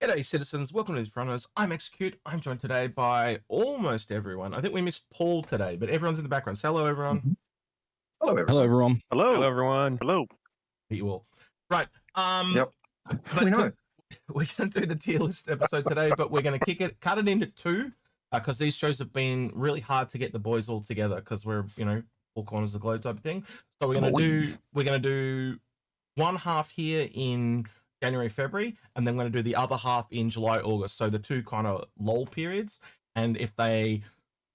G'day, citizens. Welcome to Inforunners. I'm Execute. I'm joined today by almost everyone. I think we missed Paul today, but everyone's in the background. So hello, everyone. Hello, everyone. Hello, everyone. Hello. Hello, everyone. Hello. Meet you all. Right. Yep. But We know. we're going to do the tier list episode today, but we're going to cut it into two, because these shows have been really hard to get the boys all together because we're, all corners of the globe type of thing. So we're going to do one half here in January, February, and then we're going to do the other half in July, August. So the two kind of lull periods. And if they,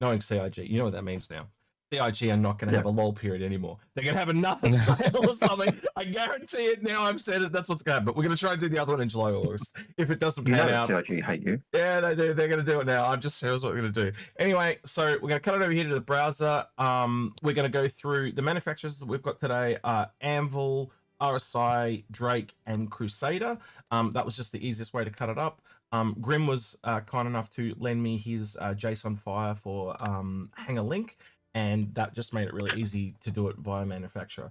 knowing CIG, you know what that means now. CIG are not going to have a lull period anymore. They're going to have another sale or something. I guarantee it now. I've said it. That's what's going to happen. But we're going to try and do the other one in July, August. If it doesn't pan out. CIG hate you. Yeah, they do. They're going to do it now. I've just here's what we're going to do. Anyway, so we're going to cut it over here to the browser. We're going to go through the manufacturers that we've got today. Anvil, RSI, Drake, and Crusader. That was just the easiest way to cut it up. Grim was kind enough to lend me his JSON file for Hang a Link, and that just made it really easy to do it via manufacturer.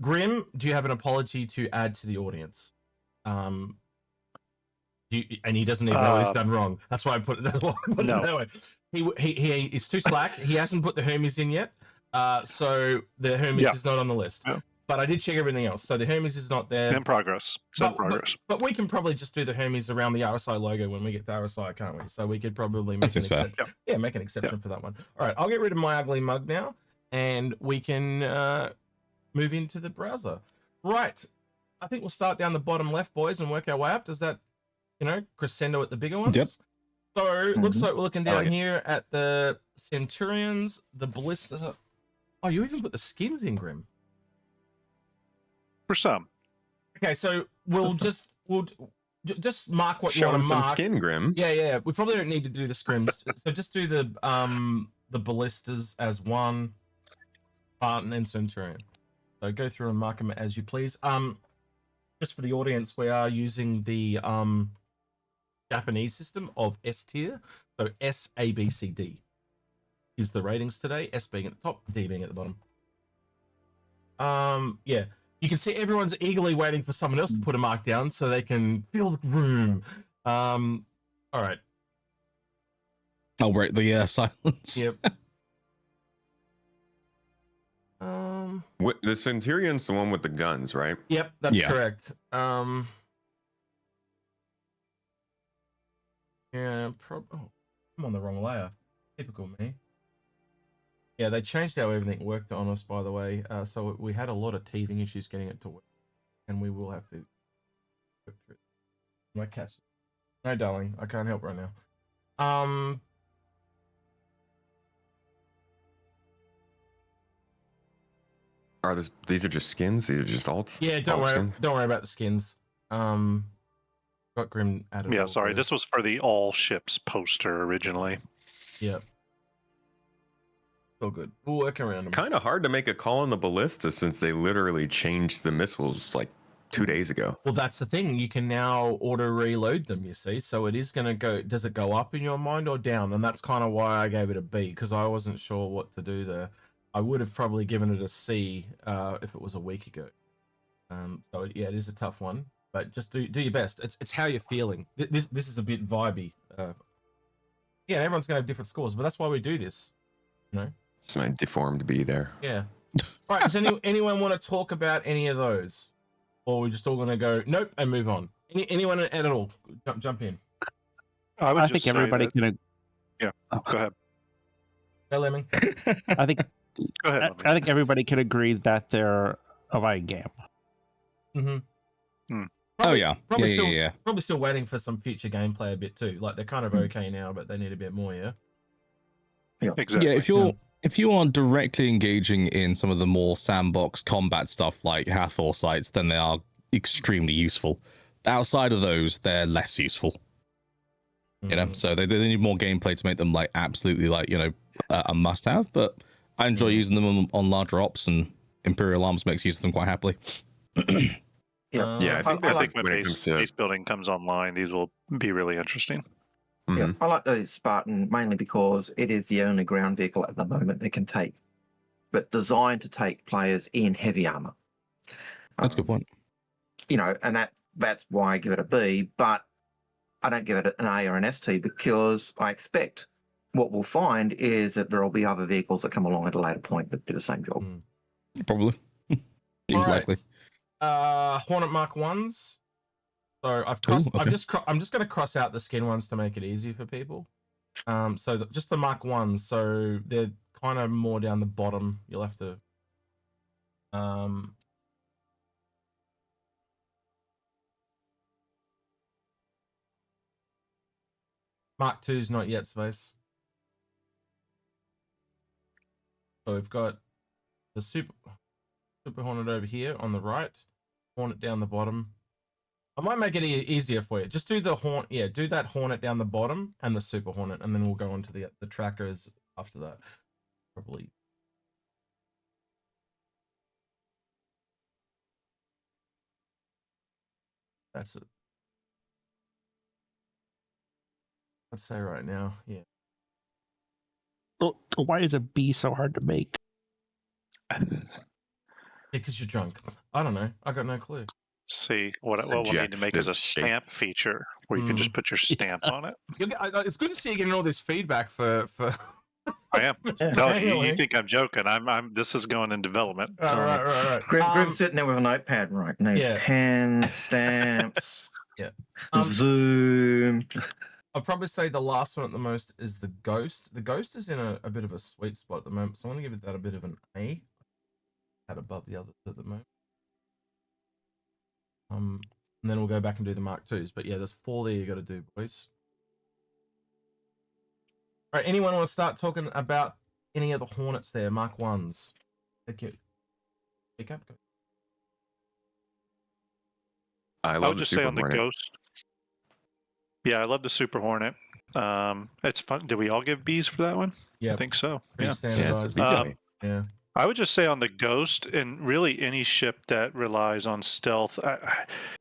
Grim, do you have an apology to add to the audience? And he doesn't even know what he's done wrong. That's why I put it that way. He is too slack. He hasn't put the Hermes in yet, so the Hermes is not on the list. Yeah. But I did check everything else. So the Hermes is not there. In progress. It's in progress. But we can probably just do the Hermes around the RSI logo when we get to RSI, can't we? So we could probably make an exception. Yeah, make an exception for that one. All right, I'll get rid of my ugly mug now, and we can move into the browser. Right. I think we'll start down the bottom left, boys, and work our way up. Does that, crescendo at the bigger ones? Yep. So looks like we're looking down here at the Centurions, the Ballistas. Oh, you even put the skins in, Grim. For some. Okay, so we'll just mark what you want to some mark. Skin, Grim. Yeah. We probably don't need to do the scrims. So just do the ballistas as one, Spartan and Centurion. So go through and mark them as you please. Just for the audience, we are using the Japanese system of S tier. So S, A, B, C, D is the ratings today. S being at the top, D being at the bottom. Yeah. You can see everyone's eagerly waiting for someone else to put a mark down so they can fill the room. All right. I'll break the silence. Yep. The Centurion's the one with the guns, right? Yep, that's correct. Yeah, I'm on the wrong layer. Typical me. Yeah, they changed how everything worked on us, by the way. So we had a lot of teething issues getting it to work, and we will have to work through it. My catch. No, darling, I can't help right now. These are just skins? These are just alts? Yeah, don't worry about the skins. Got Grim added. Yeah, sorry. This was for the all ships poster originally. Yep. So good. We'll work around them. Kind of hard to make a call on the ballista since they literally changed the missiles like 2 days ago. Well, that's the thing. You can now auto reload them, you see. So it is going to go. Does it go up in your mind or down? And that's kind of why I gave it a B, because I wasn't sure what to do there. I would have probably given it a C if it was a week ago. So yeah, it is a tough one, but just do your best. It's how you're feeling. This is a bit vibey. Yeah, everyone's going to have different scores, but that's why we do this. It's my deformed B there. Yeah. All right. Does anyone want to talk about any of those, or we're just all going to go nope and move on? Anyone at all? Jump in. I think everybody can. Yeah. Go ahead. Go, Lemming. I think. Go ahead. I think everybody can agree that they're a light game. Mm-hmm. Probably still waiting for some future gameplay a bit too. Like they're kind of okay now, but they need a bit more. Yeah. Exactly. Yeah, if you are directly engaging in some of the more sandbox combat stuff like Hathor sites, then they are extremely useful. Outside of those, they're less useful. So they need more gameplay to make them like absolutely like a must-have. But I enjoy using them on larger ops, and Imperial Arms makes use of them quite happily. I think when base building comes online, these will be really interesting. Yeah, I like the Spartan mainly because it is the only ground vehicle at the moment that can take, but designed to take players in heavy armor. That's a good point. And that's why I give it a B. But I don't give it an A or an ST because I expect what we'll find is that there will be other vehicles that come along at a later point that do the same job. Probably. Seems Alright. likely. Hornet Mark 1s. So I've crossed, okay. I'm just going to cross out the skin ones to make it easier for people. So just the Mark 1s. So they're kind of more down the bottom. You'll have to. Mark 2's not yet, Space. So we've got the Super Hornet over here on the right, Hornet down the bottom. I might make it easier for you. Just do the Hornet, yeah, do that Hornet down the bottom and the Super Hornet, and then we'll go on to the trackers after that. Probably. That's it. I'd say right now, yeah. Well, why is a B so hard to make? Yeah, because you're drunk. I don't know. I got no clue. See, what we'll need to make is a Suggestive stamp feature where you can just put your stamp on it. It's good to see you getting all this feedback for. I am. Yeah. No, you Anyway. think I'm joking? This is going in development. Right. Grim's sitting there with a notepad, right? No yeah. pen, stamps, Yeah. Zoom. I'd probably say the last one at the most is the Ghost. The Ghost is in a bit of a sweet spot at the moment, so I'm going to give that a bit of an A. At above the others at the moment. And then we'll go back and do the Mark 2s. But yeah, there's 4 there you got to do, boys. All right, anyone want to start talking about any of the Hornets there, Mark 1s? Thank you. Pick up. I I love would the just say Super on the Hornet. Ghost. Yeah, I love the Super Hornet. It's fun. Did we all give Bs for that one? Yeah, I think so. pretty Yeah. standardized. Yeah, it's a B for me. Yeah. I would just say on the Ghost and really any ship that relies on stealth.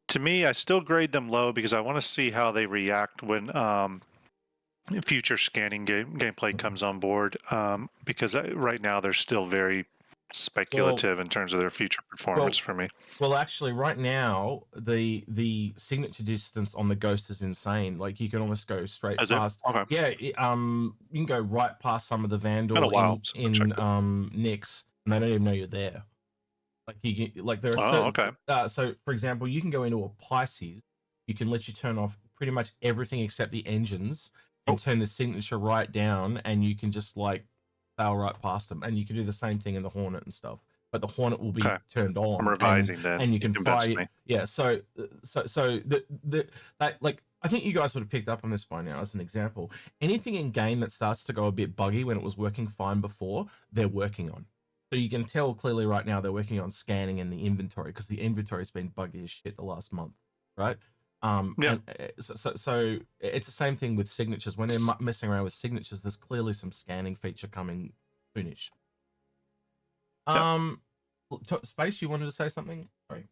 To me, I still grade them low because I want to see how they react when future scanning gameplay comes on board. Because right now they're still very speculative in terms of their future performance for me. Well, actually, right now the signature distance on the Ghost is insane. Like you can almost go straight Is it? past. Okay. Yeah, you can go right past some of the Vandal Been a while since I in checked Nyx, and they don't even know you're there. Like you can, like there are certain. okay. So, for example, you can go into a Pisces. You can let you turn off pretty much everything except the engines, and turn the signature right down, and you can just like sail right past them. And you can do the same thing in the Hornet and stuff. But the Hornet will be turned on. I'm revising then. And you can fire. me. Yeah. So that like I think you guys would have picked up on this by now as an example. Anything in game that starts to go a bit buggy when it was working fine before, they're working on. So you can tell clearly right now they're working on scanning in the inventory because the inventory has been buggy as shit the last month, right? Yeah. And so it's the same thing with signatures. When they're messing around with signatures, there's clearly some scanning feature coming soonish. Space, you wanted to say something? Sorry.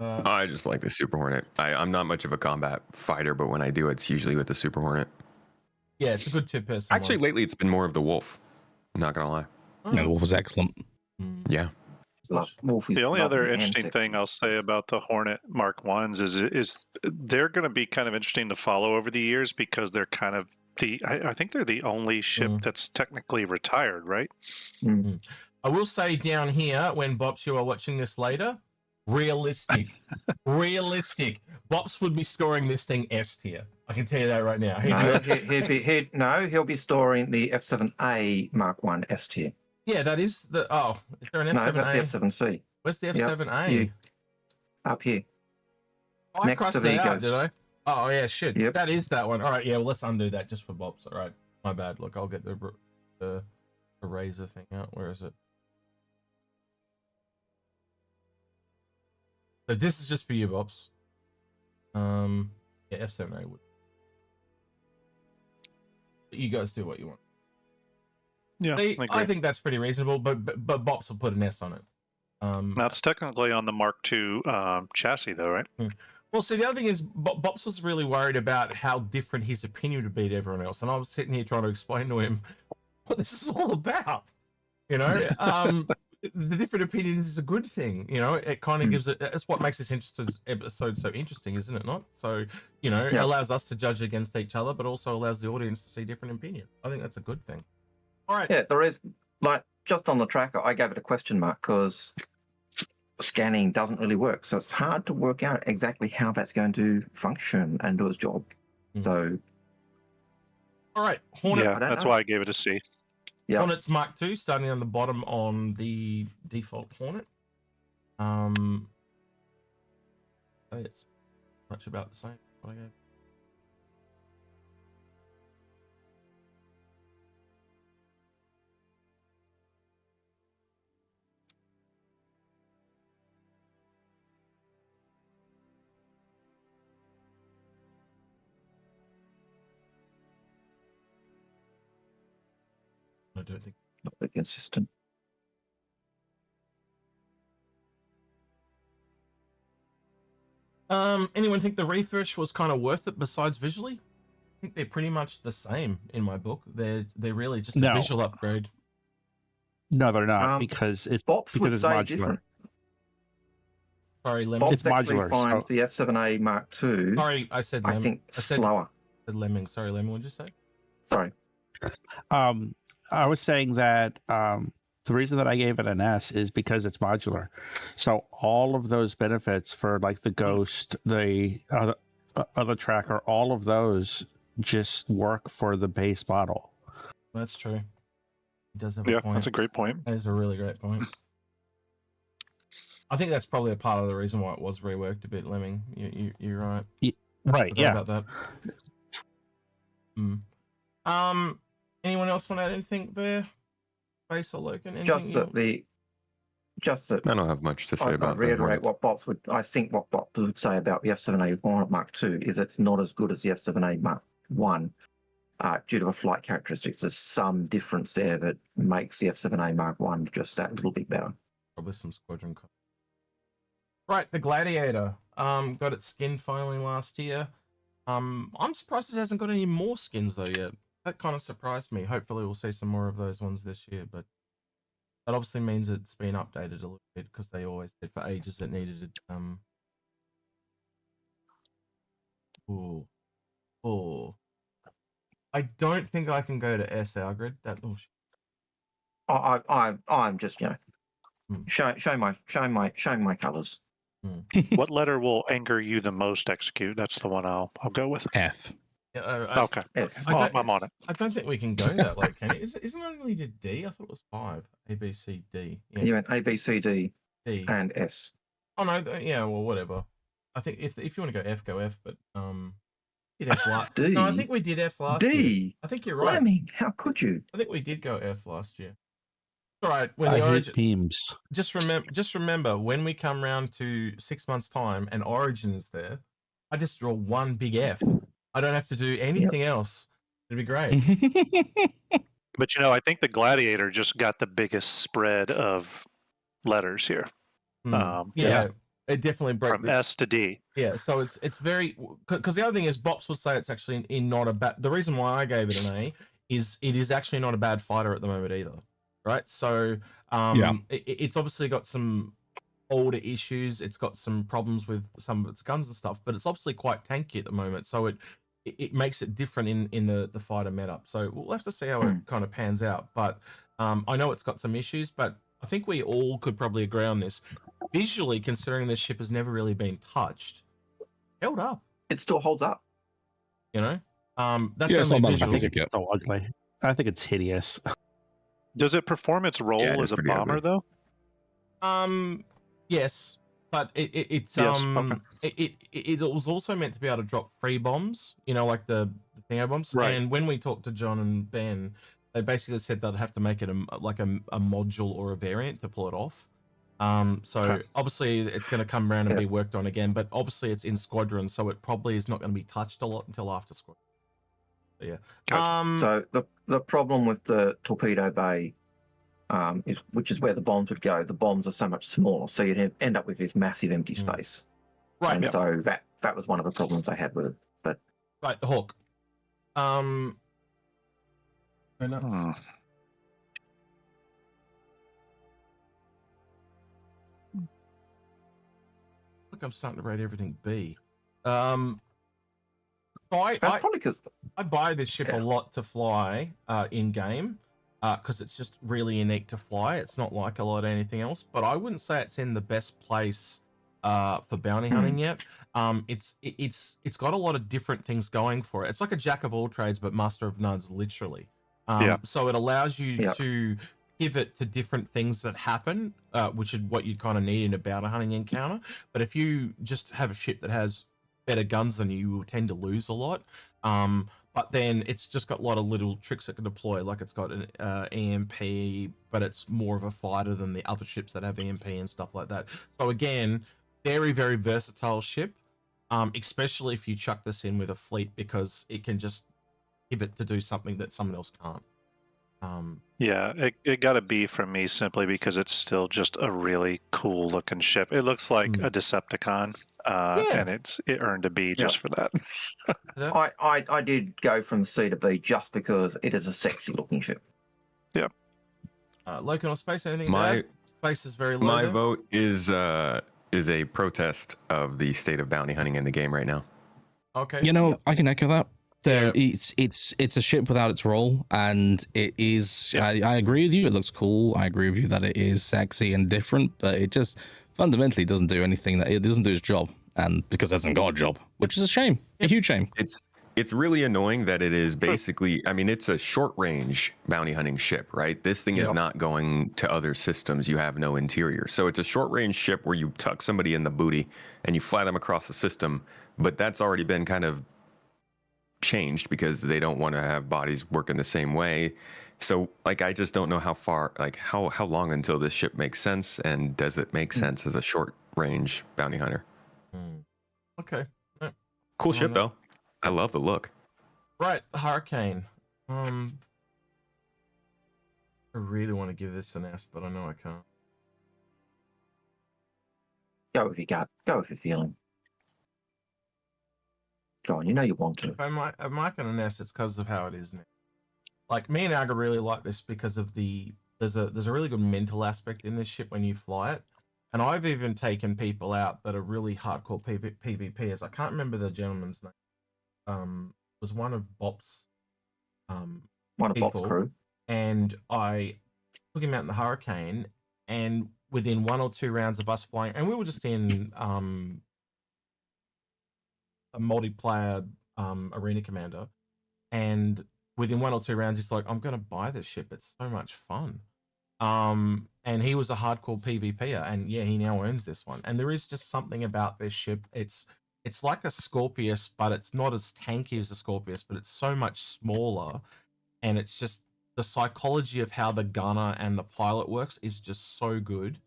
I just like the Super Hornet. I'm not much of a combat fighter, but when I do, it's usually with the Super Hornet. Yeah, it's a good two-person. Actually, lately it's been more of the Wolf. I'm not gonna lie. No, the Wolf is excellent. Yeah. Wolfie's The only lovely other and interesting sexy. thing I'll say about the Hornet Mark 1s is they're going to be kind of interesting to follow over the years because they're kind of I think they're the only ship that's technically retired, right? I will say down here, when Bops, you are watching this later, realistic. Bops would be scoring this thing S tier. I can tell you that right now. He'll be storing the F7A Mark 1 S tier. Yeah, that is the. Is there an F7A? No, that's the F7C. Where's the F7A? Up here. Oh, I next crossed to the it out, Ghost. did I? Oh, yeah, shit. Yep. That is that one. All right, yeah, well, let's undo that just for Bops. All right, my bad. Look, I'll get the eraser thing out. Where is it? So this is just for you, Bops. Yeah, F7A would. You guys do what you want. Yeah, See, I agree. I think that's pretty reasonable, but Bops will put an S on it. Now it's technically on the Mark II chassis, though, right? Well, see, the other thing is, Bops was really worried about how different his opinion would be to everyone else, and I was sitting here trying to explain to him what this is all about. You know, the different opinions is a good thing. You know, it kind of Mm. gives it. It's what makes this episode so interesting, isn't it? Not so. You know, it Yeah. allows us to judge against each other, but also allows the audience to see different opinions. I think that's a good thing. All right. Yeah, there is, like, just on the tracker, I gave it a question mark because scanning doesn't really work. So it's hard to work out exactly how that's going to function and do its job. Mm. So, All right. Hornet. Yeah, I don't that's know. why I gave it a C. yeah. Hornets Mark II, starting on the bottom on the default Hornet. It's much about the same. What I gave. I don't think. Not very consistent. Anyone think the refresh was kind of worth it besides visually? I think they're pretty much the same in my book. They're really just a No. visual upgrade. No, they're not Um, because it's Bops because would it's say modular. different. Sorry, Lemming. It's Bops actually modular, finds so- the F7A Mark II, Sorry, I said I Lemming. think, I said slower. Lemming. Sorry, Lemming. What'd you say? Sorry. I was saying that the reason that I gave it an S is because it's modular. So all of those benefits for like the Ghost, the other tracker, all of those just work for the base model. That's true. He does have a Yeah, point. that's a great point. That is a really great point. I think that's probably a part of the reason why it was reworked a bit, Lemming. You're right. Right, Forgot yeah. about that. Anyone else want to add anything there? Base or Logan? Just that I don't have much to say I'd about the reiterate Hornets. what Bops would. I think what Bops would say about the F7A Hornet Mark II is it's not as good as the F7A Mark I, due to the flight characteristics. There's some difference there that makes the F7A Mark I just that little bit better. Probably some squadron. Right, the Gladiator. Got its skin finally last year. I'm surprised it hasn't got any more skins though yet. That kind of surprised me. Hopefully we'll see some more of those ones this year, but that obviously means it's been updated a little bit because they always said for ages it needed it. I don't think I can go to SR grid. That I'm just showing my colours. What letter will anger you the most, Execute? That's the one I'll go with. F. Okay. Yes. I'm on it. I don't think we can go that late, can it? Isn't it only to D? I thought it was 5. A, B, C, D. Yeah. You went A, B, C, D, D. and S. Oh no, yeah, well, whatever. I think if you want to go F, but did F last. D. No, I think we did F last year. D. I think you're right. Lemming, how could you? I think we did go F last year. All right, when I the hate origin. beams. Just remember when we come round to 6 months' time and Origin is there, I just draw one big F. I don't have to do anything else. It'd be great. But I think the Gladiator just got the biggest spread of letters here. Yeah, it definitely broke from S to D. Yeah, so it's very, because the other thing is Bops would say it's actually in not a bad. The reason why I gave it an A is it is actually not a bad fighter at the moment either, right? So it's obviously got some older issues. It's got some problems with some of its guns and stuff, but it's obviously quite tanky at the moment. So it makes it different in the fighter meta. So we'll have to see how it kind of pans out. But I know it's got some issues, but I think we all could probably agree on this. Visually, considering this ship has never really been touched, held up. It still holds up. That's it's only not bad visual. looking. It's so ugly. I think it's hideous. Does it perform its role Yeah, it as is a pretty bomber, ugly. though? Yes, but it's Yes, okay. it was also meant to be able to drop free bombs, like the Thingo bombs. Right. And when we talked to John and Ben, they basically said they'd have to make it a module or a variant to pull it off. So Okay. obviously it's going to come around and be worked on again, but obviously it's in Squadron, so it probably is not going to be touched a lot until after Squadron. So, yeah. Gotcha. So the problem with the torpedo bay, which is where the bombs would go. The bombs are so much smaller, so you'd end up with this massive empty space. Right. And so that was one of the problems I had with it. But Right, the Hawk. Very nuts. Look, I'm starting to rate everything B. So That's probably because I buy this ship a lot to fly in game because it's just really unique to fly. It's not like a lot of anything else, but I wouldn't say it's in the best place for bounty hunting yet. It's got a lot of different things going for it. It's like a jack of all trades, but master of none, literally. So it allows you to pivot to different things that happen, which is what you kind of need in a bounty hunting encounter. But if you just have a ship that has better guns than you will tend to lose a lot. But then it's just got a lot of little tricks it can deploy, like it's got an EMP, but it's more of a fighter than the other ships that have EMP and stuff like that. So again, very, very versatile ship, especially if you chuck this in with a fleet, because it can just pivot to do something that someone else can't. Yeah, it got a B from me simply because it's still just a really cool looking ship. It looks like a Decepticon, and it earned a B just for that. I did go from C to B just because it is a sexy looking ship. Yeah. Local Space, anything? Space is very low. My vote is a protest of the state of bounty hunting in the game right now. Okay. You know, I can echo that. It's a ship without its role, and it is. I agree with you. It looks cool. I agree with you that it is sexy and different, but it just fundamentally doesn't do anything. That it doesn't do its job, and because it hasn't got a job, which is a shame, a huge shame. It's really annoying that it is basically. I mean, it's a short range bounty hunting ship, right? This thing is not going to other systems. You have no interior, so it's a short range ship where you tuck somebody in the booty and you fly them across the system. But that's already been kind of changed because they don't want to have bodies working the same way. So like I just don't know how far, like how long until this ship makes sense, and does it make sense as a short range bounty hunter? Okay. Cool ship though. I love the look. Right, the Hurricane. I really want to give this an S, but I know I can't. Go with your gut. Go with your feeling. Go on, you know you want to. If I'm marking an S, it's because of how it is now. Like, me and Aga really like this because of there's a really good mental aspect in this ship when you fly it. And I've even taken people out that are really hardcore PvPers. I can't remember the gentleman's name. It was one of Bop's one of Bop's crew. And I took him out in the Hurricane, and within 1 or 2 rounds of us flying, and we were just in a multiplayer arena commander, and within 1 or 2 rounds he's like, I'm gonna buy this ship, it's so much fun. And he was a hardcore PvPer, and he now owns this one. And there is just something about this ship. It's like a Scorpius, but it's not as tanky as a Scorpius, but it's so much smaller, and it's just the psychology of how the gunner and the pilot works is just so good.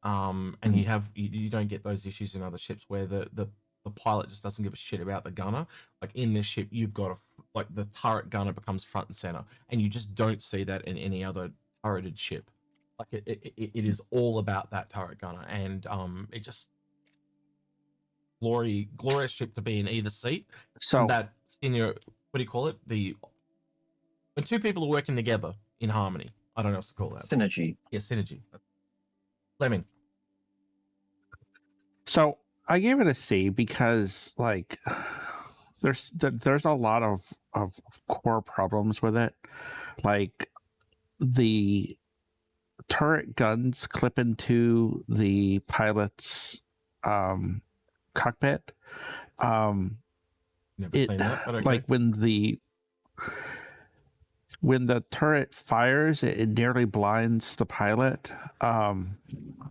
And you don't get those issues in other ships where the pilot just doesn't give a shit about the gunner. Like in this ship, you've got like the turret gunner becomes front and center, and you just don't see that in any other turreted ship. Like it is all about that turret gunner, and it just glorious ship to be in either seat. So that senior, what do you call it? When 2 people are working together in harmony. I don't know what to call that. Synergy. Yeah, synergy. Lemming. So I gave it a C because like there's a lot of core problems with it. Like the turret guns clip into the pilot's cockpit. Never seen that, but okay. Like when the turret fires, it nearly blinds the pilot.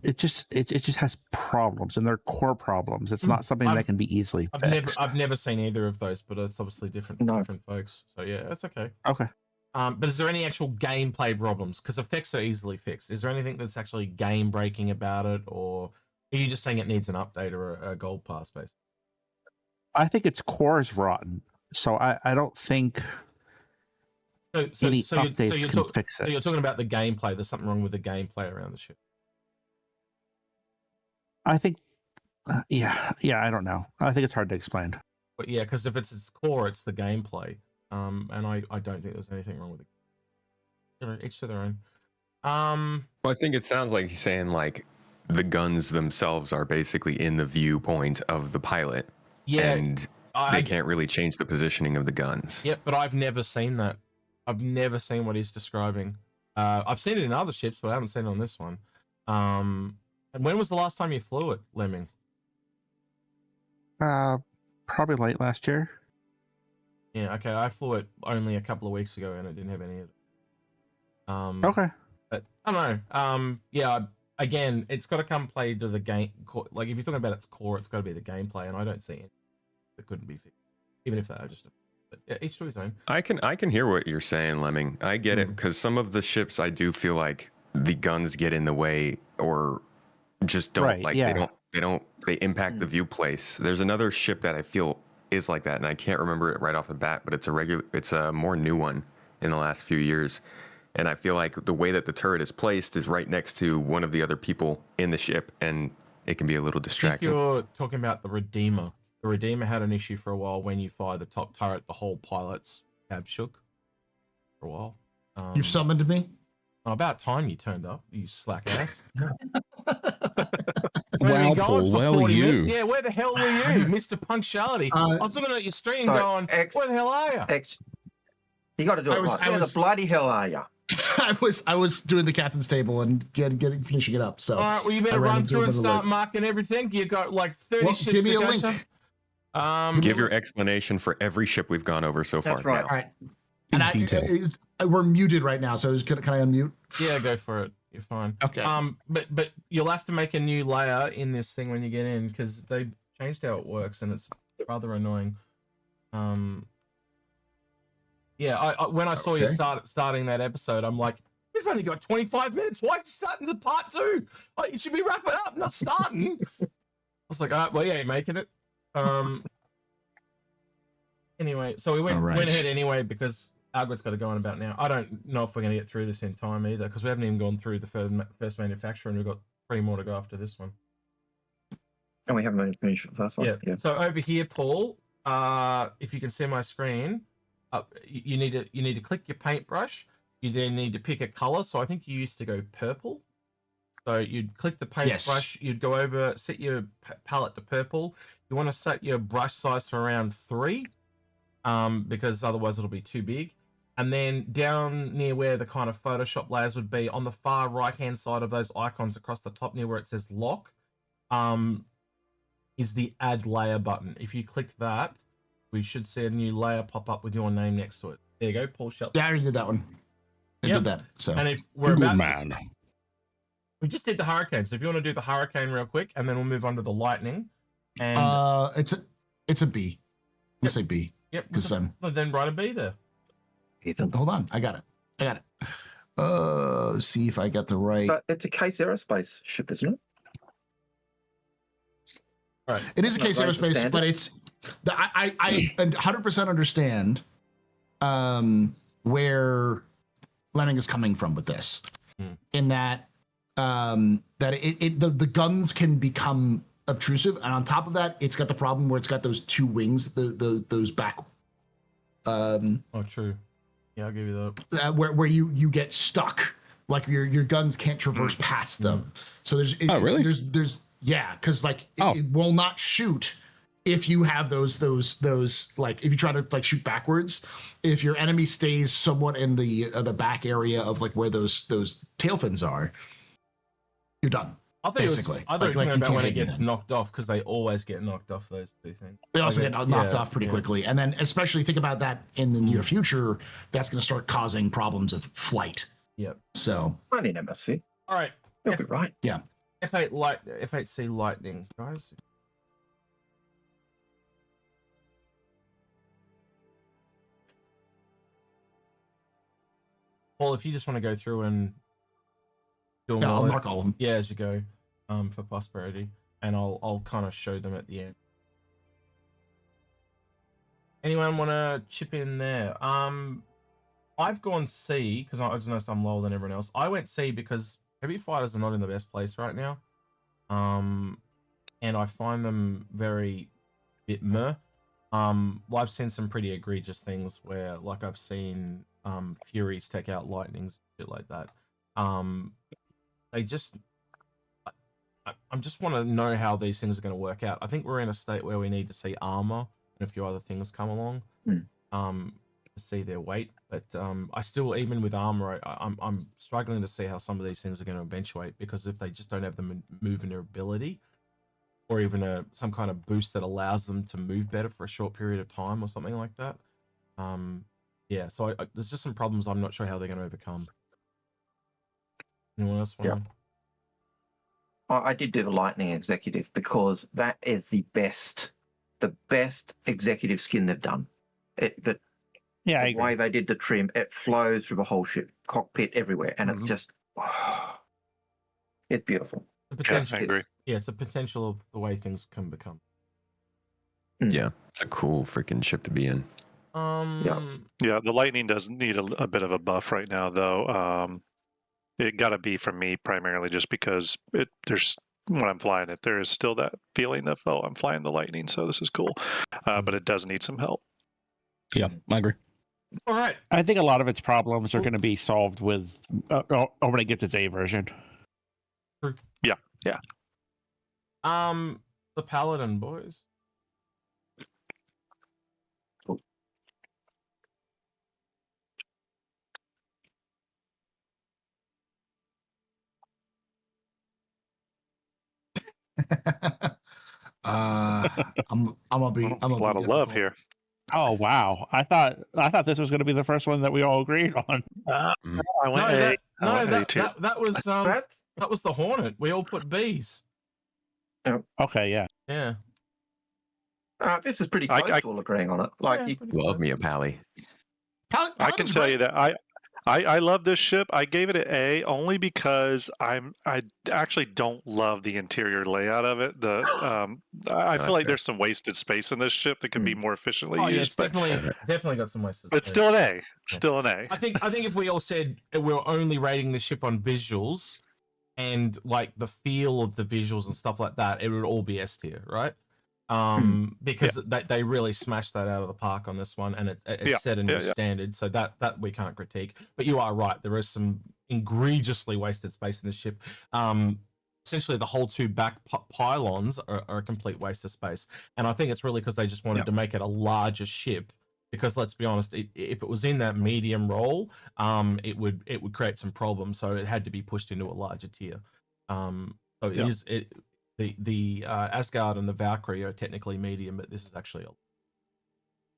It just has problems, and they're core problems. It's not something that can be easily fixed. I've never seen either of those, but it's obviously different folks. So yeah, that's okay. Okay. But is there any actual gameplay problems? Because effects are easily fixed. Is there anything that's actually game breaking about it, or are you just saying it needs an update or a gold pass, basically? I think its core is rotten, so I don't think any updates can fix it. So you're talking about the gameplay. There's something wrong with the gameplay around the ship. I think, yeah, I don't know. I think it's hard to explain. But yeah, because if it's its core, it's the gameplay. And I don't think there's anything wrong with it. You know, each to their own. Well, I think it sounds like he's saying like the guns themselves are basically in the viewpoint of the pilot, and they can't really change the positioning of the guns. Yep, but I've never seen that. I've never seen what he's describing. I've seen it in other ships, but I haven't seen it on this one. And when was the last time you flew it, Lemming? Probably late last year. Yeah, okay. I flew it only a couple of weeks ago, and it didn't have any of it. Okay. But I don't know. Yeah. Again, it's got to come play to the game. Like if you're talking about its core, it's got to be the gameplay, and I don't see it that couldn't be fixed, even if they are just. But yeah, each to his own. I can hear what you're saying, Lemming. I get it, because some of the ships I do feel like the guns get in the way, or just don't they impact the view place. There's another ship that I feel is like that, and I can't remember it right off the bat, but it's a more new one in the last few years. And I feel like the way that the turret is placed is right next to one of the other people in the ship, and it can be a little distracting. I think you're talking about the Redeemer. The Redeemer had an issue for a while. When you fire the top turret, the whole pilot's cab shook for a while. You've summoned me? About time you turned up, you slack ass. Wow, Paul, where were you? Minutes? Yeah, where the hell were you, Mr. Punctuality? I was looking at your stream going, where the hell are you? You got to do it right. Where the bloody hell are you? I was doing the captain's table and finishing it up. So all right, well, you better run through and start marking everything. You got like 30 ships. Give me a link. Give your explanation for every ship we've gone over so far. That's right. All right. In detail. We're muted right now, so can I unmute? Yeah, go for it. You're fine. Okay. But you'll have to make a new layer in this thing when you get in, because they changed how it works, and it's rather annoying. Yeah, I when I saw you starting that episode, I'm like, we've only got 25 minutes. Why is he starting the part 2? Like, you should be wrapping up, not starting. I was like, all right, well, you ain't making it. Anyway, so we went ahead anyway, because Algorit's got to go on about now. I don't know if we're going to get through this in time either, because we haven't even gone through the first manufacturer, and we've got 3 more to go after this one. And we haven't finished the first one. Yeah. So over here, Paul, if you can see my screen, you need to click your paintbrush. You then need to pick a color. So I think you used to go purple. So you'd click the paintbrush. You'd go over, set your palette to purple. You want to set your brush size to around 3, because otherwise it'll be too big. And then down near where the kind of Photoshop layers would be, on the far right hand side of those icons across the top near where it says lock, is the add layer button. If you click that, we should see a new layer pop up with your name next to it. There you go, Paul Shelton. Yeah, I already did that one. I did that. So, and if we're good man. We just did the hurricane. So if you want to do the hurricane real quick, and then we'll move on to the lightning. And it's a B. We'll say B. Yep. Well, then write a B there. Hold on, I got it. Let's see if I got the right. But it's a Case Aerospace ship, isn't it? Right. It is a Case Aerospace, but it's I 100% understand where Lemming is coming from with this, in that the guns can become obtrusive, and on top of that, it's got the problem where it's got those 2 wings, those back. True. Yeah, I'll give you that. Where you get stuck, like your guns can't traverse past them. So there's really? There's because it will not shoot if you have those like, if you try to like shoot backwards, if your enemy stays somewhat in the back area of like where those tail fins are, you're done. I thought you were talking about when it gets knocked off, because they always get knocked off, those 2 things. They also get knocked off pretty quickly. And then especially think about that in the near future, that's going to start causing problems with flight. Yep. So I need MSV. All right. You'll be right. Yeah. F8C lightning, guys. Paul, if you just want to go through and do them I'll mark all of them. Yeah, as you go, for prosperity, and I'll kind of show them at the end. Anyone want to chip in there? I've gone C because I just noticed I'm lower than everyone else. I went C because heavy fighters are not in the best place right now, and I find them very bit meh. I've seen some pretty egregious things where, like, I've seen Furies take out Lightnings, shit like that. They just, I just want to know how these things are going to work out. I think we're in a state where we need to see armor and a few other things come along. To see their weight, but I still, even with armor, I'm struggling to see how some of these things are going to eventuate, because if they just don't have the movability, or even some kind of boost that allows them to move better for a short period of time or something like that. Yeah, so there's just some problems I'm not sure how they're going to overcome. Anyone else want to? I did do the Lightning Executive because that is the best executive skin they've done. The way they did the trim, it flows through the whole ship, cockpit, everywhere, and it's just, it's beautiful. Yes, I agree. Yeah, it's a potential of the way things can become. Yeah, it's a cool freaking ship to be in. Yeah, the Lightning does need a bit of a buff right now, though. It got to be from me primarily, just because there's, when I'm flying it, there is still that feeling that, oh, I'm flying the Lightning, so this is cool. But it does need some help. Yeah, I agree. All right. I think a lot of its problems are going to be solved with when it gets its A version. Yeah. The Paladin, boys. I'm gonna be a lot of love here. Oh wow! I thought this was going to be the first one that we all agreed on. I went A. That was the Hornet. We all put Bs. Okay, yeah. Yeah. This is pretty close to all agreeing on it. Like, love me a Pally. I can tell you that I love this ship. I gave it an A only because I actually don't love the interior layout of it. I feel like there's some wasted space in this ship that could be more efficiently used. It's definitely got some wasted space. But it's still an A. Still an A. I think if we all said we're only rating the ship on visuals and like the feel of the visuals and stuff like that, it would all be S tier, right? Because they really smashed that out of the park on this one, and it set a new standard, so that we can't critique. But you are right, there is some egregiously wasted space in the ship. Essentially the whole two back pylons are a complete waste of space, and I think it's really because they just wanted to make it a larger ship, because let's be honest, if it was in that medium role, it would create some problems, so it had to be pushed into a larger tier. The Asgard and the Valkyrie are technically medium, but this is actually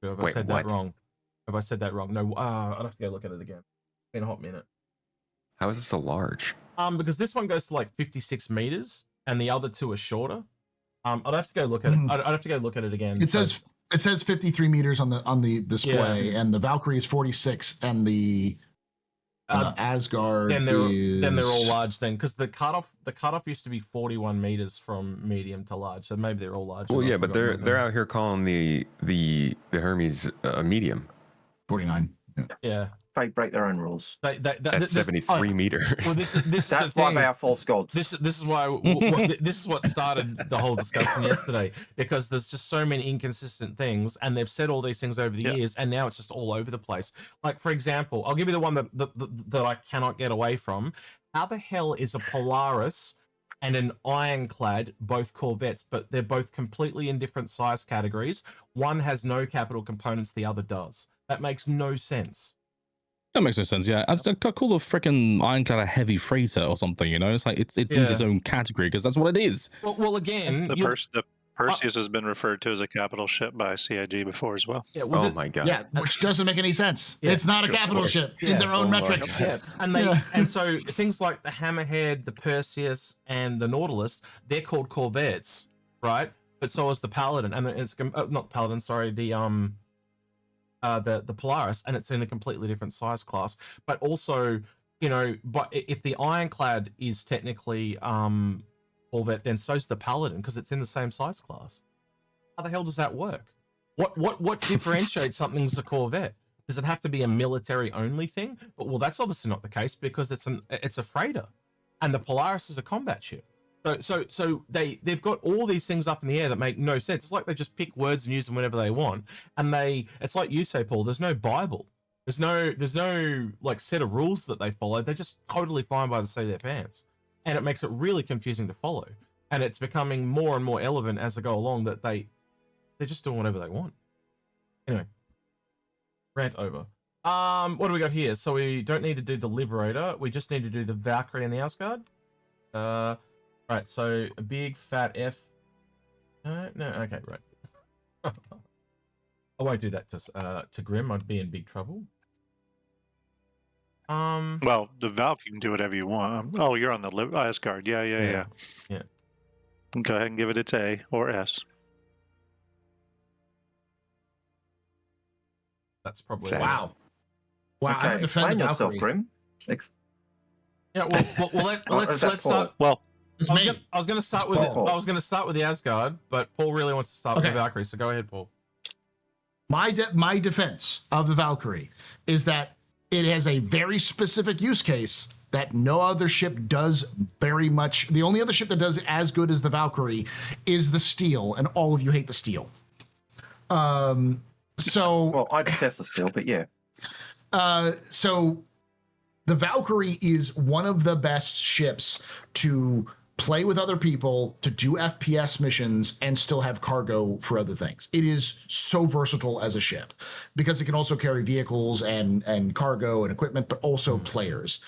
have I said that wrong? Have I said that wrong? No, I'd have to go look at it again. It's been a hot minute. How is this so large? Because this one goes to like 56 meters, and the other two are shorter. I'd have to go look at it. I'd have to go look at it again. It says 53 meters on the display, and the Valkyrie is 46, and the Asgard. Then they're all large then, because the cutoff used to be 41 meters from medium to large, so maybe they're all large. Well, yeah, but they're out here calling the Hermes medium. 49. Yeah. They break their own rules. That's 73 meters. Well, this that's why they are false gods. This is why this is what started the whole discussion yesterday, because there's just so many inconsistent things, and they've said all these things over the years, and now it's just all over the place. Like, for example, I'll give you the one that I cannot get away from. How the hell is a Polaris and an Ironclad both corvettes, but they're both completely in different size categories? One has no capital components, the other does. That makes no sense. That makes no sense. Yeah, I'd call the freaking Ironclad a heavy freighter or something. You know, it's like it needs its own category, because that's what it is. Well, again, the Perseus has been referred to as a capital ship by CIG before as well. Yeah, oh my god! Yeah, which doesn't make any sense. Yeah. It's not a capital ship in their own metrics. Yeah, and so things like the Hammerhead, the Perseus, and the Nautilus, they're called corvettes, right? But so is the Paladin, and it's not the Paladin. Sorry, the Polaris, and it's in a completely different size class. But also, but if the Ironclad is technically corvette, then so's the Paladin, because it's in the same size class. How the hell does that work? What differentiates something as a corvette? Does it have to be a military only thing? But that's obviously not the case, because it's a freighter, and the Polaris is a combat ship. So they've got all these things up in the air that make no sense. It's like they just pick words and use them whenever they want. And it's like you say, Paul, there's no Bible. There's no like set of rules that they follow. They're just totally flying by the seat of their pants. And it makes it really confusing to follow. and it's becoming more and more relevant as they go along that they're just doing whatever they want. Anyway, rant over. What do we got here? So we don't need to do the Liberator. We just need to do the Valkyrie and the Asgard. Right. So a big fat F. No. Okay. Right. I won't do that to Grim. I'd be in big trouble. Well, the Valk, you can do whatever you want. Oh, you're on the Asgard. Yeah. Go ahead and give it its A or S. That's probably Sad. Wow. I Okay, haven't defended explain yourself, Valkyrie. Grim. Yeah. Well, let's That's start. Well, It's I me. was going to start with Paul. I was going to start with the Asgard, but Paul really wants to start with the Okay. Valkyrie. So go ahead, Paul. My defense of the Valkyrie is that it has a very specific use case that no other ship does very much. The only other ship that does it as good as the Valkyrie is the Steel, and all of you hate the Steel. So Well, I detest the Steel, but yeah. so the Valkyrie is one of the best ships to play with other people, to do FPS missions, and still have cargo for other things. It is so versatile as a ship because it can also carry vehicles and cargo and equipment, but also players.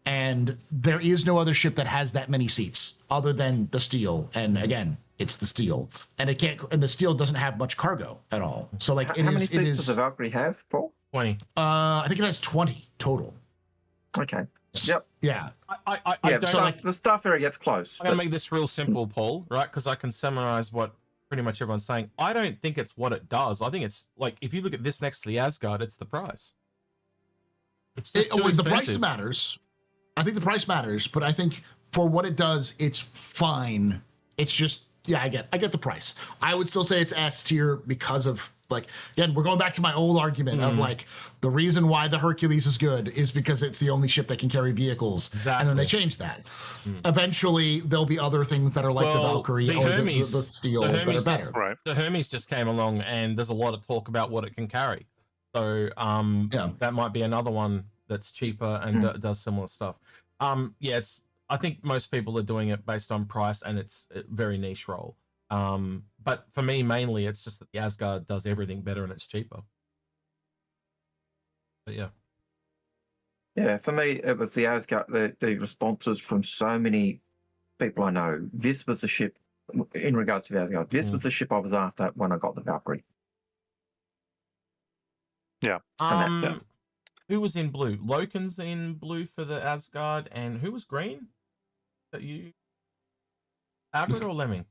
And there is no other ship that has that many seats other than the Steel. And again, it's the Steel, and the Steel doesn't have much cargo at all. So like, How many seats does the Valkyrie have, Paul? 20. I think it has 20 total. Okay. Yep. Yeah. I Yeah, don't like- the Star Ferry gets close. I'm going to but- make this real simple, Paul, right? Because I can summarize what pretty much everyone's saying. I don't think it's what it does. I think it's like, if you look at this next to the Asgard, it's the price. It's just too The price expensive. matters. I think the price matters, but I think for what it does, it's fine. It's just, yeah, I get the price. I would still say it's S tier because of, like, again, we're going back to my old argument of like, the reason why the Hercules is good is because it's the only ship that can carry vehicles. Exactly. And then they changed that. Eventually, there'll be other things that are like the Well, Valkyrie the or Hermes- the Steel the that are Hermes better. just- right. The Hermes just came along, and there's a lot of talk about what it can carry. So Yeah. that might be another one that's cheaper and does similar stuff. Yeah, I think most people are doing it based on price, and it's a very niche role. But for me, mainly, it's just that the Asgard does everything better and it's cheaper. But yeah. Yeah, for me, it was the Asgard, the responses from so many people I know. This was the ship, in regards to the Asgard, this was the ship I was after when I got the Valkyrie. And Who was in blue? Loken's in blue for the Asgard, and who was green? Is that you? Alfred or Lemming?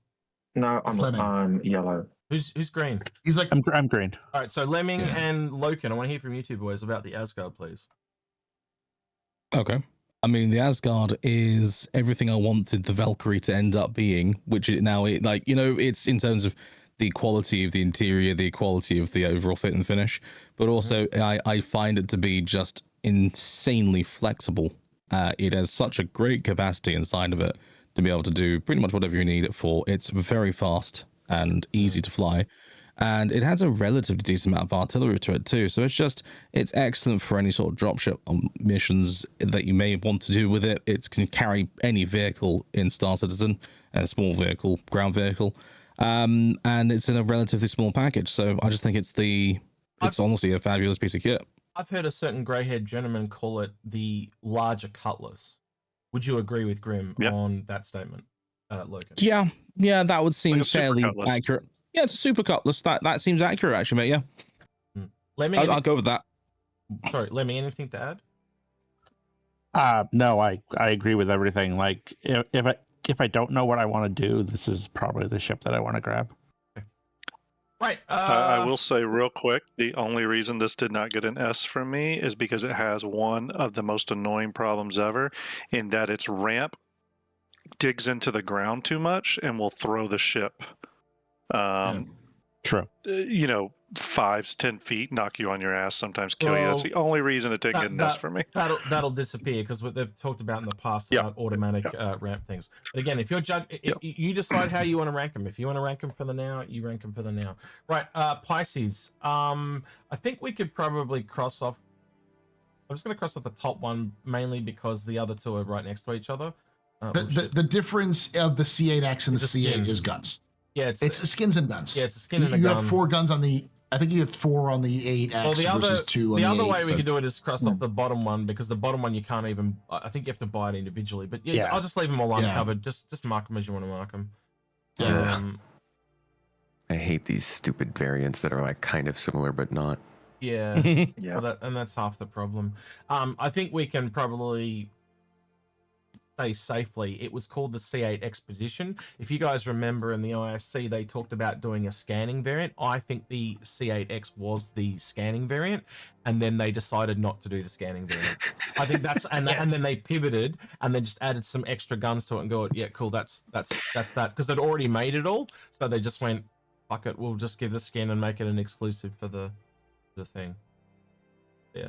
No, It's Lemming. I'm yellow. Who's green? He's like, I'm green. All right, so Lemming Yeah. and Loken, I want to hear from you two boys about the Asgard, please. Okay. I mean, the Asgard is everything I wanted the Valkyrie to end up being, which it now, it's in terms of the quality of the interior, the quality of the overall fit and finish, but also I find it to be just insanely flexible. It has such a great capacity inside of it to be able to do pretty much whatever you need it for. It's very fast and easy to fly. And it has a relatively decent amount of artillery to it too. So it's excellent for any sort of dropship missions that you may want to do with it. It can carry any vehicle in Star Citizen, a small vehicle, ground vehicle. And it's in a relatively small package. So I just think it's honestly a fabulous piece of kit. I've heard a certain grey-haired gentleman call it the larger Cutlass. Would you agree with Grim on that statement, Logan? Yeah, that would seem Like a super fairly Cutlass. accurate. Yeah, it's a super Cutlass. That seems accurate, actually, mate. Yeah, Lemming, I'll go with that. sorry, Lemming, anything to add? No, I agree with everything. Like if I don't know what I want to do, this is probably the ship that I want to grab. Right. I will say real quick, the only reason this did not get an S from me is because it has one of the most annoying problems ever, in that its ramp digs into the ground too much and will throw the ship. True. 5-10 feet, knock you on your ass, sometimes kill you. That's Well, the only reason it didn't get an S for me. That'll disappear because what they've talked about in the past Yeah. about automatic ramp things. But again, if you're you decide how you want to rank them. If you want to rank them for the now, you rank them for the now. Right, Pisces. I think we could probably cross off. I'm just going to cross off the top one mainly because the other two are right next to each other. The difference of the C8X and the C8 is guns. Yeah, it's skins and guns. Yeah, it's a skin and a gun. You have 4 guns on the. I think you have 4 on the 8X versus 2 on the 8. The other way we could do it is cross off the bottom one, because the bottom one you can't even. I think you have to buy it individually. But yeah, I'll just leave them all uncovered. Just mark them as you want to mark them. I hate these stupid variants that are like kind of similar but not. Yeah, yeah. Well, and that's half the problem. I think we can probably say safely it was called the C8 Expedition. If you guys remember in the ISC, they talked about doing a scanning variant. I think the C8X was the scanning variant, and then they decided not to do the scanning variant. I think that's and then they pivoted and then just added some extra guns to it and go, yeah, cool, that's that, because they'd already made it all, so they just went, fuck it, we'll just give the skin and make it an exclusive for the thing. Yeah.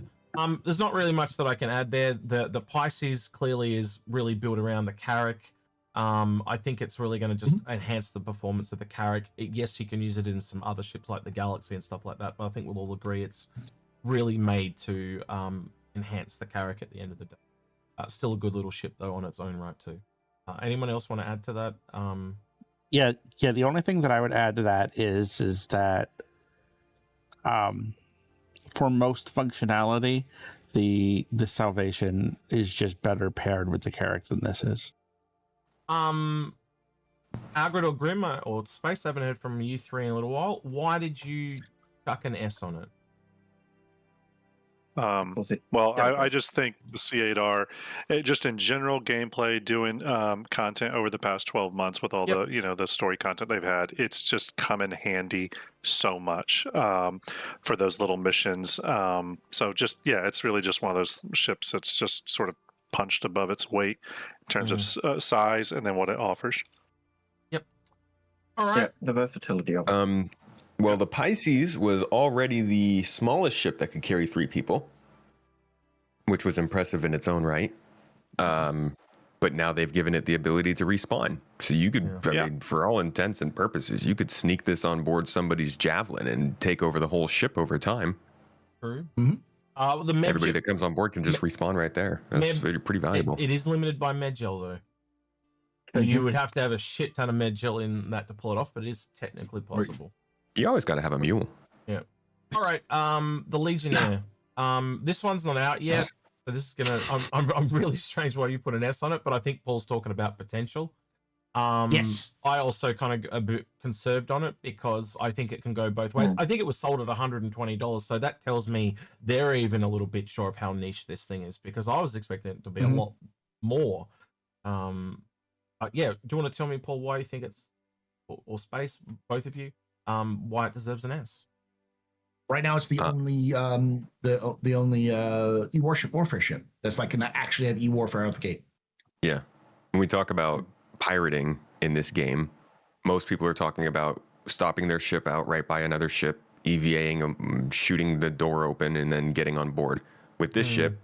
There's not really much that I can add there. The Pisces clearly is really built around the Carrack. I think it's really going to just enhance the performance of the Carrack. Yes, you can use it in some other ships like the Galaxy and stuff like that, but I think we'll all agree it's really made to enhance the Carrack at the end of the day. Still a good little ship though on its own right too. Anyone else want to add to that? Yeah. The only thing that I would add to that is that for most functionality, the Salvation is just better paired with the Carrack than this is. Algrid or Grim or Space, I haven't heard from you three in a little while. Why did you chuck an S on it? I just think the C8R, just in general gameplay, doing content over the past 12 months with all the the story content they've had, it's just come in handy so much for those little missions. So just it's really just one of those ships that's just sort of punched above its weight in terms of size and then what it offers. Yep. All right. Yeah, the versatility of it. Well, the Pisces was already the smallest ship that could carry 3 people, which was impressive in its own right. But now they've given it the ability to respawn. So you could, I mean, for all intents and purposes, you could sneak this on board somebody's Javelin and take over the whole ship over time. True. Everybody that comes on board can just respawn right there. That's pretty valuable. It is limited by Medgel though. So you would have to have a shit ton of Medgel in that to pull it off, but it is technically possible. You always got to have a mule. Yeah. All right. The Legionnaire. This one's not out yet, so this is gonna. I'm really strange why you put an S on it, but I think Paul's talking about potential. Yes. I also kind of a bit conserved on it because I think it can go both ways. I think it was sold at $120, so that tells me they're even a little bit sure of how niche this thing is, because I was expecting it to be a lot more. Do you want to tell me, Paul, why you think it's or Space, both of you? Why it deserves an S. Right now, it's the only the only warfare ship that's like can actually have warfare out the gate. Yeah, when we talk about pirating in this game, most people are talking about stopping their ship out right by another ship, EVAing them, shooting the door open, and then getting on board. With this ship,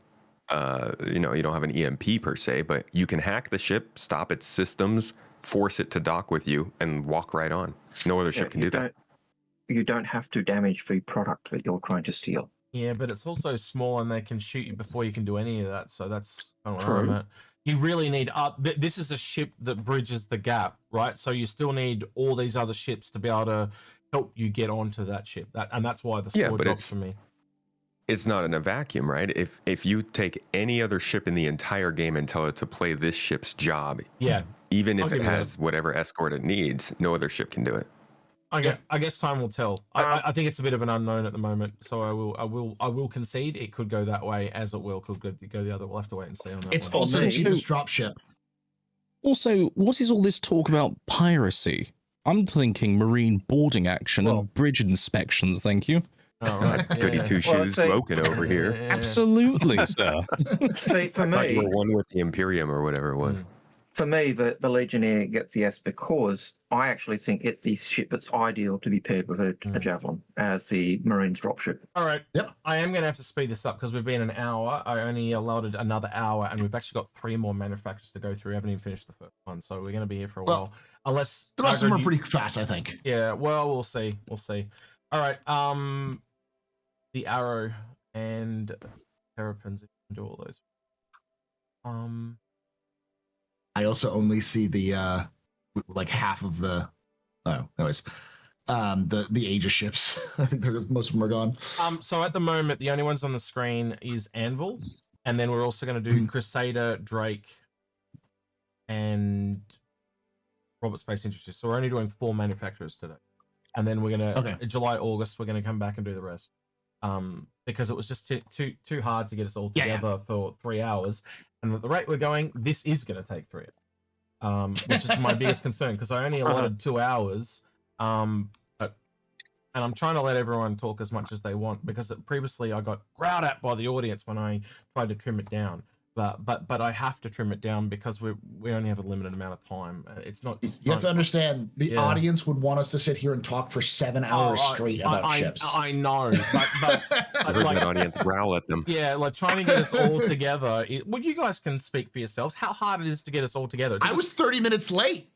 you don't have an EMP per se, but you can hack the ship, stop its systems, force it to dock with you, and walk right on. No other ship can do that. You don't have to damage the product that you're trying to steal. Yeah, but it's also small and they can shoot you before you can do any of that. So that's kind of where True. I'm at. You really need this is a ship that bridges the gap, right? So you still need all these other ships to be able to help you get onto that ship. And that's why the score drops for me. It's not in a vacuum, right? If you take any other ship in the entire game and tell it to play this ship's job, even if it has whatever escort it needs, no other ship can do it. I guess time will tell. I think it's a bit of an unknown at the moment, so I will concede it could go that way, as it could go the other. We'll have to wait and see on that. It's also the cheapest drop ship. Also, what is all this talk about piracy? I'm thinking marine boarding action and bridge inspections. Thank you. Oh, right. Goody two shoes smoking over here. Absolutely, sir. See, for me, you were one with the Imperium or whatever it was. For me, the Legionnaire gets the S because I actually think it's the ship that's ideal to be paired with a Javelin as the Marines dropship. All right. Yep. I am going to have to speed this up because we've been an hour. I only allotted another hour, and we've actually got 3 more manufacturers to go through. We haven't even finished the first one, so we're going to be here for a while. Unless the rest of them are pretty fast, I think. Yeah. Well, we'll see. All right. The Arrow and Terrapins, do all those. I also only see the like half of the. Oh, anyways, the Age of ships. I think most of them are gone. So at the moment, the only ones on the screen is Anvil, and then we're also going to do Crusader, Drake, and Robert Space Industries. So we're only doing 4 manufacturers today, and then we're gonna July, August, we're gonna come back and do the rest. Because it was just too hard to get us all together for 3 hours, and at the rate we're going, this is going to take 3 hours, which is my biggest concern because I only allotted 2 hours. And I'm trying to let everyone talk as much as they want because previously I got growled at by the audience when I tried to trim it down. But I have to trim it down because we only have a limited amount of time. It's not. You have to understand the audience would want us to sit here and talk for 7 hours straight about ships. I know, but like, audience growl at them. Yeah, like trying to get us all together. Well, you guys can speak for yourselves. How hard it is to get us all together. I was 30 minutes late.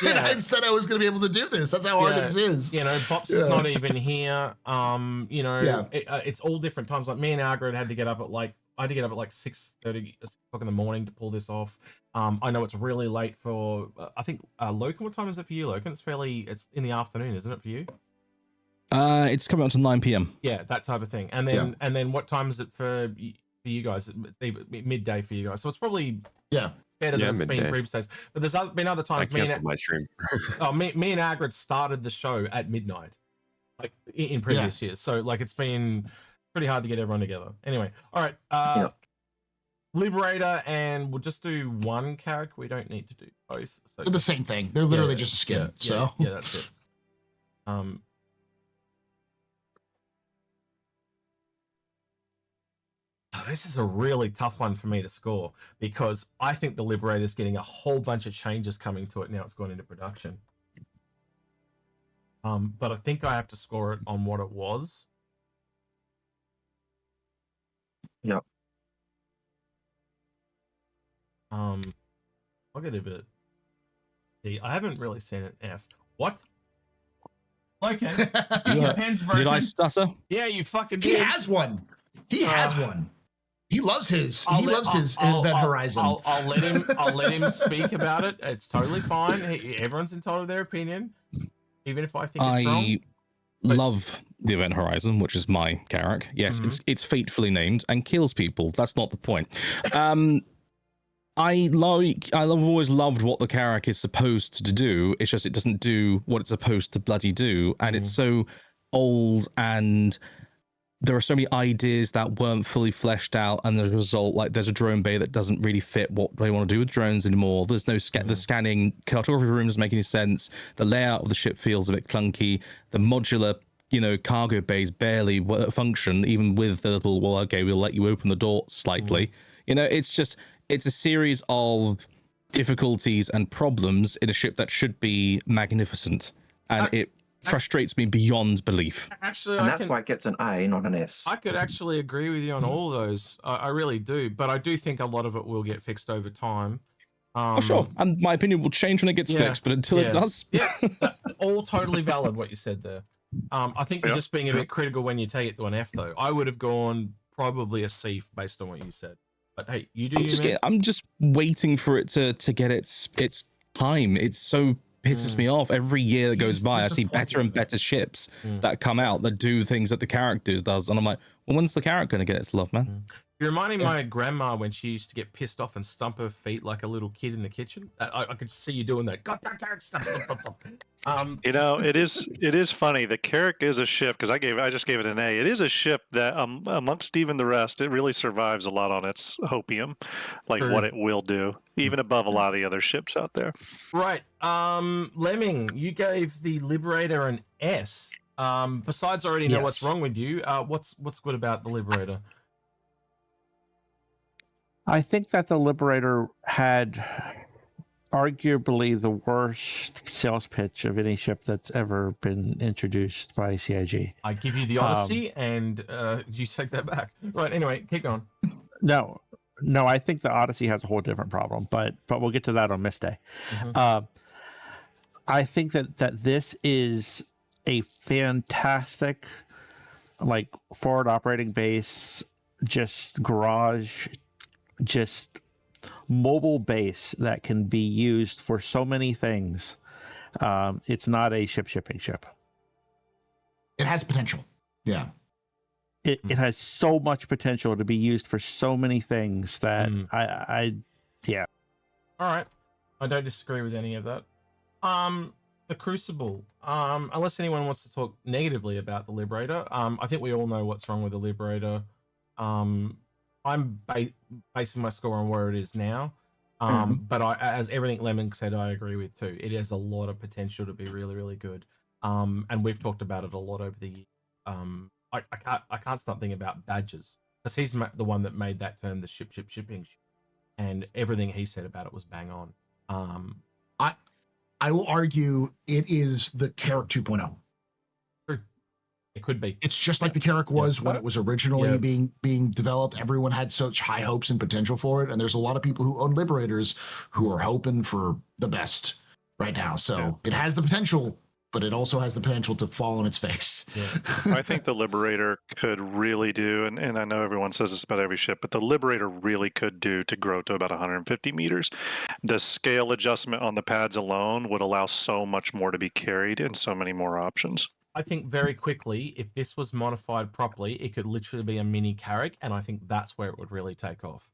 And I said I was going to be able to do this. That's how hard this is. You know, Pops is not even here. You know, it's all different times. Like me and Argrid had to get up at like. I had to get up at like 6:30 o'clock in the morning to pull this off. I know it's really late for, I think, Loken, what time is it for you, Loken? It's in the afternoon, isn't it for you? It's coming up to 9 p.m. Yeah, that type of thing. And then what time is it for you guys? It's midday for you guys. So it's probably better than it's been previous days. But there's been other times. I canceled my stream. me and Argrid started the show at midnight, like in previous years. So like it's been pretty hard to get everyone together. Anyway, all right. Liberator, and we'll just do one character. We don't need to do both. So they're the same thing. They're literally just a skin. Yeah, that's it. Oh, this is a really tough one for me to score because I think the Liberator is getting a whole bunch of changes coming to it now. It's gone into production. But I think I have to score it on what it was. Yep. I'll get a bit. See, I haven't really seen an F. What? Okay. Your pen's broken. Did I stutter? Yeah, you fucking did. He has one. He has one. He loves his. He loves his Event Horizon. I'll let him speak about it. It's totally fine. Everyone's entitled to their opinion, even if I think it's wrong. Love the Event Horizon, which is my character. Yes, it's fatefully named and kills people. That's not the point. I've always loved what the character is supposed to do. It's just it doesn't do what it's supposed to bloody do, and it's so old, and there are so many ideas that weren't fully fleshed out, and as a result, like there's a drone bay that doesn't really fit what they want to do with drones anymore. There's no the scanning cartography room doesn't make any sense. The layout of the ship feels a bit clunky. The modular, cargo bays barely function, even with the little, well, okay, we'll let you open the door slightly. It's a series of difficulties and problems in a ship that should be magnificent, and it frustrates me beyond belief. Actually, and that's why it gets an A, not an S. I could actually agree with you on all those. I really do, but I do think a lot of it will get fixed over time. Sure, and my opinion will change when it gets fixed, but until it does, all totally valid what you said there. I think you're just being a bit critical when you take it to an F, though. I would have gone probably a C based on what you said. But hey, you do. I'm just waiting for it to get its time. It's so pisses me off every year that goes by. I see better and better ships that come out that do things that the character does, and I'm like, well, when's the character going to get its love, man? You're reminding my grandma when she used to get pissed off and stump her feet like a little kid in the kitchen. I could see you doing that. It is funny. The Carrack is a ship because I just gave it an A. It is a ship that amongst even the rest, it really survives a lot on its hopium, like what it will do, even above a lot of the other ships out there. Right. Lemming, you gave the Liberator an S. Besides, I already know what's wrong with you. What's good about the Liberator? I think that the Liberator had arguably the worst sales pitch of any ship that's ever been introduced by CIG. I give you the Odyssey, and you take that back. Right. Anyway, keep going. No, I think the Odyssey has a whole different problem, but we'll get to that on Miss Day. I think that this is a fantastic, like, forward operating base, just garage, just mobile base that can be used for so many things. It's not a shipping ship. It has potential. Yeah. It has so much potential to be used for so many things that yeah. All right. I don't disagree with any of that. The Crucible. Unless anyone wants to talk negatively about the Liberator, I think we all know what's wrong with the Liberator. I'm basing my score on where it is now. But as everything Lemon said, I agree with too. It has a lot of potential to be really, really good. And we've talked about it a lot over the years. I can't stop thinking about Badges, because he's the one that made that term the shipping, and everything he said about it was bang on. I will argue it is the Carrack 2.0. True. It could be. It's just like the Carrack was when it was originally being developed. Everyone had such high hopes and potential for it, and there's a lot of people who own Liberators who are hoping for the best right now. So it has the potential, but it also has the potential to fall on its face. I think the Liberator could really do, and I know everyone says this about every ship, but the Liberator really could do to grow to about 150 meters. The scale adjustment on the pads alone would allow so much more to be carried and so many more options. I think very quickly, if this was modified properly, it could literally be a mini Carrack, and I think that's where it would really take off.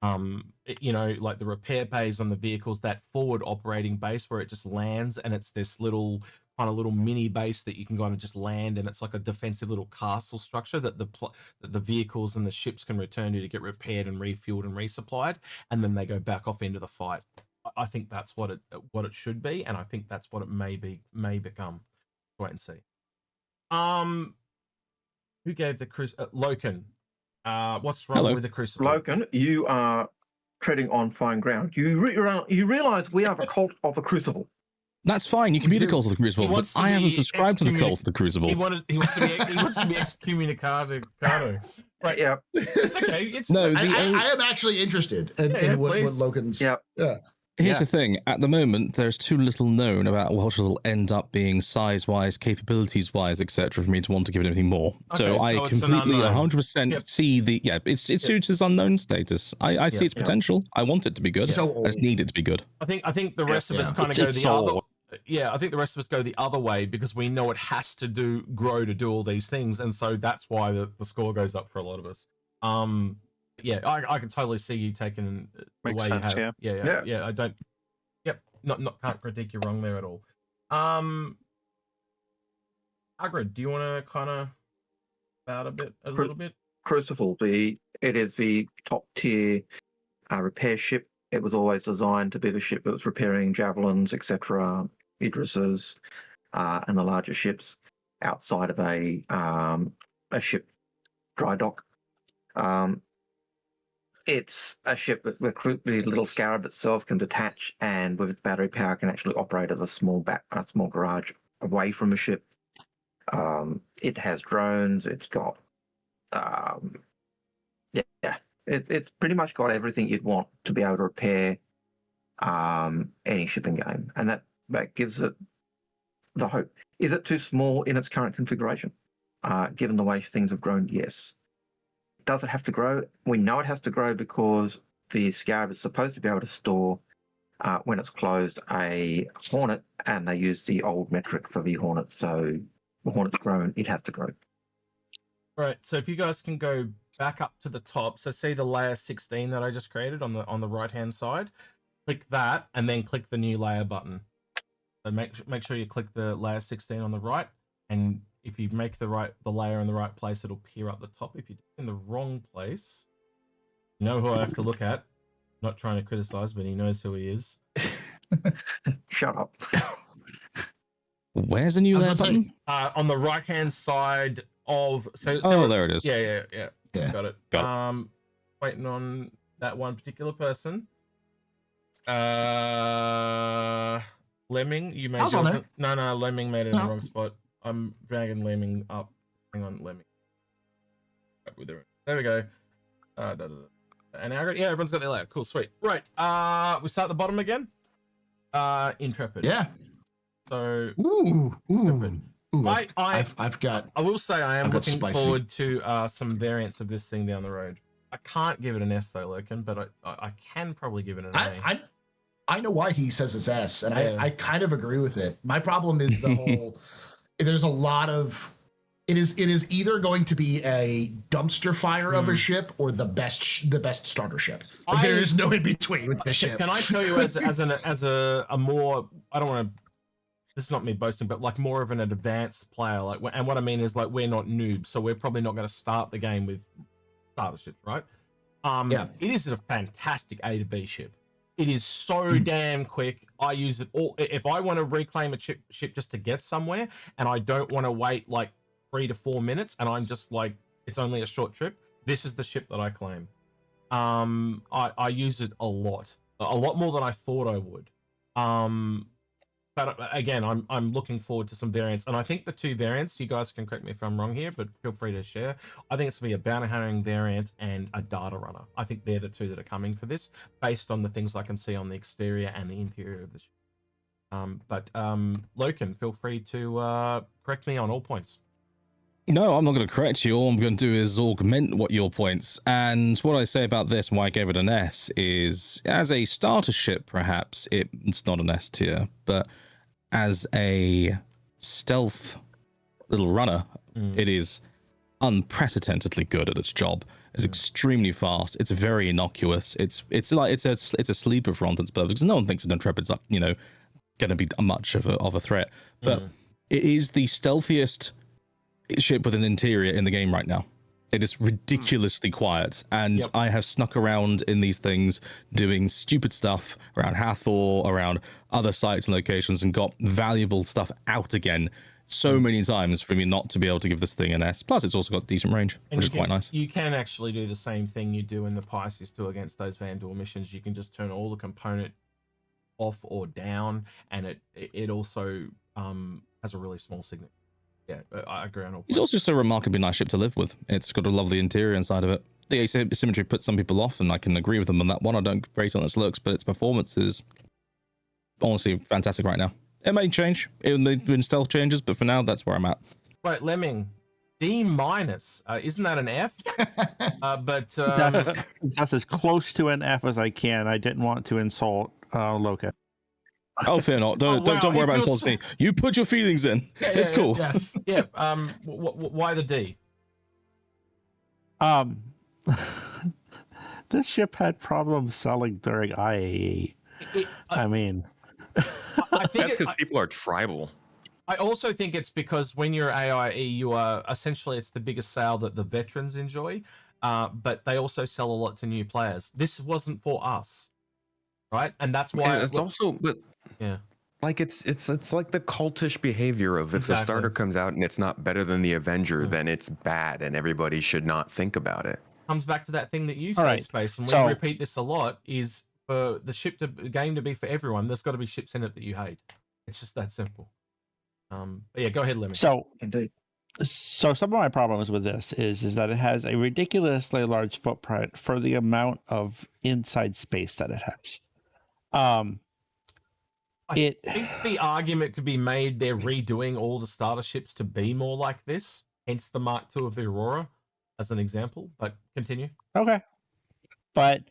Like the repair bays on the vehicles, that forward operating base where it just lands, and it's this little mini base that you can kind of just land, and it's like a defensive little castle structure that the vehicles and the ships can return to get repaired and refueled and resupplied, and then they go back off into the fight. I think that's what it should be, and I think that's what it may become. Wait and see. Who gave the Loken? What's wrong with the Crucible? Loken, you are treading on fine ground. You realize we are the cult of the Crucible. That's fine. You can be the cult of the Crucible, but I haven't subscribed to the cult of the Crucible. He wants to be excommunicado. Right? Yeah. It's okay. I am actually interested in what Loken's. Yeah. Here's the thing. At the moment, there's too little known about what it'll end up being size-wise, capabilities-wise, etc., for me to want to give it anything more. So I completely, 100% see it suits its unknown status. I see its potential. I want it to be good. I just need it to be good. I think the rest of us kind of go the other. Yeah, I think the rest of us go the other way because we know it has to grow to do all these things, and so that's why the score goes up for a lot of us. Yeah, I can totally see you taking the Makes way sense, you have. Yeah. I don't. Yep, can't critique you wrong there at all. Agrid, do you want to kind of about a little bit? Crucible, it is the top tier repair ship. It was always designed to be the ship that was repairing javelins, etc., Idrises, and the larger ships outside of a ship dry dock. It's a ship that the little Scarab itself can detach, and with its battery power can actually operate as a small garage away from the ship. It has drones. It's got, it's pretty much got everything you'd want to be able to repair any shipping game, and that gives it the hope. Is it too small in its current configuration? Given the way things have grown, yes. Does it have to grow? We know it has to grow because the Scarab is supposed to be able to store, when it's closed, a Hornet, and they use the old metric for the Hornet. So the Hornet's grown, it has to grow. Right. So if you guys can go back up to the top, so see the layer 16 that I just created on the right hand side. Click that, and then click the new layer button. So make sure you click the layer 16 on the right, and if you make the layer in the right place, it'll appear up the top. If you're in the wrong place, you know who I have to look at. Not trying to criticize, but he knows who he is. Shut up. Where's the new layer button? On the right hand side of. There it is. Yeah. Got it. Waiting on that one particular person. Lemming, you made yours. No, Lemming made it in the wrong spot. I'm dragging Lemming up. Hang on, Lemming. There we go. And everyone's got their layer. Cool, sweet. Right. We start at the bottom again. Intrepid. Yeah. So. Ooh. I've got. I will say I am looking spicy. forward to some variants of this thing down the road. I can't give it an S though, Lurkin, but I can probably give it an A. I know why he says it's S, and Yeah. I kind of agree with it. My problem is the whole. There's a lot of. It is either going to be a dumpster fire of a ship or the best starter ship. Like, there is no in between with the ship. Can I tell you as a more, I don't want to, this is not me boasting, but like more of an advanced player, like, and what I mean is like we're not noobs, so we're probably not going to start the game with starter ships, right? Yeah. It is a fantastic A to B ship. It is so damn quick. I use it all. If I want to reclaim a ship just to get somewhere, and I don't want to wait like 3 to 4 minutes, and I'm just like, it's only a short trip, this is the ship that I claim. I use it a lot more than I thought I would. But again, I'm looking forward to some variants, and I think the 2 variants, you guys can correct me if I'm wrong here, but feel free to share. I think it's gonna be a bounty hunting variant and a data runner. I think they're the 2 that are coming for this, based on the things I can see on the exterior and the interior of the ship. But Loken, feel free to correct me on all points. No, I'm not going to correct you. All I'm going to do is augment what your points. And what I say about this, why I gave it an S, is as a starter ship, perhaps it's not an S tier, but as a stealth little runner, it is unprecedentedly good at its job. It's extremely fast. It's very innocuous. It's a sleeper for Ronton's purpose, because no one thinks an Intrepid's going to be much of a threat. But it is the stealthiest ship with an interior in the game right now. It is ridiculously quiet, and I have snuck around in these things doing stupid stuff around Hathor, around other sites and locations, and got valuable stuff out again so many times for me not to be able to give this thing an S. Plus, it's also got decent range, which is quite nice. You can actually do the same thing you do in the Pisces 2 against those Vandal missions. You can just turn all the component off or down, and it also has a really small signal. Yeah, I agree on all points. It's also just a remarkably nice ship to live with. It's got a lovely interior inside of it. The asymmetry puts some people off, and I can agree with them on that one. I don't rate on its looks, but its performance is honestly fantastic right now. It may change when stealth changes, but for now, that's where I'm at. Right, Lemming, D-. Isn't that an F? But that's as close to an F as I can. I didn't want to insult Loka. Oh, fear not. Don't worry about insulting me. You put your feelings in. It's cool. Yes. Yeah. Why the D? This ship had problems selling during IAE. I mean, I think that's because people are tribal. I also think it's because when you're AIE, you are essentially, it's the biggest sale that the veterans enjoy, but they also sell a lot to new players. This wasn't for us, right? And that's why it's also, but yeah, like it's like the cultish behavior of if the starter comes out and it's not better than the Avenger, then it's bad and everybody should not think about it. Comes back to that thing that you say, Space, and we repeat this a lot, is for the game to be for everyone, there's got to be ships in it that you hate. It's just that simple. But yeah, go ahead, Lemmy. So Indeed. So some of my problems with this is that it has a ridiculously large footprint for the amount of inside space that it has. I think the argument could be made they're redoing all the starter ships to be more like this, hence the Mark II of the Aurora, as an example. But continue. Okay. But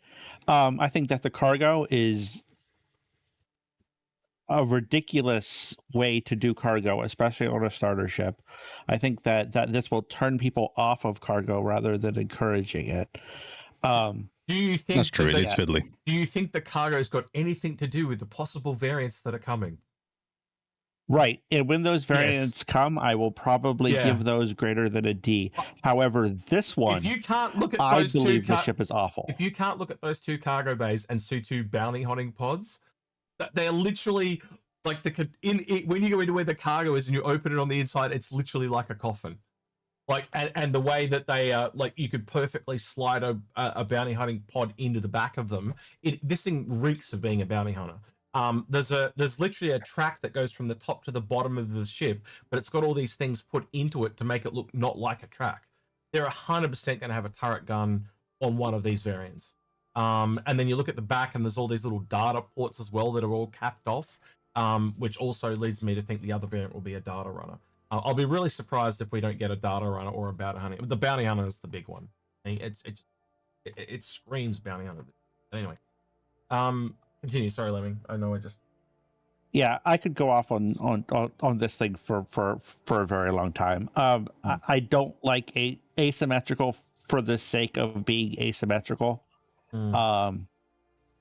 I think that the cargo is a ridiculous way to do cargo, especially on a starter ship. I think that this will turn people off of cargo rather than encouraging it. Do you think that's true? It is fiddly. Do you think the cargo's got anything to do with the possible variants that are coming? Right, and when those variants come, I will probably give those greater than a D. However, this one, if you can't look at I those believe the ship is awful. If you can't look at those two cargo bays and see two bounty hunting pods, they're literally like when you go into where the cargo is and you open it on the inside, it's literally like a coffin. Like and the way that they like you could perfectly slide a bounty hunting pod into the back of them. This thing reeks of being a bounty hunter. There's literally a track that goes from the top to the bottom of the ship, but it's got all these things put into it to make it look not like a track. They're 100% going to have a turret gun on one of these variants. And then you look at the back and there's all these little data ports as well that are all capped off, which also leads me to think the other variant will be a data runner. I'll be really surprised if we don't get a data runner or a bounty hunter. The bounty hunter is the big one. It's It screams bounty hunter. Anyway, continue. Sorry, Lemming. I know I just. Yeah, I could go off on this thing for a very long time. I don't like asymmetrical for the sake of being asymmetrical. Mm.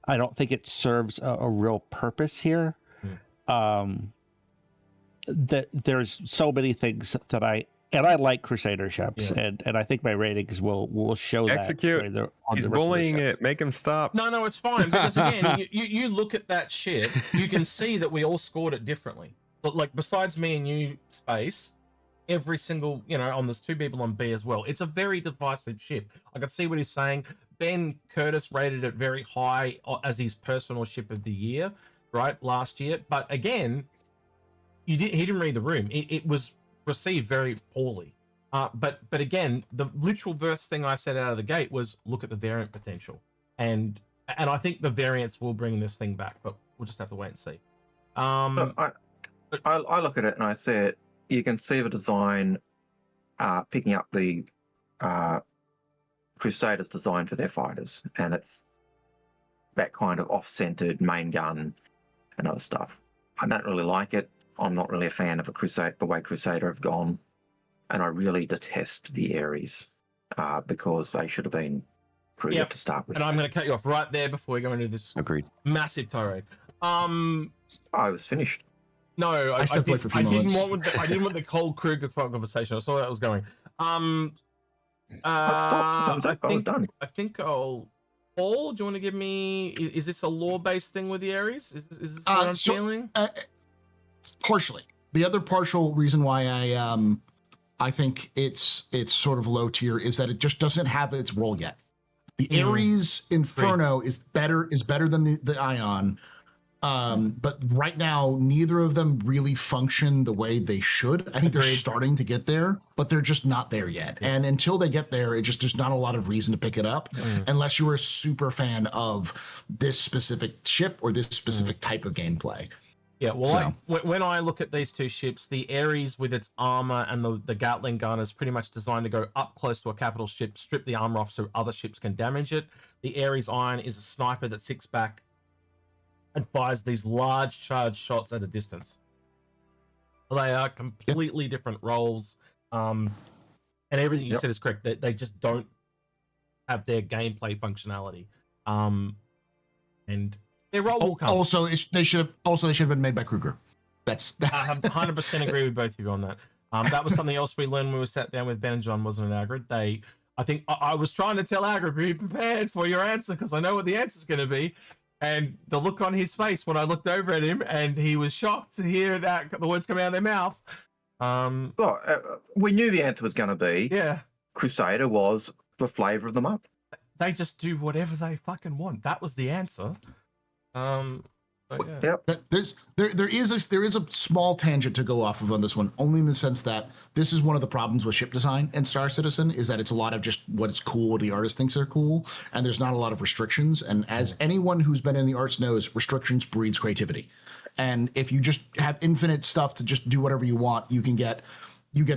I don't think it serves a real purpose here. That there's so many things that I like Crusader Ships, and I think my ratings will show Execute. that. He's bullying it. Make him stop. No, it's fine because again, you look at that ship, you can see that we all scored it differently. But like besides me and you, Space, every single on there's 2 people on B as well. It's a very divisive ship. I can see what he's saying. Ben Curtis rated it very high as his personal ship of the year, right, last year. But again, he didn't read the room. It was received very poorly. But again, the literal verse thing I said out of the gate was look at the variant potential, and I think the variants will bring this thing back, but we'll just have to wait and see. I look at it and I say you can see the design picking up the Crusaders design for their fighters, and it's that kind of off-centered main gun and other stuff. I don't really like it. I'm not really a fan of the way Crusader have gone, and I really detest the Ares because they should have been Cruiser to start with. And I'm going to cut you off right there before we go into this massive tirade. I was finished. No, I didn't want the cold Kruger conversation. I saw where that was going. Stop. I was done. I think Paul, do you want to give me? Is this a lore-based thing with the Ares? Is this what I'm feeling? Partially. The other partial reason why I think it's sort of low tier is that it just doesn't have its role yet. The Ares Inferno is better than the Ion. But right now, neither of them really function the way they should. I think they're starting to get there, but they're just not there yet. And until they get there, there's not a lot of reason to pick it up unless you're a super fan of this specific ship or this specific type of gameplay. Yeah, well, when I look at these 2 ships, the Ares with its armor and the Gatling gun is pretty much designed to go up close to a capital ship, strip the armor off so other ships can damage it. The Ares Iron is a sniper that sits back and fires these large charged shots at a distance. They are completely different roles, and everything you said is correct. They just don't have their gameplay functionality, and their role will come. Also, they should have been made by Kruger. I 100% agree with both of you on that. That was something else we learned when we sat down with Ben and John, wasn't it, Agrid? I think I was trying to tell Agrid, be prepared for your answer because I know what the answer is going to be. And the look on his face when I looked over at him, and he was shocked to hear that the words come out of their mouth. We knew the answer was going to be Crusader was the flavor of the month. They just do whatever they fucking want. That was the answer. There is a small tangent to go off of on this one, only in the sense that this is one of the problems with ship design and Star Citizen is that it's a lot of just what's cool, what the artist thinks are cool, and there's not a lot of restrictions. And as anyone who's been in the arts knows, restrictions breeds creativity. And if you just have infinite stuff to just do whatever you want, you get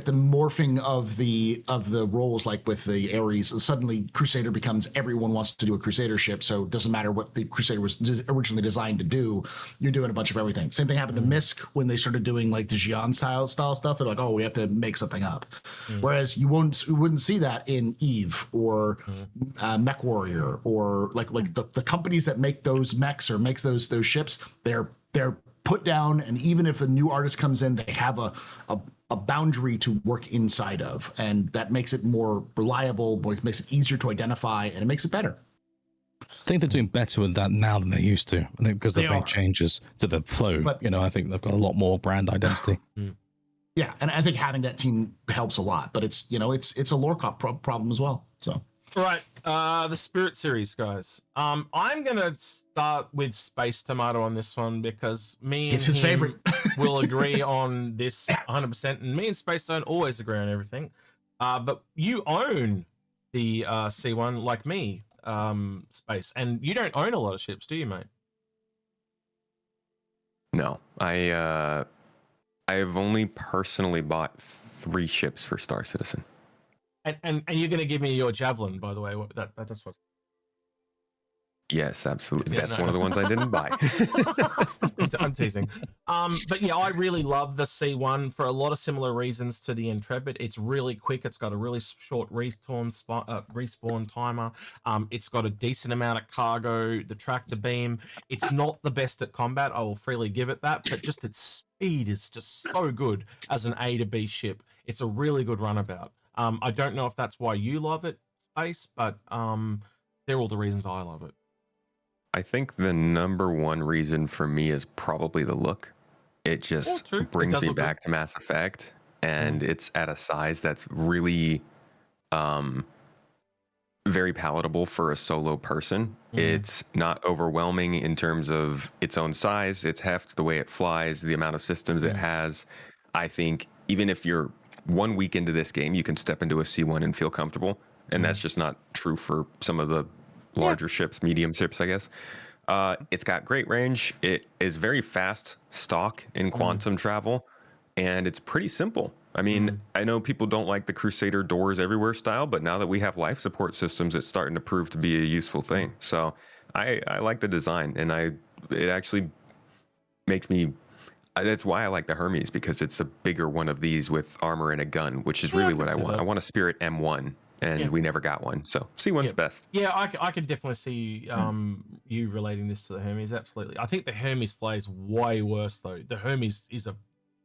the morphing of the roles, like with the Ares. Suddenly Crusader becomes everyone wants to do a Crusader ship, so it doesn't matter what the Crusader was originally designed to do. You're doing a bunch of everything. Same thing happened to Misk when they started doing like the Xi'an style stuff. They're like, oh, we have to make something up. Whereas you wouldn't see that in Eve or Mech Warrior or like the companies that make those mechs or makes those ships. They're put down, and even if a new artist comes in, they have a boundary to work inside of, and that makes it more reliable, makes it easier to identify, and it makes it better. I think they're doing better with that now than they used to. I think because they've made changes to the flow. But, I think they've got a lot more brand identity. Yeah, and I think having that team helps a lot. But it's it's a lore problem as well. So. Right, the Spirit series, guys. I'm gonna start with Space Tomato on this one because me and his favorite will agree on this 100%, and me and Space don't always agree on everything. But you own the C1 like me, Space, and you don't own a lot of ships, do you, mate? No, I've only personally bought 3 ships for Star Citizen. And you're going to give me your Javelin, by the way. That's what. Yes, absolutely. Yeah, That's no. one of the ones I didn't buy. I'm teasing. But yeah, I really love the C1 for a lot of similar reasons to the Intrepid. It's really quick. It's got a really short respawn timer. It's got a decent amount of cargo. The tractor beam. It's not the best at combat. I will freely give it that. But just its speed is just so good as an A to B ship. It's a really good runabout. I don't know if that's why you love it, Space, but they're all the reasons I love it. I think the number one reason for me is probably the look. It just brings me back to Mass Effect, and it's at a size that's really very palatable for a solo person. It's not overwhelming in terms of its own size, its heft, the way it flies, the amount of systems it has. I think even if you're 1 week into this game, you can step into a C1 and feel comfortable, and that's just not true for some of the larger ships, medium ships, I guess. It's got great range. It is very fast stock in quantum travel, and it's pretty simple. I mean, I know people don't like the Crusader doors everywhere style, but now that we have life support systems, it's starting to prove to be a useful thing. So I like the design, and it actually makes me. That's why I like the Hermes, because it's a bigger one of these with armor and a gun, which is really what I want. I want a Spirit M1. And we never got one, so C1's best. Yeah, I can definitely see you relating this to the Hermes. Absolutely, I think the Hermes flies way worse though. The Hermes is a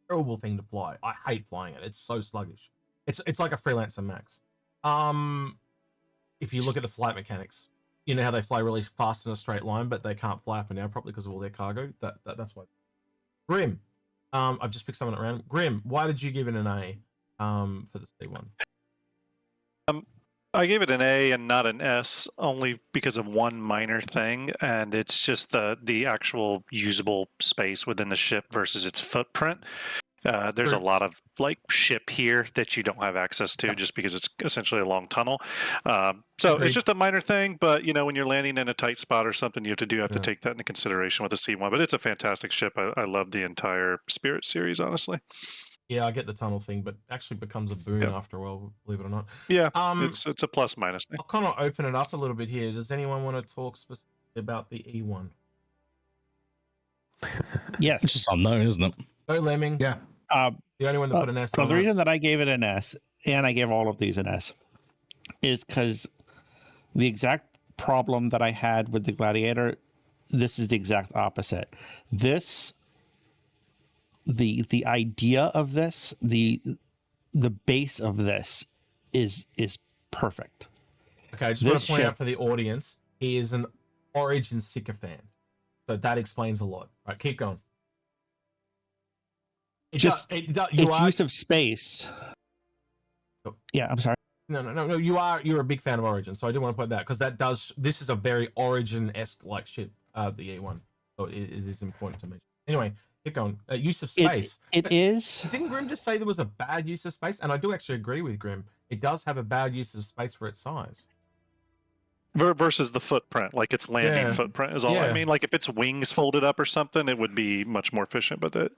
terrible thing to fly. I hate flying it. It's so sluggish. It's like a Freelancer Max. If you look at the flight mechanics, you know how they fly really fast in a straight line, but they can't fly up and down properly because of all their cargo. That's why. Grim, I've just picked someone at random. Grim, why did you give it an A for the C1? I gave it an A and not an S only because of one minor thing, and it's just the actual usable space within the ship versus its footprint. There's a lot of like ship here that you don't have access to just because it's essentially a long tunnel. So it's just a minor thing, but you know, when you're landing in a tight spot or something, you have to take that into consideration with the C1. But it's a fantastic ship. I love the entire Spirit series, honestly. Yeah, I get the tunnel thing, but actually becomes a boon after a while, believe it or not. Yeah, it's a plus minus thing. I'll kind of open it up a little bit here. Does anyone want to talk specifically about the E1? Yes. It's just unknown, isn't it? No Lemming. Yeah. The only one that put an S So on the it. reason that I gave it an S, and I gave all of these an S, is because the exact problem that I had with the Gladiator, this is the exact opposite. The idea of this, the base of this is perfect. Okay, I just want to point out for the audience, he is an Origin sycophant. So that explains a lot. All right, keep going. Its use of space. Oh. Yeah, I'm sorry. No. You're a big fan of Origin, so I do want to point that because this is a very Origin-esque like ship, the E1. So it is important to mention. Anyway, keep going. Use of space. It is. Didn't Grim just say there was a bad use of space? And I do actually agree with Grim. It does have a bad use of space for its size. Versus the footprint, like its landing footprint is all. I mean, like if its wings folded up or something, it would be much more efficient. But Are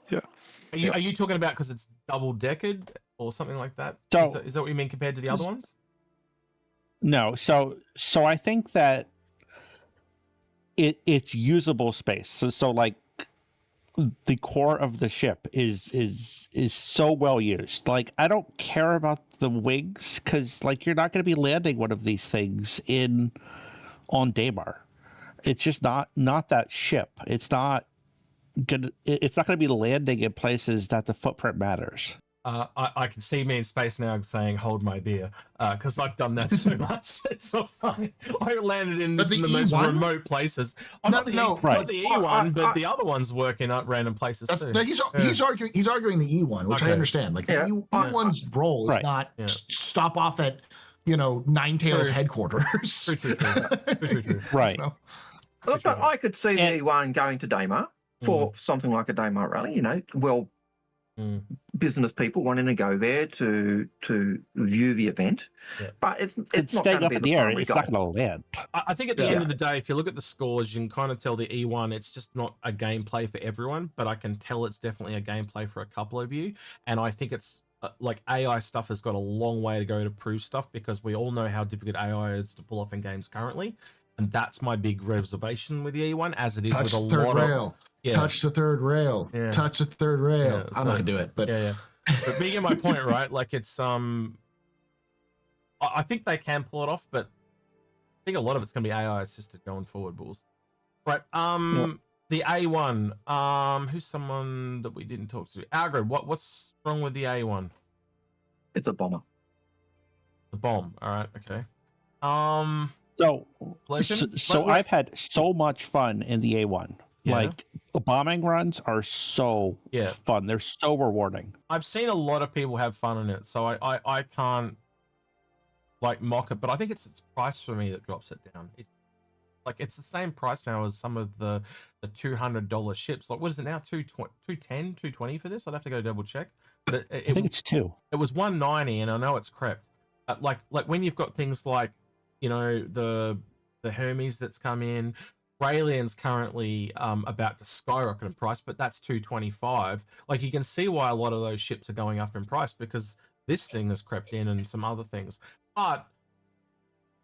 you talking about because it's double-decked or something like that? So, is that what you mean compared to the other ones? No. So I think that it's usable space. So like the core of the ship is so well used. Like I don't care about the wings because like you're not going to be landing one of these things on Daymar. It's just not that ship. It's not going to be landing in places that the footprint matters. I can see me in space now saying "hold my beer" because I've done that so much. It's so funny. I landed in the most remote places. Not the E1, but the other ones work in random places too. He's arguing the E1, which I understand. Like the E1's role is not stop off at Ninetales headquarters. True. Right. But I could see the E1 going to Daymar for something like a Daymar rally. Business people wanting to go there to view the event, but it's not going to be the primary goal. It's not going to land. I think at the end of the day, if you look at the scores, you can kind of tell the E1 it's just not a gameplay for everyone, but I can tell it's definitely a gameplay for a couple of you, and I think it's like AI stuff has got a long way to go to prove stuff because we all know how difficult AI is to pull off in games currently. and that's my big reservation with the E1, as it is Touch with a the third lot rail. of yeah. Touch the third rail. Yeah. Touch the third rail. Yeah, I'm not gonna do it, but yeah. But being in my point, right? Like it's I think they can pull it off, but I think a lot of it's gonna be AI assisted going forward. Bulls. Right. The A1. Who's someone that we didn't talk to? Algrid. What's wrong with the A1? It's a bomber. The bomb. All right. Okay. So I've had so much fun in the A1. Yeah. Like the bombing runs are so fun. They're so rewarding. I've seen a lot of people have fun in it, so I can't like mock it, but I think it's its price for me that drops it down. It's the same price now as some of the $200 ships. Like, what is it now? 210, 220 for this? I'd have to go double check. But I think it's $2. It was 190, and I know it's crept. Like when you've got things like, you know, the Hermes that's come in, Raelian's currently about to skyrocket in price, but that's 225. Like, you can see why a lot of those ships are going up in price, because this thing has crept in and some other things. But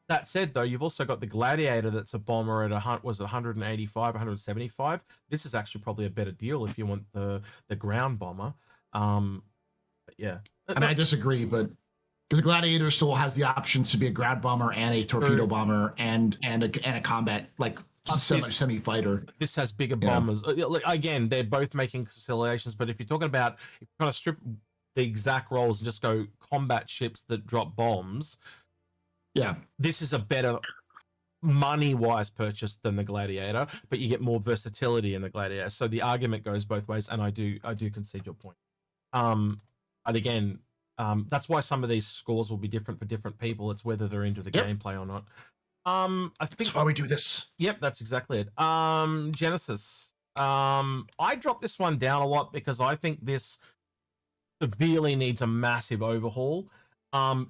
that said, though, you've also got the Gladiator that's a bomber at 185, 175. This is actually probably a better deal if you want the ground bomber. But yeah. I mean, I disagree, but because the Gladiator still has the options to be a ground bomber and a torpedo bomber and a combat like semi fighter. This has bigger bombers. Again, they're both making conciliations, but if you're talking about, if you kind of strip the exact roles and just go combat ships that drop bombs, this is a better money-wise purchase than the Gladiator, but you get more versatility in the Gladiator. So the argument goes both ways, and I do concede your point. And again, that's why some of these scores will be different for different people. It's whether they're into the gameplay or not. I think that's why we do this. Yep, that's exactly it. Genesis. I dropped this one down a lot because I think this severely needs a massive overhaul.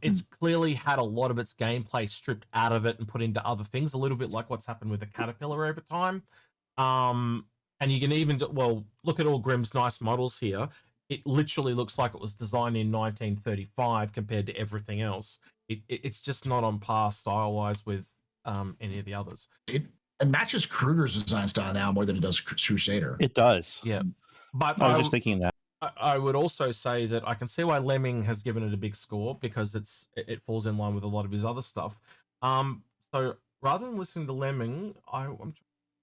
It's clearly had a lot of its gameplay stripped out of it and put into other things, a little bit like what's happened with the Caterpillar over time. And you can even, look at all Grimm's nice models here. It literally looks like it was designed in 1935 compared to everything else. It's just not on par style-wise with any of the others. It matches Kruger's design style now more than it does Crusader. It does. Yeah. But I was just thinking that. I would also say that I can see why Lemming has given it a big score, because it falls in line with a lot of his other stuff. So rather than listening to Lemming, I'm trying,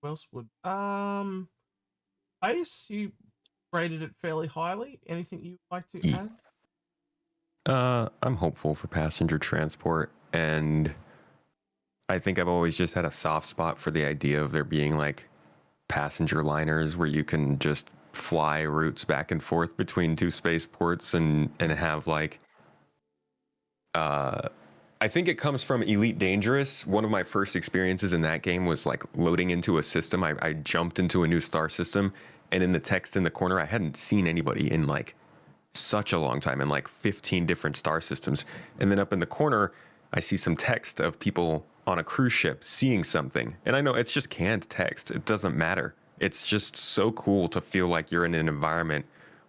who else would Ace, you rated it fairly highly. Anything you'd like to add? I'm hopeful for passenger transport, and I think I've always just had a soft spot for the idea of there being like passenger liners where you can just fly routes back and forth between two spaceports and have like I think it comes from Elite Dangerous. One of my first experiences in that game was like loading into a system. I jumped into a new star system, and in the text in the corner, I hadn't seen anybody in like such a long time, in like 15 different star systems. And then up in the corner, I see some text of people on a cruise ship seeing something. And I know it's just canned text. It doesn't matter. It's just so cool to feel like you're in an environment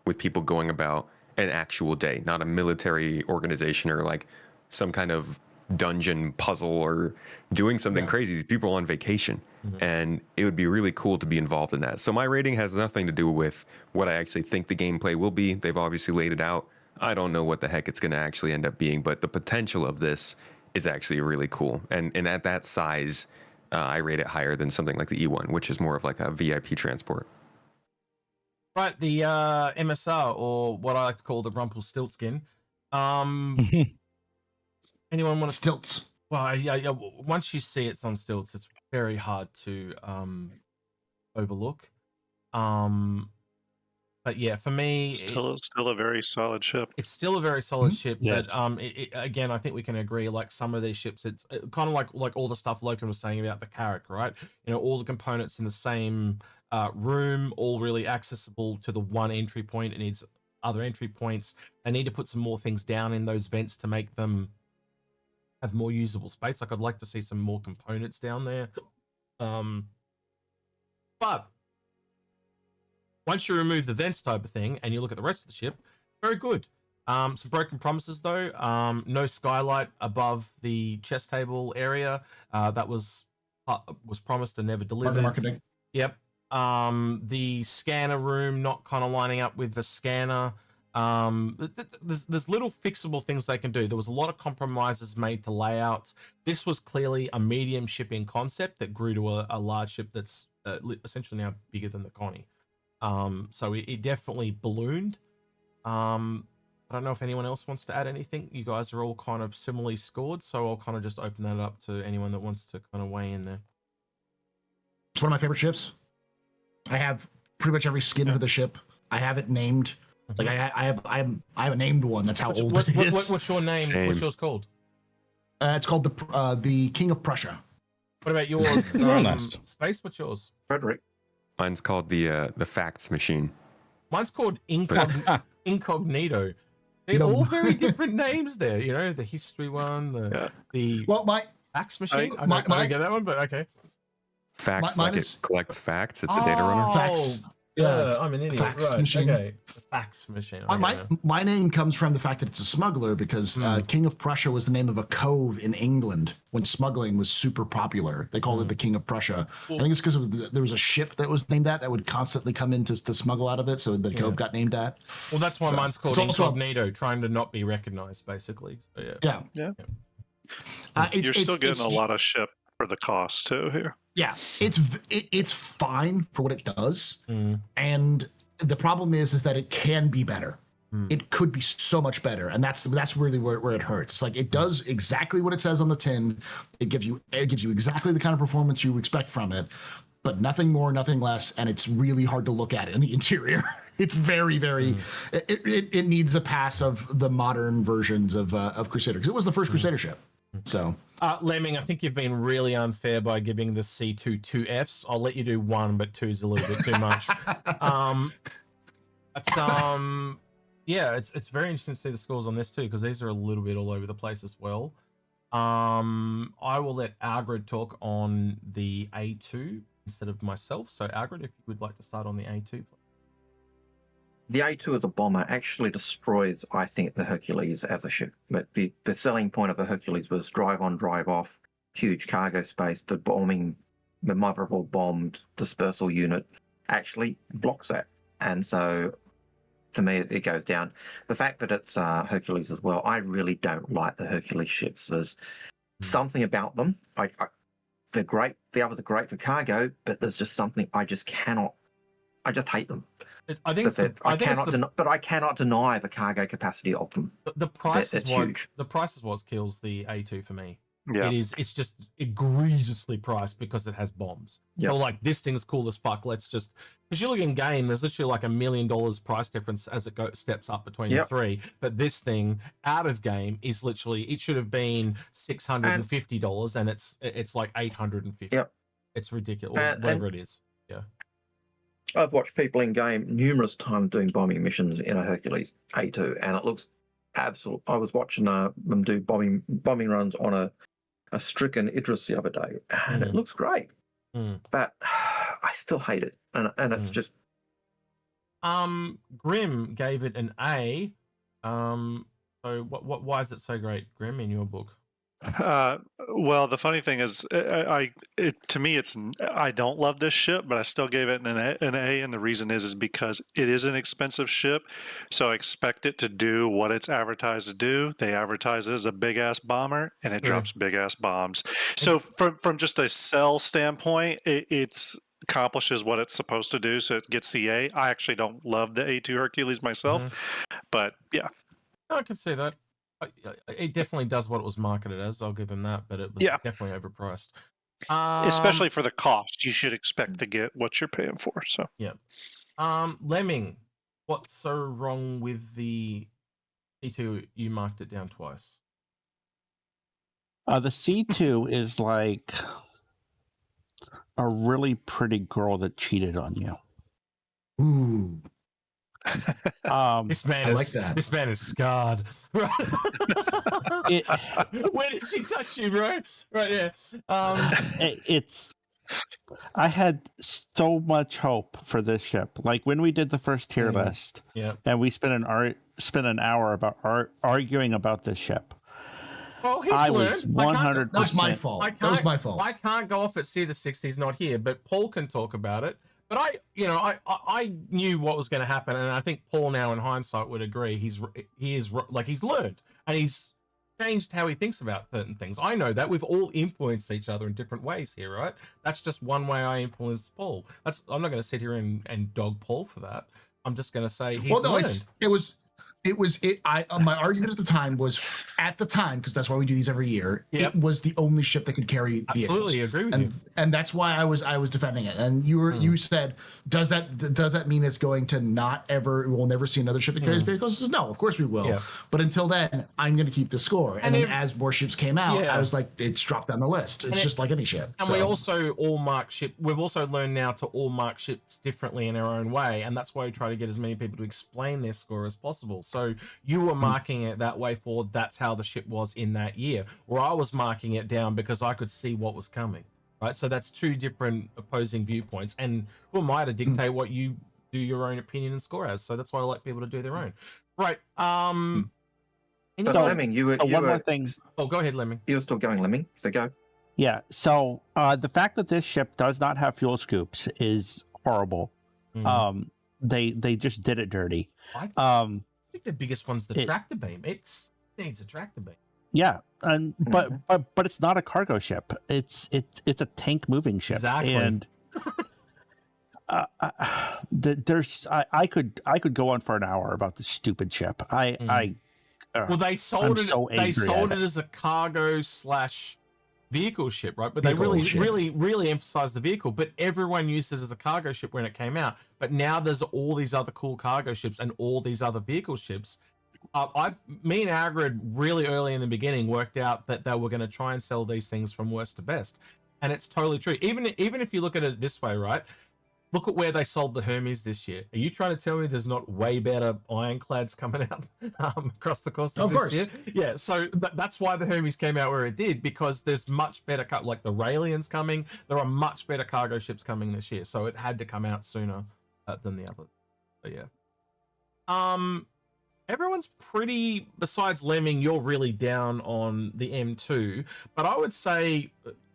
with people going about an actual day, not a military organization or like some kind of dungeon puzzle or doing something crazy. These people are on vacation, and it would be really cool to be involved in that. So my rating has nothing to do with what I actually think the gameplay will be. They've obviously laid it out. I don't know what the heck it's going to actually end up being, but the potential of this is actually really cool. And at that size, I rate it higher than something like the E1, which is more of like a VIP transport. Right, the MSR, or what I like to call the Rumpelstiltskin. Anyone want to stilts? Well, yeah. Once you see it's on stilts, it's very hard to overlook. But yeah, for me, still a very solid ship. It's still a very solid ship, Yes. but again, I think we can agree. Like some of these ships, it's kind of like all the stuff Logan was saying about the Carrack, right? You know, all the components in the same room, all really accessible to the one entry point. It needs other entry points. They need to put some more things down in those vents to make them have more usable space. Like I'd like to see some more components down there. But once you remove the vents type of thing and you look at the rest of the ship, very good. Some broken promises though. No skylight above the chest table area. That was was promised and never delivered. Marketing. Yep. The scanner room not kind of lining up with the scanner. There's little fixable things they can do. There was a lot of compromises made to layouts. This was clearly a medium shipping concept that grew to a large ship that's essentially now bigger than the Connie. So it definitely ballooned. I don't know if anyone else wants to add anything. You guys are all kind of similarly scored, so I'll kind of just open that up to anyone that wants to kind of weigh in there. It's one of my favorite ships. I have pretty much every skin for the ship. I have it named. Like I have named one. That's how old it is. What's your name? Same. What's yours called? It's called the King of Prussia. What about yours? Space. What's yours? Frederick. Mine's called the facts machine. Mine's called Incognito. They're all very different names there. You know, the history one, the fax machine. I don't get that one, but okay. Facts, like it collects facts. It's a data runner. Facts. Yeah, I'm an idiot. Fax machine. Okay, the fax machine. My name comes from the fact that it's a smuggler because King of Prussia was the name of a cove in England when smuggling was super popular. They called it the King of Prussia. I think it's because there was a ship that was named that would constantly come in to smuggle out of it, so the cove got named that. Well, that's why mine's called Incognito, trying to not be recognized, basically. So, yeah. You're still getting a lot of ship for the cost too here. Yeah, it's fine for what it does, and the problem is that it can be better. It could be so much better, and that's really where it hurts. It's like it does exactly what it says on the tin. It gives you exactly the kind of performance you expect from it, but nothing more, nothing less, and it's really hard to look at in the interior. It's very, very. It needs a pass of the modern versions of Crusader, because it was the first Crusader ship. So, Lemming, I think you've been really unfair by giving the C2 two Fs. I'll let you do one, but two is a little bit too much. It's very interesting to see the scores on this too, because these are a little bit all over the place as well. I will let Algrid talk on the A2 instead of myself. So, Algrid, if you would like to start on the A2, please. The A2 as a bomber actually destroys, I think, the Hercules as a ship. But the selling point of the Hercules was drive on, drive off, huge cargo space. The mother of all bombed dispersal unit actually blocks that. And so, to me, it goes down. The fact that it's Hercules as well, I really don't like the Hercules ships. There's something about them. They're great. The others are great for cargo, but there's just something I just hate them. I cannot deny the cargo capacity of them. The price is huge. The price is what kills the A2 for me. Yeah. It's just egregiously priced because it has bombs. Yep. So like, this thing's cool as fuck. Let's just, because you look in game, there's literally like $1 million price difference as it steps up between the three. But this thing out of game is literally, it should have been $650 and it's like $850. Yep. It's ridiculous. Whatever it is. Yeah. I've watched people in game numerous times doing bombing missions in a Hercules A2, and it looks absolute. I was watching them do bombing runs on a stricken Idris the other day, and it looks great. But I still hate it, and it's just. Grim gave it an A. So why is it so great, Grim, in your book? Well, the funny thing is, to me, I don't love this ship, but I still gave it an A, and the reason is because it is an expensive ship, so I expect it to do what it's advertised to do. They advertise it as a big ass bomber, and it drops big ass bombs. So from just a sell standpoint, it's accomplishes what it's supposed to do, so it gets the A. I actually don't love the A2 Hercules myself, but yeah, I can see that. It definitely does what it was marketed as. I'll give him that, but it was definitely overpriced. Especially for the cost, you should expect to get what you're paying for. So Lemming, what's so wrong with the C2? You marked it down twice. The C2 is like a really pretty girl that cheated on you. Ooh. This man is scarred. Where did she touch you, bro? Right, yeah. I had so much hope for this ship. Like when we did the first tier list, and we spent an hour about arguing about this ship. Well, he's I learned. was 100%. That was my fault. That was my fault. I can't go off at Sea of the Six. He's not here, but Paul can talk about it. But I knew what was going to happen, and I think Paul now, in hindsight, would agree. He's learned, and he's changed how he thinks about certain things. I know that we've all influenced each other in different ways here, right? That's just one way I influenced Paul. I'm not going to sit here and dog Paul for that. I'm just going to say he's learned. My argument at the time was, because that's why we do these every year. Yep. It was the only ship that could carry vehicles. Absolutely agree with you. And that's why I was defending it. And you said, does that mean it's going to we'll never see another ship that carries vehicles? I says, no, of course we will. Yeah. But until then, I'm going to keep the score. And then as more ships came out, I was like, it's dropped down the list. It's just like any ship. And we also all mark ship. We've also learned now to all mark ships differently in our own way, and that's why we try to get as many people to explain their score as possible. So you were marking it that way for that's how the ship was in that year, where I was marking it down because I could see what was coming, right? So that's two different opposing viewpoints, and who am I to dictate what you do your own opinion and score as? So that's why I like people to do their own. Right. But Lemming, you were one more thing. Oh, go ahead, Lemming. You were still going, Lemming. So go. Yeah. So the fact that this ship does not have fuel scoops is horrible. Mm-hmm. They just did it dirty. I think the biggest one's the tractor beam. It needs a tractor beam. Yeah, but it's not a cargo ship. It's a tank moving ship. Exactly. And I could go on for an hour about this stupid ship. Well, they sold it as a cargo / vehicle ship, right? But they really emphasized the vehicle. But everyone used it as a cargo ship when it came out. But now there's all these other cool cargo ships and all these other vehicle ships. Me and Agrid really early in the beginning worked out that they were going to try and sell these things from worst to best, and it's totally true. Even if you look at it this way, right? Look at where they sold the Hermes this year. Are you trying to tell me there's not way better ironclads coming out across the course of this year? Yeah, so that's why the Hermes came out where it did, because there's much better, like the Raelian's coming. There are much better cargo ships coming this year, so it had to come out sooner than the other. So yeah. Everyone's pretty, besides Lemming, you're really down on the M2, but I would say,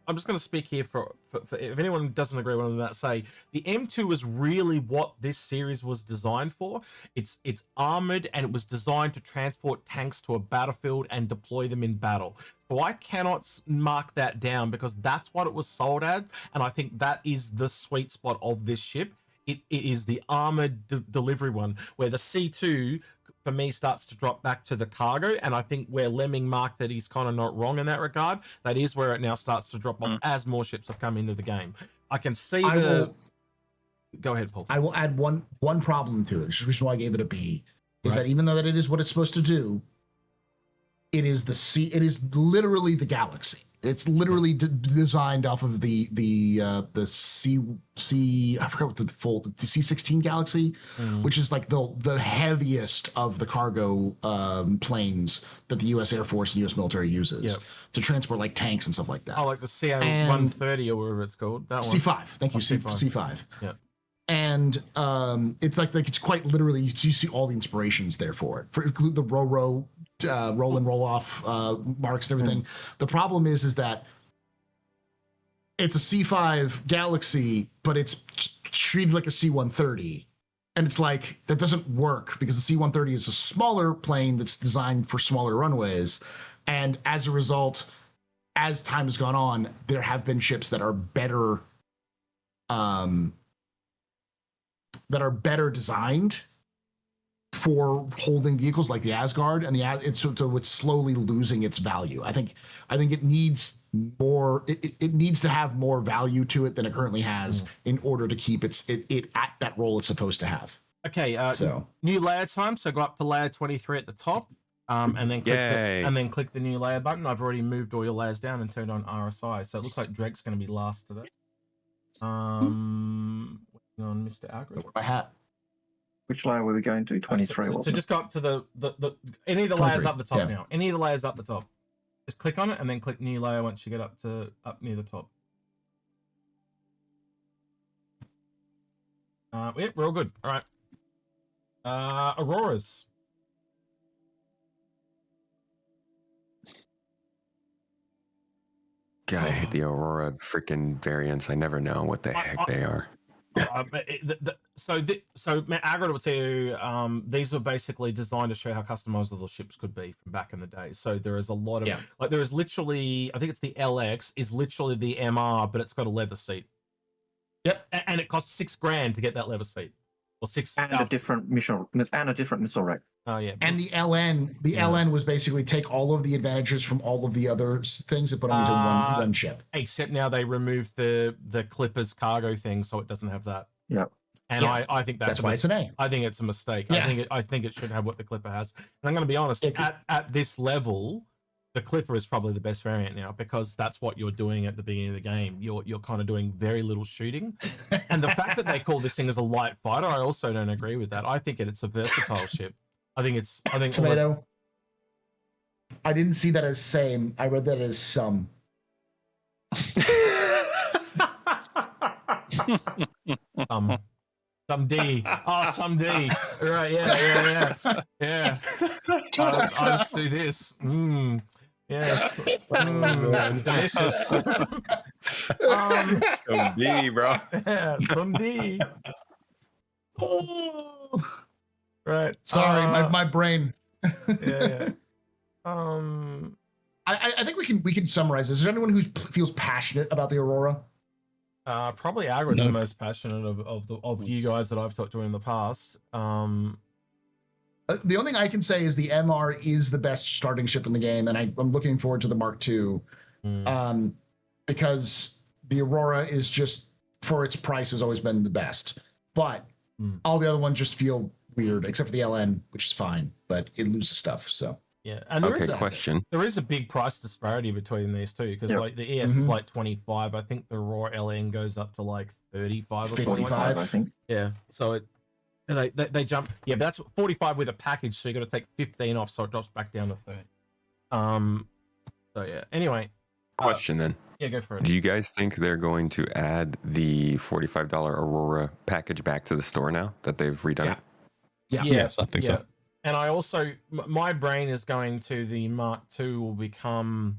I'm just going to speak here for if anyone doesn't agree with what I'm about to say, the M2 is really what this series was designed for. It's armored, and it was designed to transport tanks to a battlefield and deploy them in battle. So I cannot mark that down because that's what it was sold at, and I think that is the sweet spot of this ship. It is the armored delivery one, where the C2 for me starts to drop back to the cargo, and I think where Lemming marked that he's kind of not wrong in that regard, that is where it now starts to drop off as more ships have come into the game. I can see Go ahead, Paul. I will add one problem to it. The reason why I gave it a B is that even though that it is what it's supposed to do, it is literally the galaxy. It's literally designed off of the I forgot what the C-16 Galaxy, which is like the heaviest of the cargo planes that the U.S. Air Force and U.S. military uses to transport like tanks and stuff like that. Oh, like the CA-130 or whatever it's called. That one. C5. Thank you, C5. Yeah. And it's like it's quite literally you see all the inspirations there for it. Include the roll and roll off marks and everything. The problem is that it's a C5 Galaxy, but it's treated like a C-130, and it's like that doesn't work because the C-130 is a smaller plane that's designed for smaller runways, and as a result, as time has gone on, there have been ships that are better designed for holding vehicles like the Asgard, and it's slowly losing its value. I think it needs more. It needs to have more value to it than it currently has in order to keep it at that role it's supposed to have. Okay. So new layer time. So go up to layer 23 at the top, and then click the new layer button. I've already moved all your layers down and turned on RSI. So it looks like Drake's going to be last today. On Mr. Agri. My hat. Which layer were we going to? 23. So just go up to the any of the layers up the top now. Any of the layers up the top. Just click on it and then click new layer once you get up near the top. Yep, we're all good. All right. Auroras. God, I hate the Aurora freaking variants. I never know what the heck they are. So Agro will tell you, these were basically designed to show how customizable the ships could be from back in the day. So there is a lot of like there is literally, I think it's the LX is literally the MR, but it's got a leather seat. Yep, and it costs $6,000 to get that leather seat, or six And a different missile rack. Oh yeah, and the LN was basically take all of the advantages from all of the other things and put them into one ship. Except now they removed the Clippers cargo thing, so it doesn't have that. Yeah. And I think that's why it's an A. I think it's a mistake. Yeah. I think it should have what the Clipper has. And I'm going to be honest, at this level, the Clipper is probably the best variant now, because that's what you're doing at the beginning of the game. You're kind of doing very little shooting. And the fact that they call this thing as a light fighter, I also don't agree with that. I think it's a versatile ship. I think Tomato. Almost... I didn't see that as same. I read that as some. Some D. Oh, some D. Right, yeah. I'll just do this. Yes. Delicious. Some D, bro. Yeah, some D. Right. Sorry, my brain. Yeah. I think we can summarize this. Is there anyone who feels passionate about the Aurora? Probably Agra's the most passionate of you guys that I've talked to in the past. The only thing I can say is the MR is the best starting ship in the game, and I'm looking forward to the Mark II, because the Aurora is just, for its price, has always been the best. But all the other ones just feel weird, except for the LN, which is fine, but it loses stuff. So yeah, and question. There is a big price disparity between these two, because like the ES is like 25. I think the raw LN goes up to like 35 or 55, I think. Yeah, so they jump. Yeah, but that's 45 with a package, so you got to take 15 off, so it drops back down to 30. So yeah. Anyway. Question then. Yeah, go for it. Do you guys think they're going to add the $45 Aurora package back to the store now that they've redone it? Yeah. Yes, I think so. And I also, my brain is going to the Mark II will become,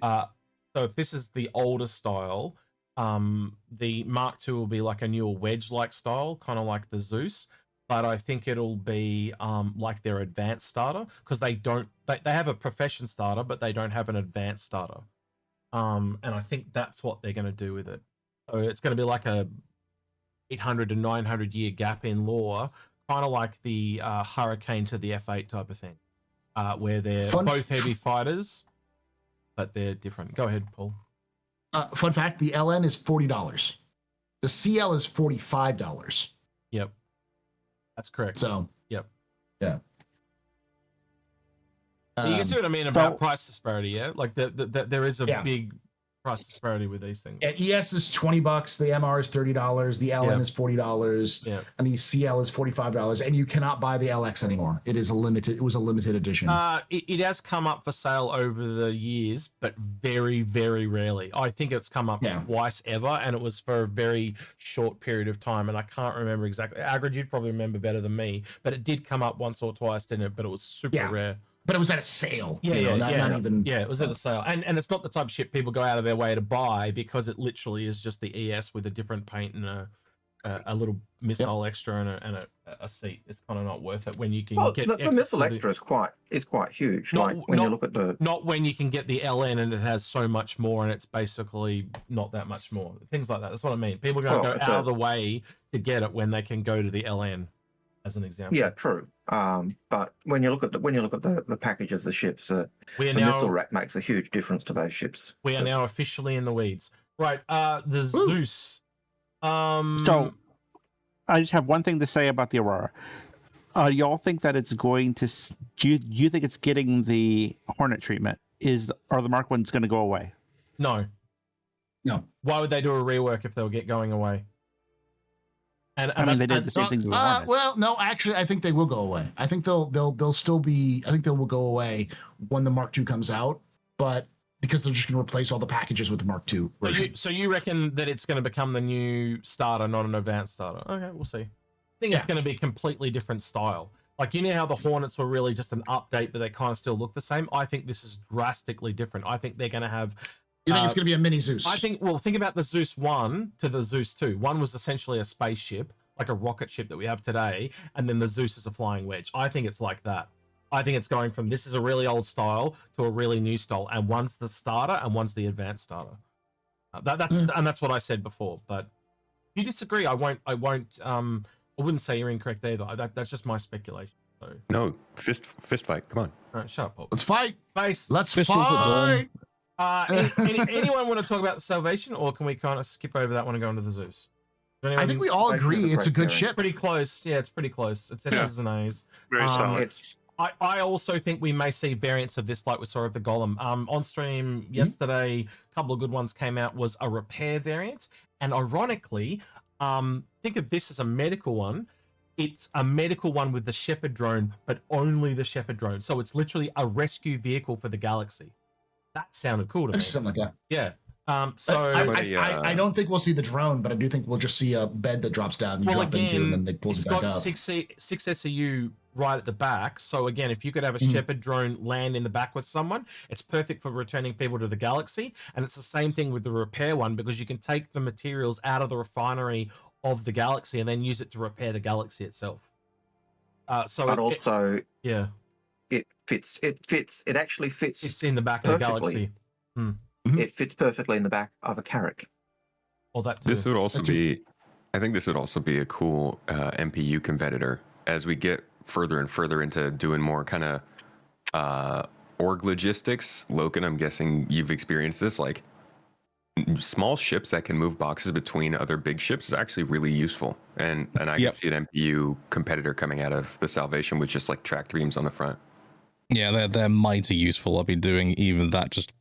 so if this is the older style, the Mark II will be like a newer wedge-like style, kind of like the Zeus, but I think it'll be like their advanced starter, because they have a profession starter, but they don't have an advanced starter. And I think that's what they're going to do with it. So it's going to be like a 800 to 900 year gap in lore, kind of like the Hurricane to the F8 type of thing, where they're both heavy fighters, but they're different. Go ahead, Paul. Fun fact, the LN is $40. The CL is $45. Yep. That's correct. So, yep. Yeah. You can see what I mean about price disparity, yeah? Like there is a big price disparity with these things. Yeah, ES is $20, the MR is $30, the LN is $40, and the CL is $45, and you cannot buy the LX anymore. It was a limited edition. It has come up for sale over the years, but very, very rarely. I think it's come up twice ever, and it was for a very short period of time, and I can't remember exactly. Agrid, you'd probably remember better than me, but it did come up once or twice, didn't it? But it was super rare. But it was at a sale. Not even. Yeah, it was at a sale, and it's not the type of ship people go out of their way to buy, because it literally is just the ES with a different paint and a little missile extra and a seat. It's kind of not worth it when you can get the missile extra is quite huge. You look at the not when you can get the LN and it has so much more, and it's basically not that much more. Things like that. That's what I mean. People are going to go out of the way to get it when they can go to the LN, as an example. Yeah, true. But when you look at the package of the ships, the missile rack makes a huge difference to those ships. We are now officially in the weeds, right? The Zeus. So, I just have one thing to say about the Aurora. Y'all think that it's going to? Do you think it's getting the Hornet treatment? Are the Mark I's going to go away? No. Why would they do a rework if they'll get going away? And they did the same thing to the Hornet. Well, no, actually, I think they will go away. I think they'll still be. I think they will go away when the Mark II comes out, but because they're just going to replace all the packages with the Mark II version. So you reckon that it's going to become the new starter, not an advanced starter? Okay, we'll see. I think it's going to be a completely different style. Like, you know how the Hornets were really just an update, but they kind of still look the same? I think this is drastically different. I think they're going to have You think it's going to be a mini Zeus? I think. Well, think about the Zeus 1 to the Zeus 2. One was essentially a spaceship, like a rocket ship that we have today, and then the Zeus is a flying wedge. I think it's like that. I think it's going from this is a really old style to a really new style, and one's the starter and one's the advanced starter. That's what I said before. But if you disagree, I won't. I wouldn't say you're incorrect either. That's just my speculation. So. No, fist fight. Come on. All right, shut up, Paul. Let's fight. Face. Let's Pistols at dawn. fight. Anyone want to talk about the Salvation, or can we kind of skip over that one and go into the Zeus? I think we all agree it's a good ship. Pretty close. Yeah, it's pretty close. It's S's and A's. Very solid. I also think we may see variants of this like we saw of the Golem. On stream yesterday, a couple of good ones came out, was a repair variant. And ironically, think of this as a medical one. It's a medical one with the Shepherd drone, but only the Shepherd drone. So it's literally a rescue vehicle for the galaxy. That sounded cool to me. Something like that. Yeah. I don't think we'll see the drone, but I do think we'll just see a bed that drops down, you drop into, and then they pull it back up. It's got 6 SEU right at the back. So again, if you could have a Shepherd drone land in the back with someone, it's perfect for returning people to the galaxy. And it's the same thing with the repair one, because you can take the materials out of the refinery of the galaxy and then use it to repair the galaxy itself. It fits. It actually fits. It's in the back of the galaxy. It fits perfectly in the back of a Carrack. Well, that this would also be, I think this would also be a cool MPU competitor as we get further and further into doing more kind of org logistics. Loken, I'm guessing you've experienced this. Like small ships that can move boxes between other big ships is actually really useful. And I can see an MPU competitor coming out of the Salvation with just like tracked beams on the front. Yeah, they're mighty useful. I've been doing even that just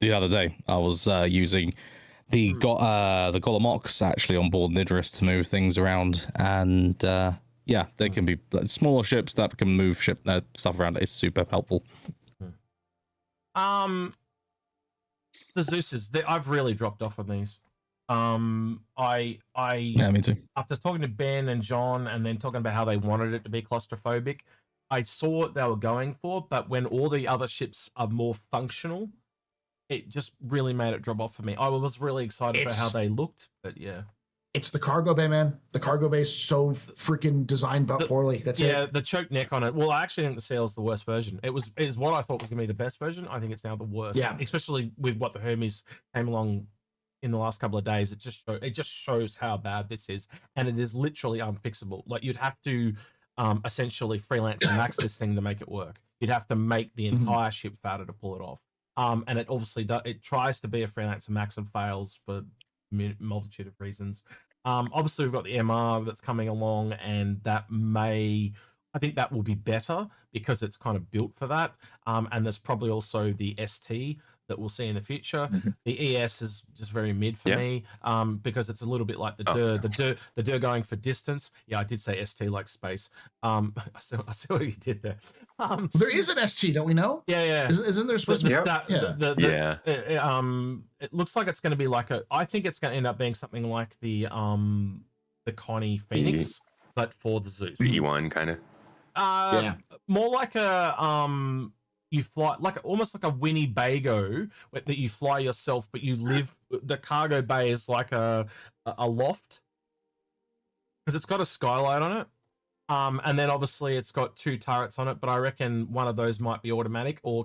the other day. I was using the Golem Ox actually on board Nidris to move things around, and they can be smaller ships that can move stuff around. It's super helpful. The Zeus's, I've really dropped off on these. Me too. After talking to Ben and John, and then talking about how they wanted it to be claustrophobic, I saw what they were going for, but when all the other ships are more functional, it just really made it drop off for me. I was really excited for how they looked, but yeah. It's the cargo bay, man. The cargo bay is so freaking designed poorly. That's it. Yeah, the choke neck on it. Well, I actually think the sail's the worst version. It is what I thought was going to be the best version. I think it's now the worst. Yeah. Especially with what the Hermes came along in the last couple of days. It just shows how bad this is, and it is literally unfixable. Like you'd have to essentially freelance and max this thing to make it work. You'd have to make the entire ship fatter to pull it off. And it obviously it tries to be a freelance and max and fails for multitude of reasons. Obviously we've got the MR that's coming along, and I think that will be better because it's kind of built for that. And there's probably also the ST that we'll see in the future. The ES is just very mid for me, because it's a little bit like the DIR going for distance. Yeah, I did say ST like space. I see what you did there. There is an ST, don't we know? Yeah. Isn't there supposed to be? It looks like it's going to be like I think it's going to end up being something like the Connie Phoenix, but for the Zeus. The E1 kind of. More like a you fly almost like a Winnebago that you fly yourself, but you live. The cargo bay is like a loft because it's got a skylight on it. And then obviously it's got 2 turrets on it, but I reckon one of those might be automatic, or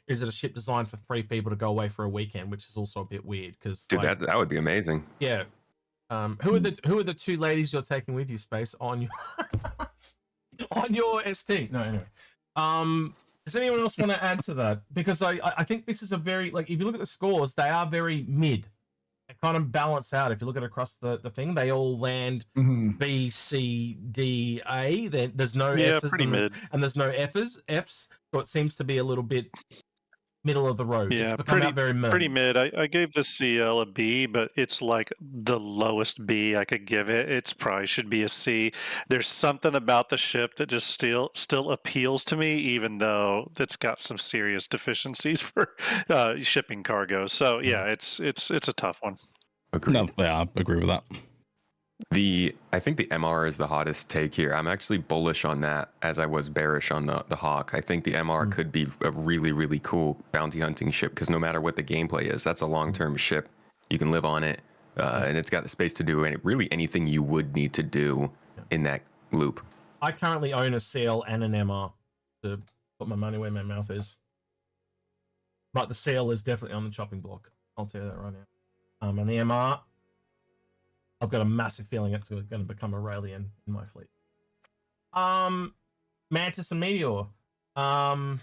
is it a ship designed for 3 people to go away for a weekend, which is also a bit weird because that would be amazing. Yeah. Who are the 2 ladies you're taking with you, Space, on your on your ST? No, anyway. Does anyone else want to add to that? Because I think this is a very, like, if you look at the scores, they are very mid. They kind of balance out. If you look at across the thing, they all land B, C, D, A. There's no S's and there's no F's. So it seems to be a little bit middle of the road. Yeah, pretty mid. I gave the CL a B, but it's like the lowest B I could give it. It's probably should be a C. There's something about the ship that just still appeals to me, even though it's got some serious deficiencies for shipping cargo. So yeah, it's a tough one. Agreed. No, yeah, I agree with that. I think the MR is the hottest take here. I'm actually bullish on that, as I was bearish on the Hawk. I think the MR could be a really, really cool bounty hunting ship, because no matter what the gameplay is, that's a long-term ship. You can live on it, and it's got the space to do really anything you would need to do in that loop. I currently own a CL and an MR to put my money where my mouth is. But the CL is definitely on the chopping block. I'll tell you that right now. And the MR, I've got a massive feeling it's going to become Aurelian in my fleet. Mantis and Meteor. I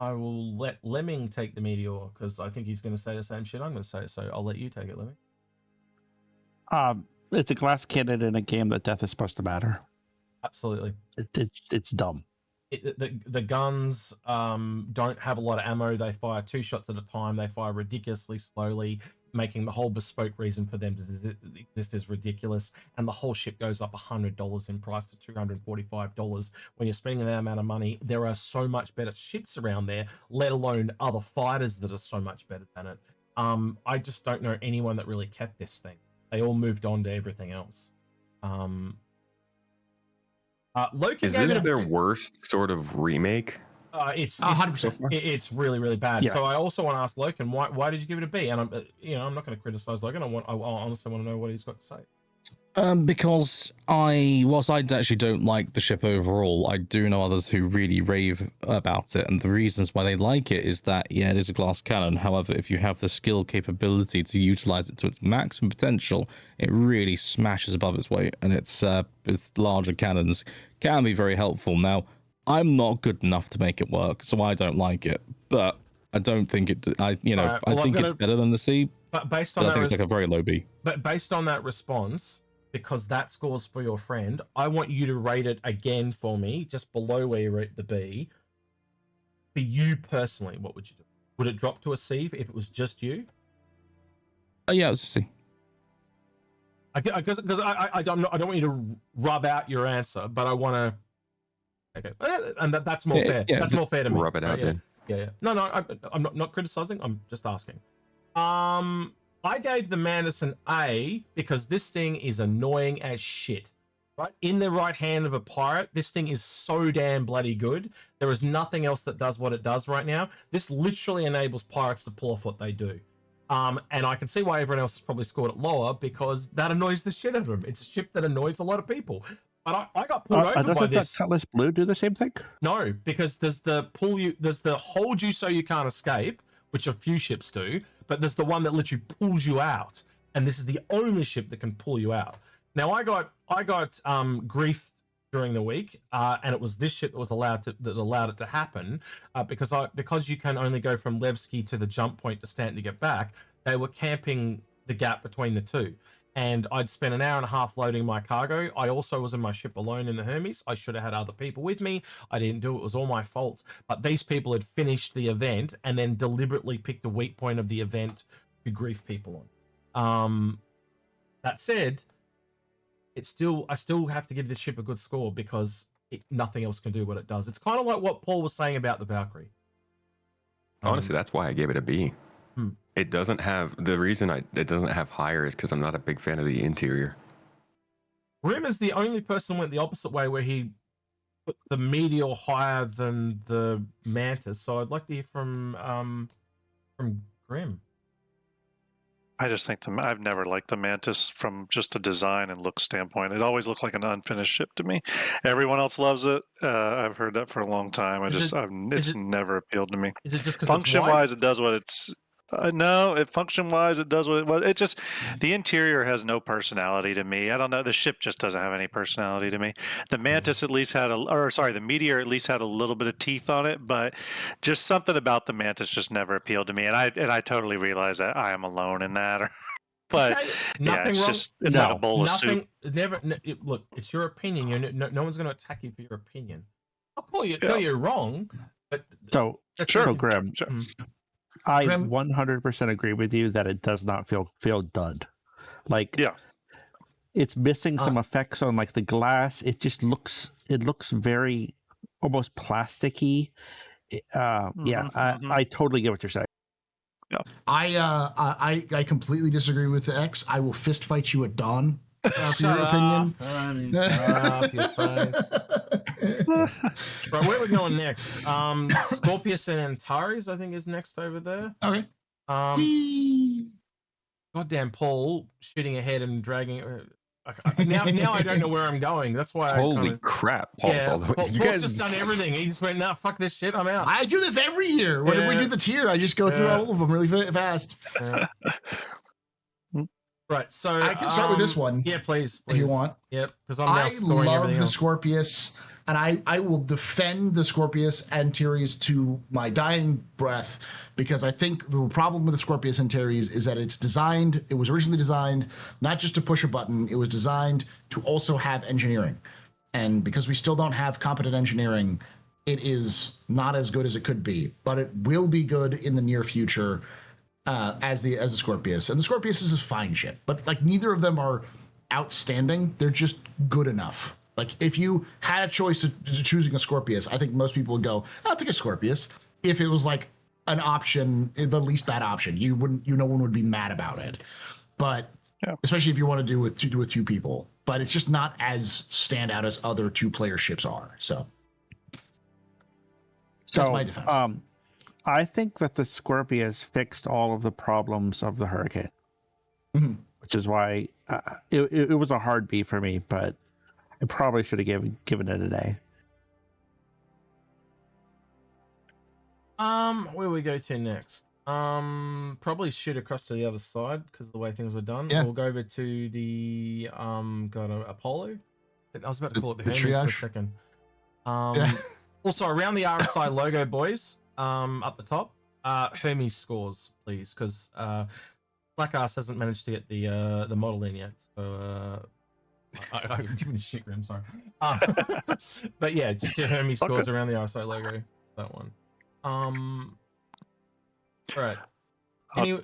will let Lemming take the Meteor, because I think he's going to say the same shit I'm going to say, so I'll let you take it, Lemming. It's a glass cannon in a game that death is supposed to matter. Absolutely. It's dumb. The guns don't have a lot of ammo. They fire 2 shots at a time. They fire ridiculously slowly, making the whole bespoke reason for them to exist is ridiculous. And the whole ship goes up $100 in price to $245. When you're spending that amount of money, there are so much better ships around there, let alone other fighters that are so much better than it. I just don't know anyone that really kept this thing. They all moved on to everything else. Loki is this their worst sort of remake? It's 100%. It's really, really bad. Yeah. So I also want to ask Logan, why did you give it a B? And I'm not going to criticize Logan. I honestly want to know what he's got to say. Because whilst I actually don't like the ship overall, I do know others who really rave about it, and the reasons why they like it is that, yeah, it is a glass cannon. However, if you have the skill capability to utilize it to its maximum potential, it really smashes above its weight, and it's with larger cannons can be very helpful. Now, I'm not good enough to make it work, so I don't like it, but I don't think it. I think it's better than the C. But based on that, I think it's like a very low B. But based on that response, because that scores for your friend, I want you to rate it again for me, just below where you rate the B. For you personally, what would you do? Would it drop to a C if it was just you? Yeah, it was a C. Because I don't want you to rub out your answer, but I want to. Okay, and that's more fair. Yeah, that's more fair to me. Rub it out, right? Yeah. No, I'm not criticizing. I'm just asking. I gave the Mantis an A because this thing is annoying as shit. Right in the right hand of a pirate, this thing is so damn bloody good. There is nothing else that does what it does right now. This literally enables pirates to pull off what they do. And I can see why everyone else has probably scored it lower, because that annoys the shit out of them. It's a ship that annoys a lot of people. But I got pulled over by doesn't this. that Cutlass Blue do the same thing? No, because there's the hold you so you can't escape, which a few ships do, but there's the one that literally pulls you out, and this is the only ship that can pull you out. Now I got grief during the week, and it was this ship that allowed it to happen, because you can only go from Levski to the jump point to Stanton to get back. They were camping the gap between the two. And I'd spent an hour and a half loading my cargo. I also was in my ship alone in the Hermes. I should have had other people with me. I didn't do it. It was all my fault. But these people had finished the event and then deliberately picked the weak point of the event to grief people on. That said, I still have to give this ship a good score, because nothing else can do what it does. It's kind of like what Paul was saying about the Valkyrie. Honestly, that's why I gave it a B. It doesn't have, the reason it doesn't have higher is because I'm not a big fan of the interior. Grim is the only person who went the opposite way, where he put the Meteor higher than the Mantis. So I'd like to hear from Grim. I just think I've never liked the Mantis from just a design and look standpoint. It always looked like an unfinished ship to me. Everyone else loves it. I've heard that for a long time. It's never appealed to me. Is it just because function-wise it does what it's? No, function-wise it does what it was. It just, the interior has no personality to me. I don't know. The ship just doesn't have any personality to me. The Mantis at least had the Meteor at least had a little bit of teeth on it, but just something about the Mantis just never appealed to me. And I totally realize that I am alone in that. But okay, it's not a bowl of soup. Look, it's your opinion. No one's going to attack you for your opinion. I'll tell you you're wrong, but so Graham. Sure. I 100% agree with you that it does not feel done. Like, it's missing some effects on like the glass. It just looks very almost plasticky. I totally get what you're saying. I completely disagree with the X. I will fist fight you at dawn. For your opinion. Up your face. Right, where are we going next? Scorpius and Antares, I think, is next over there. Okay. Goddamn Paul shooting ahead and dragging. Now I don't know where I'm going. That's why. Holy crap, Paul's all the way. Paul's just done everything. He just went, nah, fuck this shit. I'm out. I do this every year. When we do the tier, I just go through all of them really fast. Right, so I can start with this one. Yeah, please. If you want. Yep, because I'm now scoring love everything the else. Scorpius, and I will defend the Scorpius Antares to my dying breath, because I think the problem with the Scorpius Antares is that it was originally designed not just to push a button, it was designed to also have engineering. And because we still don't have competent engineering, it is not as good as it could be, but it will be good in the near future. As the Scorpius, and the Scorpius is a fine ship, but like neither of them are outstanding. They're just good enough. Like if you had a choice of choosing a Scorpius, I think most people would go, "I'll take a Scorpius." If it was like an option, the least bad option, no one would be mad about it. But especially if you want to do with two people, but it's just not as standout as other 2-player ships are. So that's my defense. I think that the Scorpius fixed all of the problems of the Hurricane, which is why it was a hard B for me, but I probably should have given it an A. Where we go to next? Probably shoot across to the other side because of the way things were done. Yeah. We'll go over to the Apollo. I was about to call it the Hermes triage. for a second. Also around the RSI logo, boys. Up the top, Hermes scores, please, because Black Ass hasn't managed to get the model in yet. So I'm giving a shit, I'm sorry. But yeah, just your Hermes scores around the RSI logo. That one. All right.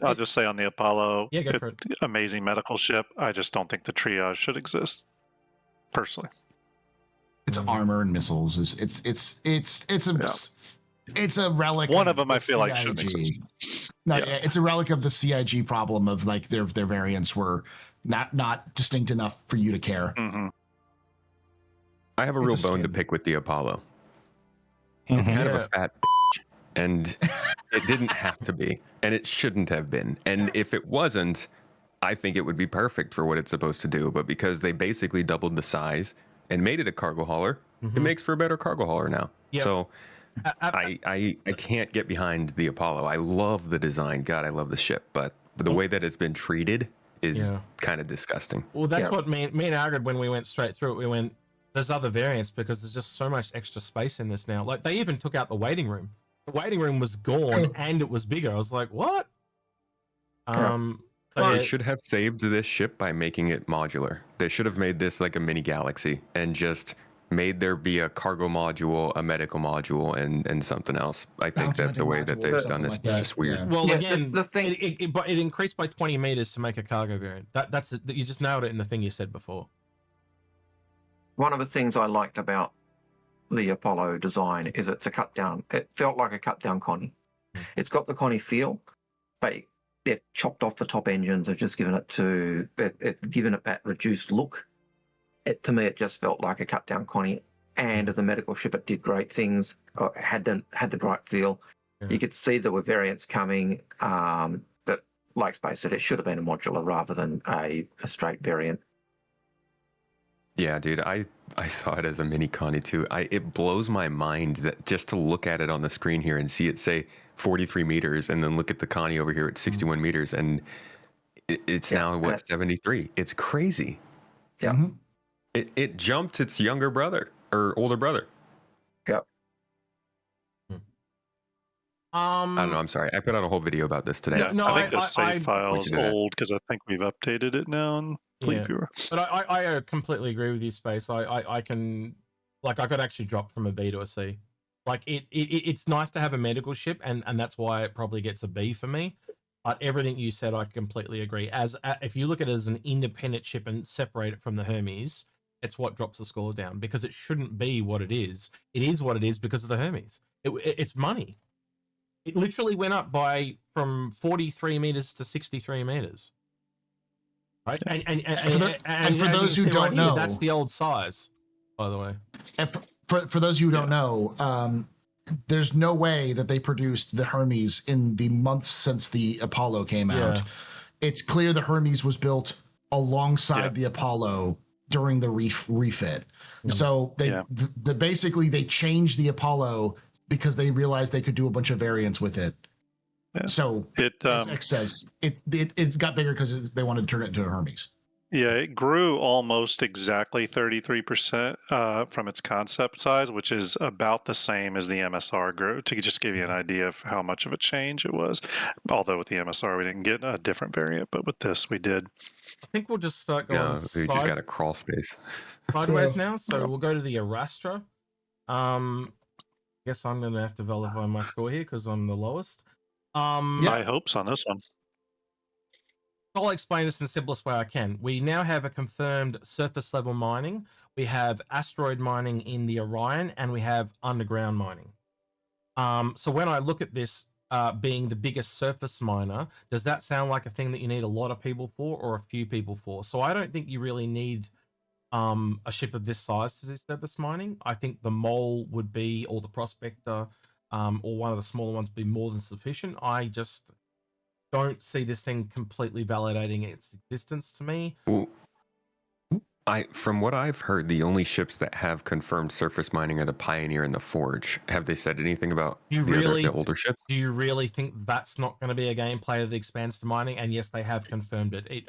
I'll just say on the Apollo, Yeah, go for it. Amazing medical ship. I just don't think the triage should exist, personally. It's armor and missiles. It's a relic. One of the them I feel like should CIG. exist. No, Yeah. yeah, it's a relic of the CIG problem of like their variants were not distinct enough for you to care. Mm-hmm. I have a real bone to pick with the Apollo. It's kind of a fat and it didn't have to be, and it shouldn't have been. And if it wasn't, I think it would be perfect for what it's supposed to do. But because they basically doubled the size and made it a cargo hauler, it makes for a better cargo hauler now. Yep. So I can't get behind the Apollo. I love the design. God, I love the ship. But the way that it's been treated is kind of disgusting. Well, that's what me and argued when we went straight through it. We went, there's other variants because there's just so much extra space in this now. Like they even took out the waiting room. The waiting room was gone and it was bigger. I was like, what? They should have saved this ship by making it modular. They should have made this like a mini galaxy and just made there be a cargo module, a medical module, and something else. I think that the way that they've done this is just weird. Well, Yeah, again, the thing- it increased by 20 meters to make a cargo variant. That's it. You just nailed it in the thing you said before. One of the things I liked about the Apollo design is it's a cut down. It felt like a cut down Connie. It's got the Connie feel, but they've chopped off the top engines. They've just given it that reduced look. To me, it just felt like a cut down Connie. And as a medical ship, it did great things. Had the right feel. Yeah. You could see there were variants coming. But like Space said, it should have been a modular rather than a straight variant. Yeah, dude, I saw it as a mini Connie too. It blows my mind that just to look at it on the screen here and see it say 43 meters and then look at the Connie over here at 61 meters and it's now what, 73. It's crazy. Yeah. Mm-hmm. It jumped its younger brother or older brother. Yep. I don't know. I'm sorry. I put out a whole video about this today. No, I think the save file is do that. old because I think we've updated it now on Fleet Viewer. But I completely agree with you, Space. I can, like, I could actually drop from a B to a C. Like, it's nice to have a medical ship, and that's why it probably gets a B for me. But everything you said, I completely agree. If you look at it as an independent ship and separate it from the Hermes, it's what drops the scores down because it shouldn't be what it is. It is what it is because of the Hermes. It's money. It literally went up by from 43 meters to 63 meters. Right, and for those who don't know, that's the old size, by the way. And for those who don't know, there's no way that they produced the Hermes in the months since the Apollo came out. It's clear the Hermes was built alongside the Apollo during the refit. So they basically they changed the Apollo because they realized they could do a bunch of variants with it. So as X says, it got bigger because they wanted to turn it into a Hermes. Yeah, it grew almost exactly 33% from its concept size, which is about the same as the MSR grew, to just give you an idea of how much of a change it was. Although with the MSR, we didn't get a different variant, but with this, we did. I think we'll just start going we just got a crawl space. sideways now. So we'll go to the Arastra. I guess I'm going to have to verify my score here because I'm the lowest. High hopes on this one. I'll explain this in the simplest way I can. We now have a confirmed surface level mining. We have asteroid mining in the Orion, and we have underground mining. So when I look at this being the biggest surface miner, does that sound like a thing that you need a lot of people for or a few people for? So I don't think you really need a ship of this size to do surface mining. I think the Mole would be, or the Prospector, or one of the smaller ones, be more than sufficient. I just don't see this thing completely validating its existence to me. Well, from what I've heard, the only ships that have confirmed surface mining are the Pioneer and the Forge. Have they said anything about the older ships? Do you really think that's not going to be a gameplay that expands to mining? And yes, they have confirmed it.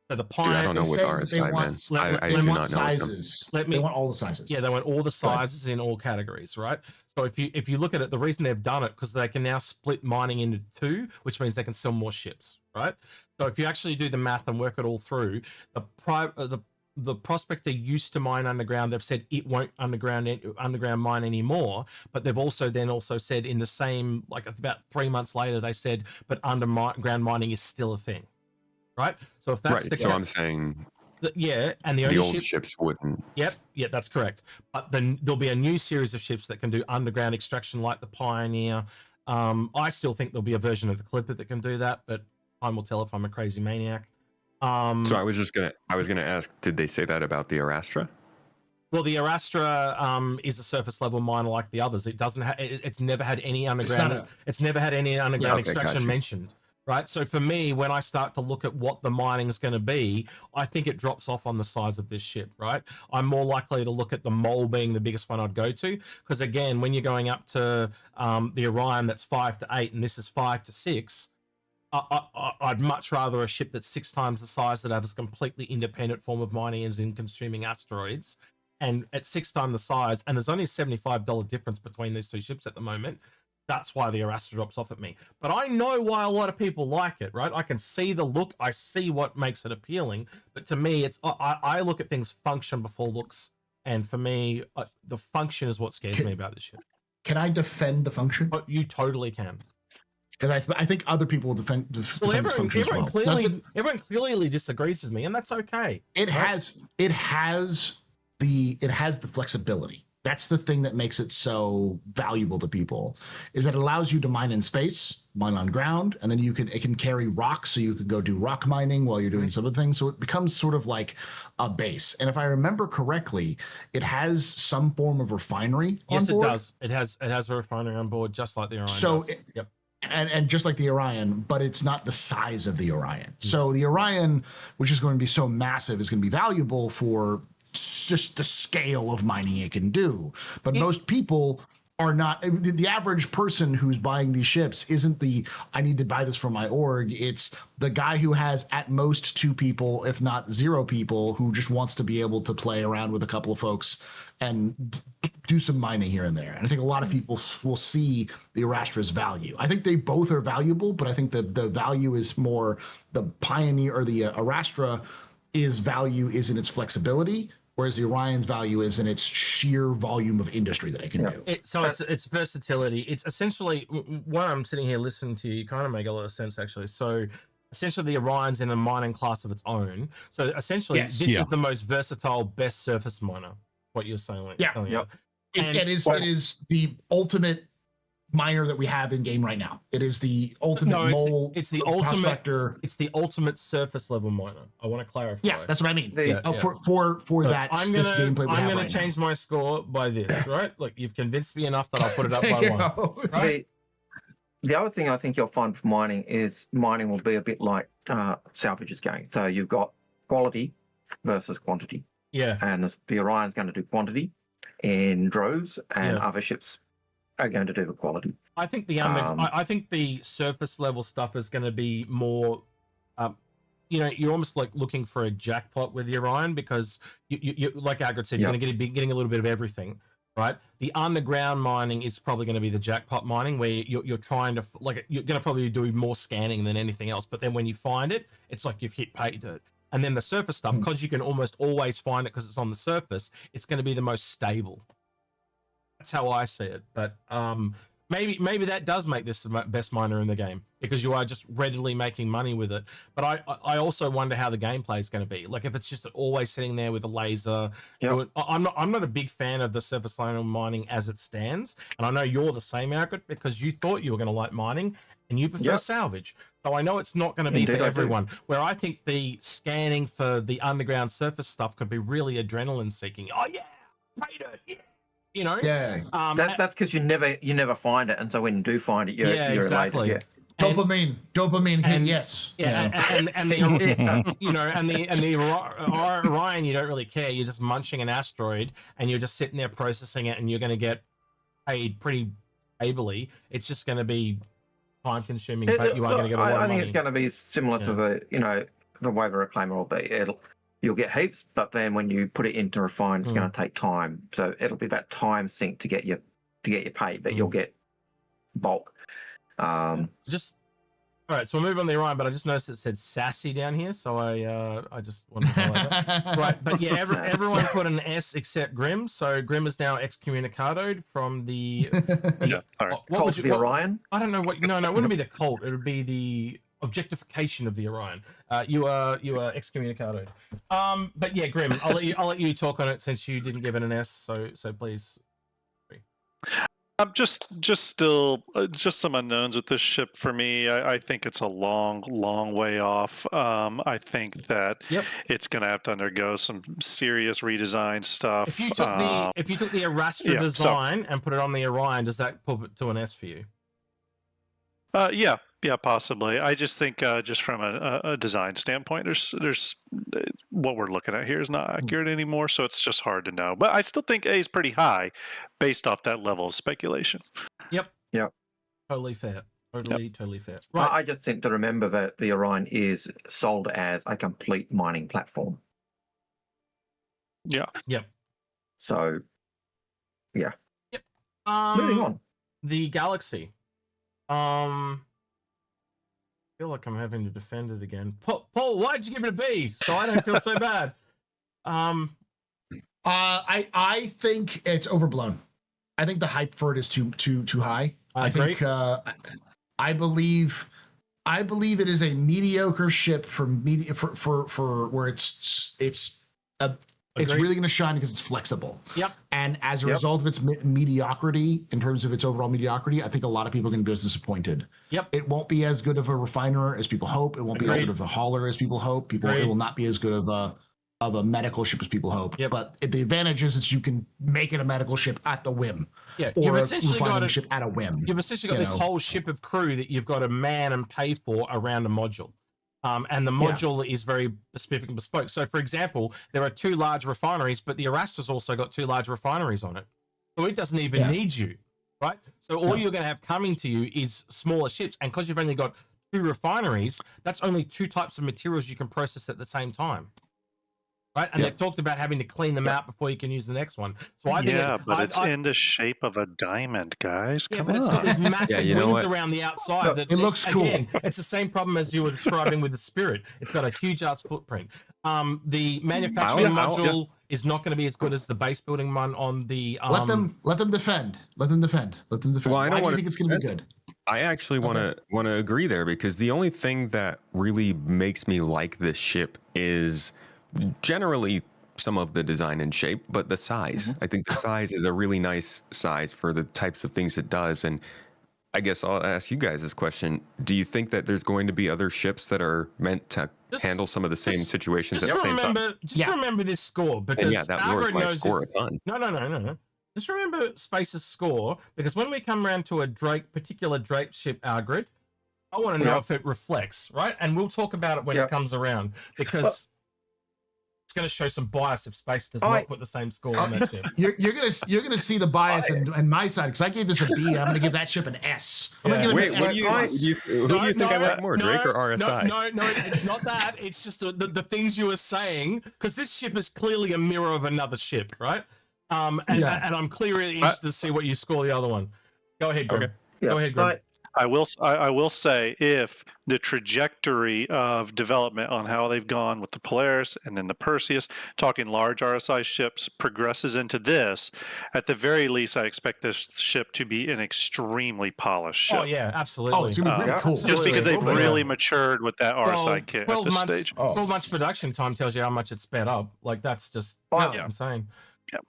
So the Pioneer, I don't know with RSI, man. I do not know sizes. They want all the sizes. Yeah, they want all the sizes in all categories, right? So if you look at it, the reason they've done it because they can now split mining into two, which means they can sell more ships, right? So if you actually do the math and work it all through, the Prospector used to mine underground. They've said it won't underground mine anymore, but they've also said in the same, like about 3 months later, they said, but underground mining is still a thing. Right, so if that's the so I'm saying, and the old ships wouldn't. Yep, that's correct. But then there'll be a new series of ships that can do underground extraction, like the Pioneer. I still think there'll be a version of the Clipper that can do that, but time will tell if I'm a crazy maniac. So I was gonna ask, did they say that about the Arastra? Well, the Arastra is a surface level miner like the others. It doesn't have. It's never had any underground. It's never had any underground extraction mentioned. Right, so for me, when I start to look at what the mining is going to be, I think it drops off on the size of this ship, right? I'm more likely to look at the Mole being the biggest one I'd go to, because again, when you're going up to the Orion that's 5 to 8, and this is 5 to 6, I'd much rather a ship that's 6 times the size that has a completely independent form of mining as in consuming asteroids, and at 6 times the size, and there's only a $75 difference between these two ships at the moment. That's why the Arastra drops off at me. But I know why a lot of people like it, right? I can see the look. I see what makes it appealing. But to me, it's I look at things function before looks. And for me, the function is what scares me about this ship. Can I defend the function? Oh, you totally can. Because I think other people will defend this function as well. Everyone clearly disagrees with me, and that's okay. It has the flexibility. That's the thing that makes it so valuable to people, is that it allows you to mine in space, mine on ground, and then it can carry rocks, so you could go do rock mining while you're doing some of the things. So it becomes sort of like a base. And if I remember correctly, it has some form of refinery on board. Yes, it does. It has a refinery on board, just like the Orion does. Yep. And just like the Orion, but it's not the size of the Orion. So the Orion, which is going to be so massive, is going to be valuable for just the scale of mining it can do. But most people are not, the average person who's buying these ships isn't I need to buy this for my org. It's the guy who has at most 2 people, if not 0 people, who just wants to be able to play around with a couple of folks and do some mining here and there. And I think a lot of people will see the Arastra's value. I think they both are valuable, but I think the value is more the Pioneer, or the Arastra value is in its flexibility, whereas the Orion's value is in its sheer volume of industry that it can do. It's versatility. It's essentially, when I'm sitting here listening to you, kind of make a lot of sense, actually. So essentially the Orion's in a mining class of its own. So essentially this is the most versatile, best surface miner, what you're saying. It is the ultimate miner that we have in game right now. It is the ultimate mole. It's the ultimate prospector. It's the ultimate surface level miner. I want to clarify. Yeah, that's what I mean. Yeah. For Look, that, this gameplay we I'm have gonna right change my score by this, right? Look, you've convinced me enough that I'll put it up There by you one. go. Right? The other thing I think you'll find for mining is mining will be a bit like salvage is going. So you've got quality versus quantity. Yeah. And the Orion's going to do quantity in droves, and other ships are going to do the quality. I think I think the surface level stuff is going to be more. You're almost like looking for a jackpot with the Orion, because you like Agrid said, you're going to be getting a little bit of everything, right? The underground mining is probably going to be the jackpot mining, where you're trying to you're going to probably do more scanning than anything else. But then when you find it, it's like you've hit pay dirt. And then the surface stuff, because you can almost always find it because it's on the surface, it's going to be the most stable. That's how I see it. But maybe that does make this the best miner in the game, because you are just readily making money with it. But I also wonder how the gameplay is going to be. Like, if it's just always sitting there with a laser. I'm not a big fan of the surface level mining as it stands. And I know you're the same, Agrid, because you thought you were going to like mining and you prefer salvage. So I know it's not going to be for everyone. Where I think the scanning for the underground surface stuff could be really adrenaline seeking. Oh yeah, pay dirt, yeah. That's because you never find it, and so when you do find it, you're exactly. elated. Dopamine hit, yes. And the Orion, you don't really care. You're just munching an asteroid, and you're just sitting there processing it, and you're going to get paid pretty ably. It's just going to be time consuming, but you are going to get a lot of money. I think it's going to be similar to the way the reclaimer will be. You'll get heaps, but then when you put it into refine, it's going to take time. So it'll be that time sink to get your pay, but you'll get bulk. All right, so we'll move on to the Orion, but I just noticed it said sassy down here, so I just wanted to highlight that. Right, but yeah, everyone put an S except Grim, so Grim is now excommunicadoed from the all right. What would you the Orion? I don't know what. No, it wouldn't be the cult. It would be the objectification of the Orion. You are excommunicadoed. But yeah, Grim, I'll let you talk on it since you didn't give it an S. So please. I'm just some unknowns with this ship for me. I think it's a long way off. I think that it's going to have to undergo some serious redesign stuff. If you took the Arastra design and put it on the Orion, does that put it to an S for you? Yeah, possibly. I just think just from a design standpoint, there's what we're looking at here is not accurate anymore, so it's just hard to know. But I still think A is pretty high based off that level of speculation. Yep. Totally fair. Totally fair. Right. I just think to remember that the Orion is sold as a complete mining platform. Yeah. Yep. So, yeah. Yep. Moving on. The Galaxy. I feel like I'm having to defend it again. Paul, why'd you give it a B? So I don't feel so bad. I think it's overblown. I think the hype for it is too high. I think I believe it is a mediocre ship for where it's really going to shine because it's flexible. Yep. And as a result of its mediocrity, in terms of its overall mediocrity, I think a lot of people are going to be disappointed. Yep. It won't be as good of a refiner as people hope. It won't be as good of a hauler as people hope. It will not be as good of a medical ship as people hope. Yep. But the advantage is you can make it a medical ship at the whim. Yeah. Or You've essentially got a ship at a whim. You've essentially got this whole ship of crew that you've got to man and pay for around a module. And the module is very specific and bespoke. So, for example, there are 2 large refineries, but the Arastra's also got 2 large refineries on it. So it doesn't even need you, right? So all you're going to have coming to you is smaller ships. And because you've only got 2 refineries, that's only 2 types of materials you can process at the same time. Right, and they've talked about having to clean them out before you can use the next one. So I think it's in the shape of a diamond, guys. Come on. It's got these massive wings around the outside. That it looks cool. Again, it's the same problem as you were describing with the Spirit. It's got a huge ass footprint. The manufacturing module is not going to be as good as the base building one on the. Let them defend. Well, I don't think it's going to be good. I actually want to agree there, because the only thing that really makes me like this ship is generally some of the design and shape, but the size. I think the size is a really nice size for the types of things it does. And I guess I'll ask you guys this question. Do you think that there's going to be other ships that are meant to handle some of the same situations at the same time? Just remember this score, because And yeah, that lowers my score a ton. No. Just remember Space's score, because when we come around to a particular Drake ship grid, I want to know if it reflects, right? And we'll talk about it when it comes around, because it's going to show some bias if Space does not put the same score on that ship. You're gonna see the bias in my side, because I gave this a B. I'm gonna give that ship an S. I'm gonna give it an S+. Who do you think I like more, Drake or RSI? No, it's not that. It's just the things you were saying, because this ship is clearly a mirror of another ship, right? And I'm clearly interested to see what you score the other one. Go ahead, Grim. Go ahead, Grim. I will say, if the trajectory of development on how they've gone with the Polaris and then the Perseus, talking large RSI ships, progresses into this, at the very least, I expect this ship to be an extremely polished ship. Oh yeah, absolutely. Oh, it's gonna be really cool. Just because they've really matured with that RSI kit at this stage. 12 months production time tells you how much it's sped up. Like, that's just insane.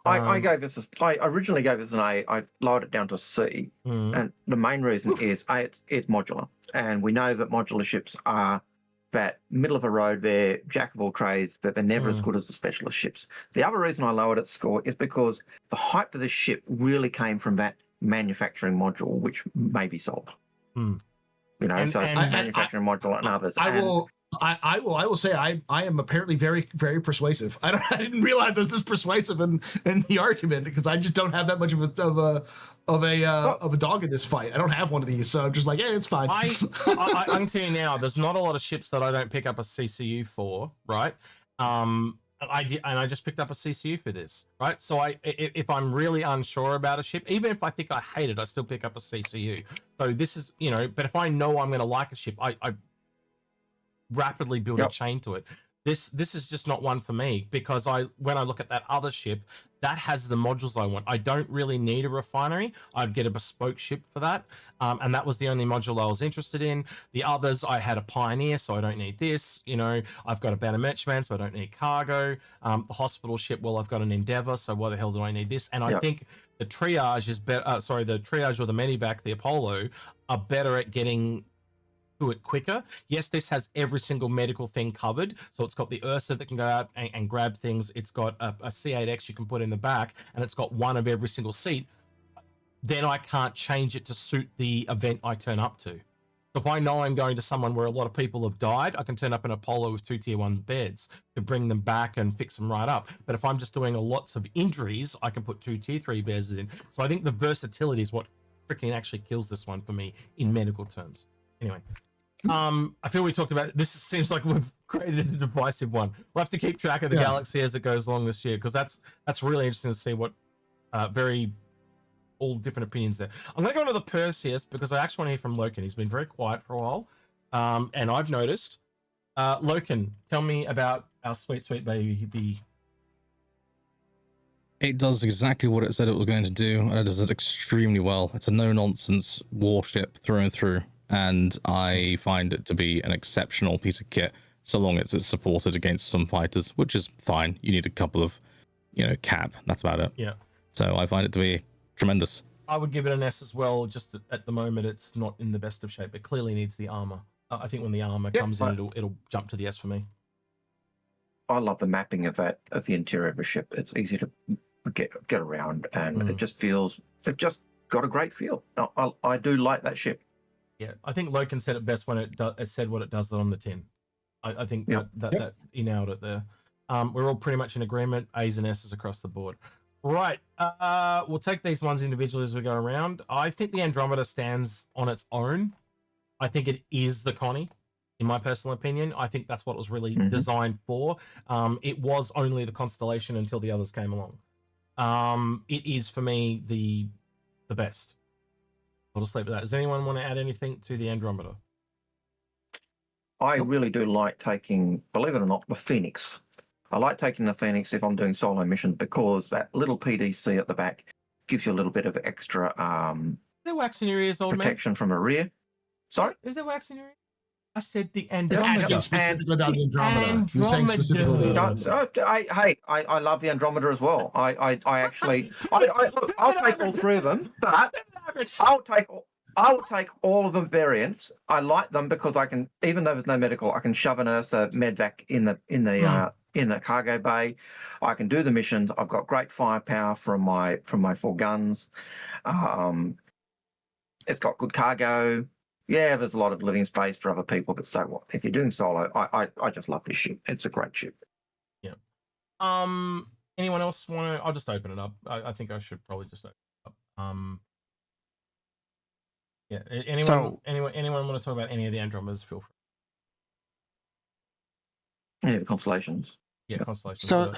I gave this. I originally gave this an A. I lowered it down to a C, and the main reason is it's modular, and we know that modular ships are that middle of the road. They're jack of all trades, but they're never as good as the specialist ships. The other reason I lowered its score is because the hype of this ship really came from that manufacturing module, which may be sold. You know, manufacturing module and others. I will say I am apparently very, very persuasive. I didn't realize I was this persuasive in the argument, because I just don't have that much of a dog in this fight. I don't have one of these, so I'm just like, it's fine. I can tell you now, there's not a lot of ships that I don't pick up a CCU for, right? I just picked up a CCU for this, right? So if I'm really unsure about a ship, even if I think I hate it, I still pick up a CCU. So this is, but if I know I'm going to like a ship, I rapidly build a chain to it. This is just not one for me, because when I look at that other ship, that has the modules I want. I don't really need a refinery. I'd get a bespoke ship for that, and that was the only module I was interested in. The others, I had a Pioneer, so I don't need this. I've got a Banner Merchantman, so I don't need cargo. The hospital ship, well, I've got an Endeavor, so why the hell do I need this? And I think the triage is better. The triage or the Medivac, the Apollo, are better at getting to it quicker. Yes, this has every single medical thing covered. So it's got the Ursa that can go out and grab things. It's got a C8X you can put in the back, and it's got one of every single seat. Then I can't change it to suit the event I turn up to. So if I know I'm going to someone where a lot of people have died, I can turn up in Apollo with 2 tier 1 beds to bring them back and fix them right up. But if I'm just doing lots of injuries, I can put 2 tier 3 beds in. So I think the versatility is what freaking actually kills this one for me in medical terms. Anyway. I feel we talked about this. Seems like we've created a divisive one. We'll have to keep track of the galaxy as it goes along this year, because that's really interesting to see what all different opinions there. I'm going to go to the Perseus, because I actually want to hear from Loken. He's been very quiet for a while, and I've noticed. Loken, tell me about our sweet baby. It does exactly what it said it was going to do, and it does it extremely well. It's a no-nonsense warship through and through. And I find it to be an exceptional piece of kit, so long as it's supported against some fighters, which is fine. You need a couple of, cap. That's about it. Yeah. So I find it to be tremendous. I would give it an S as well. Just at the moment, it's not in the best of shape. It clearly needs the armor. I think when the armor comes in, it'll jump to the S for me. I love the mapping of the interior of a ship. It's easy to get around, and it just got a great feel. I do like that ship. Yeah, I think Loken said it best when it said what it does on the tin. I think that he nailed it there. We're all pretty much in agreement. A's and S's across the board. Right. We'll take these ones individually as we go around. I think the Andromeda stands on its own. I think it is the Connie, in my personal opinion. I think that's what it was really designed for. It was only the Constellation until the others came along. It is, for me, the best. I'll just leave it at that. Does anyone want to add anything to the Andromeda? I really do like taking, believe it or not, the Phoenix. I like taking the Phoenix if I'm doing solo missions, because that little PDC at the back gives you a little bit of extra is there wax in your ears, old protection from the rear. Sorry? Is there wax in your ears? I said the Andromeda. Asking specifically about the Andromeda. You're saying specifically. I love the Andromeda as well. I actually, I'll take all 3 of them, but I'll take all. I will take all of the variants. I like them because I can, even though there's no medical, I can shove an Ursa medvac in the cargo bay. I can do the missions. I've got great firepower from my 4 guns. It's got good cargo. Yeah, there's a lot of living space for other people, but so what? If you're doing solo, I just love this ship. It's a great ship. Yeah. Anyone else want to? I'll just open it up. I think I should probably just open it up. Yeah. Anyone want to talk about any of the Andromedas? Feel free. Any of the constellations. Yeah, constellations.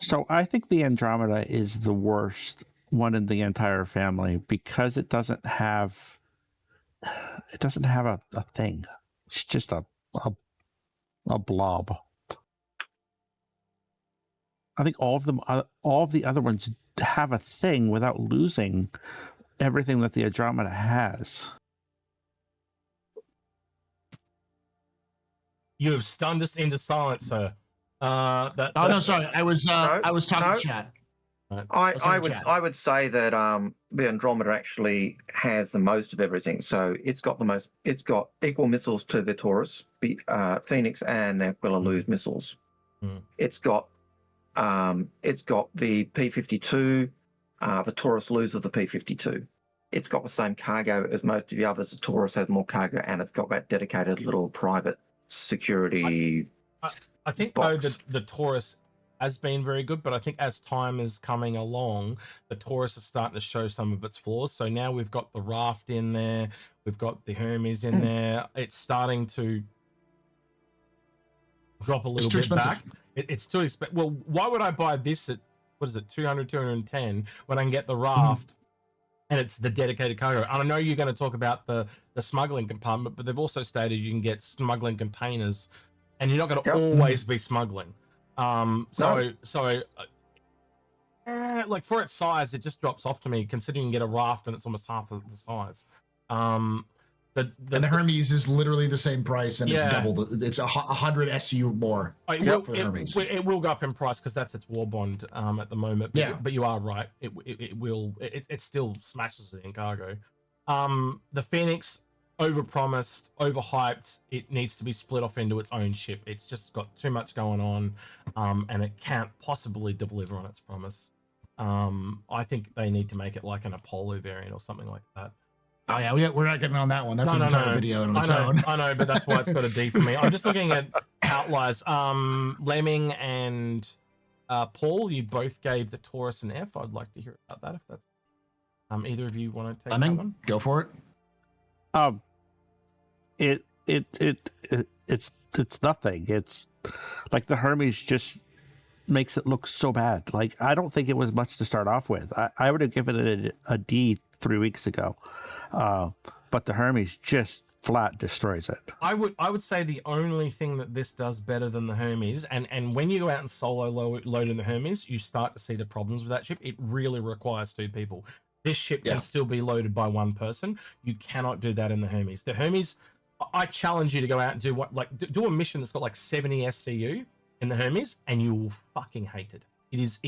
So I think the Andromeda is the worst one in the entire family because it doesn't have a thing. It's just a blob. I think all of the other ones have a thing without losing everything that the Andromeda has. You have stunned us into silence, sir. No, sorry. I was talking chat. I would say that the Andromeda actually has the most of everything. So it's got equal missiles to the Taurus, Phoenix, and Aquila lose missiles. It's got the P-52. The Taurus loses the P-52. It's got the same cargo as most of the others. The Taurus has more cargo, and it's got that dedicated little private security. I think box. though the Taurus has been very good, but I think as time is coming along, the Taurus is starting to show some of its flaws. So now we've got the Raft in there, we've got the Hermes in there. It's starting to drop a little bit back. It's too expensive. Well, why would I buy this at, what is it, 200, 210 when I can get the Raft and it's the dedicated cargo? And I know you're going to talk about the smuggling compartment, but they've also stated you can get smuggling containers and you're not going to always be smuggling. Like for its size, it just drops off to me, considering you can get a Raft and it's almost half of the size. And the Hermes is literally the same price, and it's double. It's 100 SU more. It will go up in price because that's its war bond at the moment. But you are right. It still smashes it in cargo. The Phoenix, overpromised, overhyped. It needs to be split off into its own ship. It's just got too much going on, and it can't possibly deliver on its promise. I think they need to make it like an Apollo variant or something like that. Oh yeah, we're not getting on that one. That's an entire video on its own. I know, but that's why it's got a D for me. I'm just looking at outliers. Lemming and Paul, you both gave the Taurus an F. I'd like to hear about that if that's either of you want to take that one. Go for it. It's nothing. It's like the Hermes just makes it look so bad. Like I don't think it was much to start off with. I would have given it a D 3 weeks ago, but the Hermes just flat destroys it. I would say the only thing that this does better than the Hermes, and when you go out and solo load in the Hermes, you start to see the problems with that ship. It really requires 2 people. This ship can still be loaded by 1 person. You cannot do that in the Hermes. The Hermes, I challenge you to go out and do a mission that's got like 70 SCU in the Hermes, and you will fucking hate it. It is.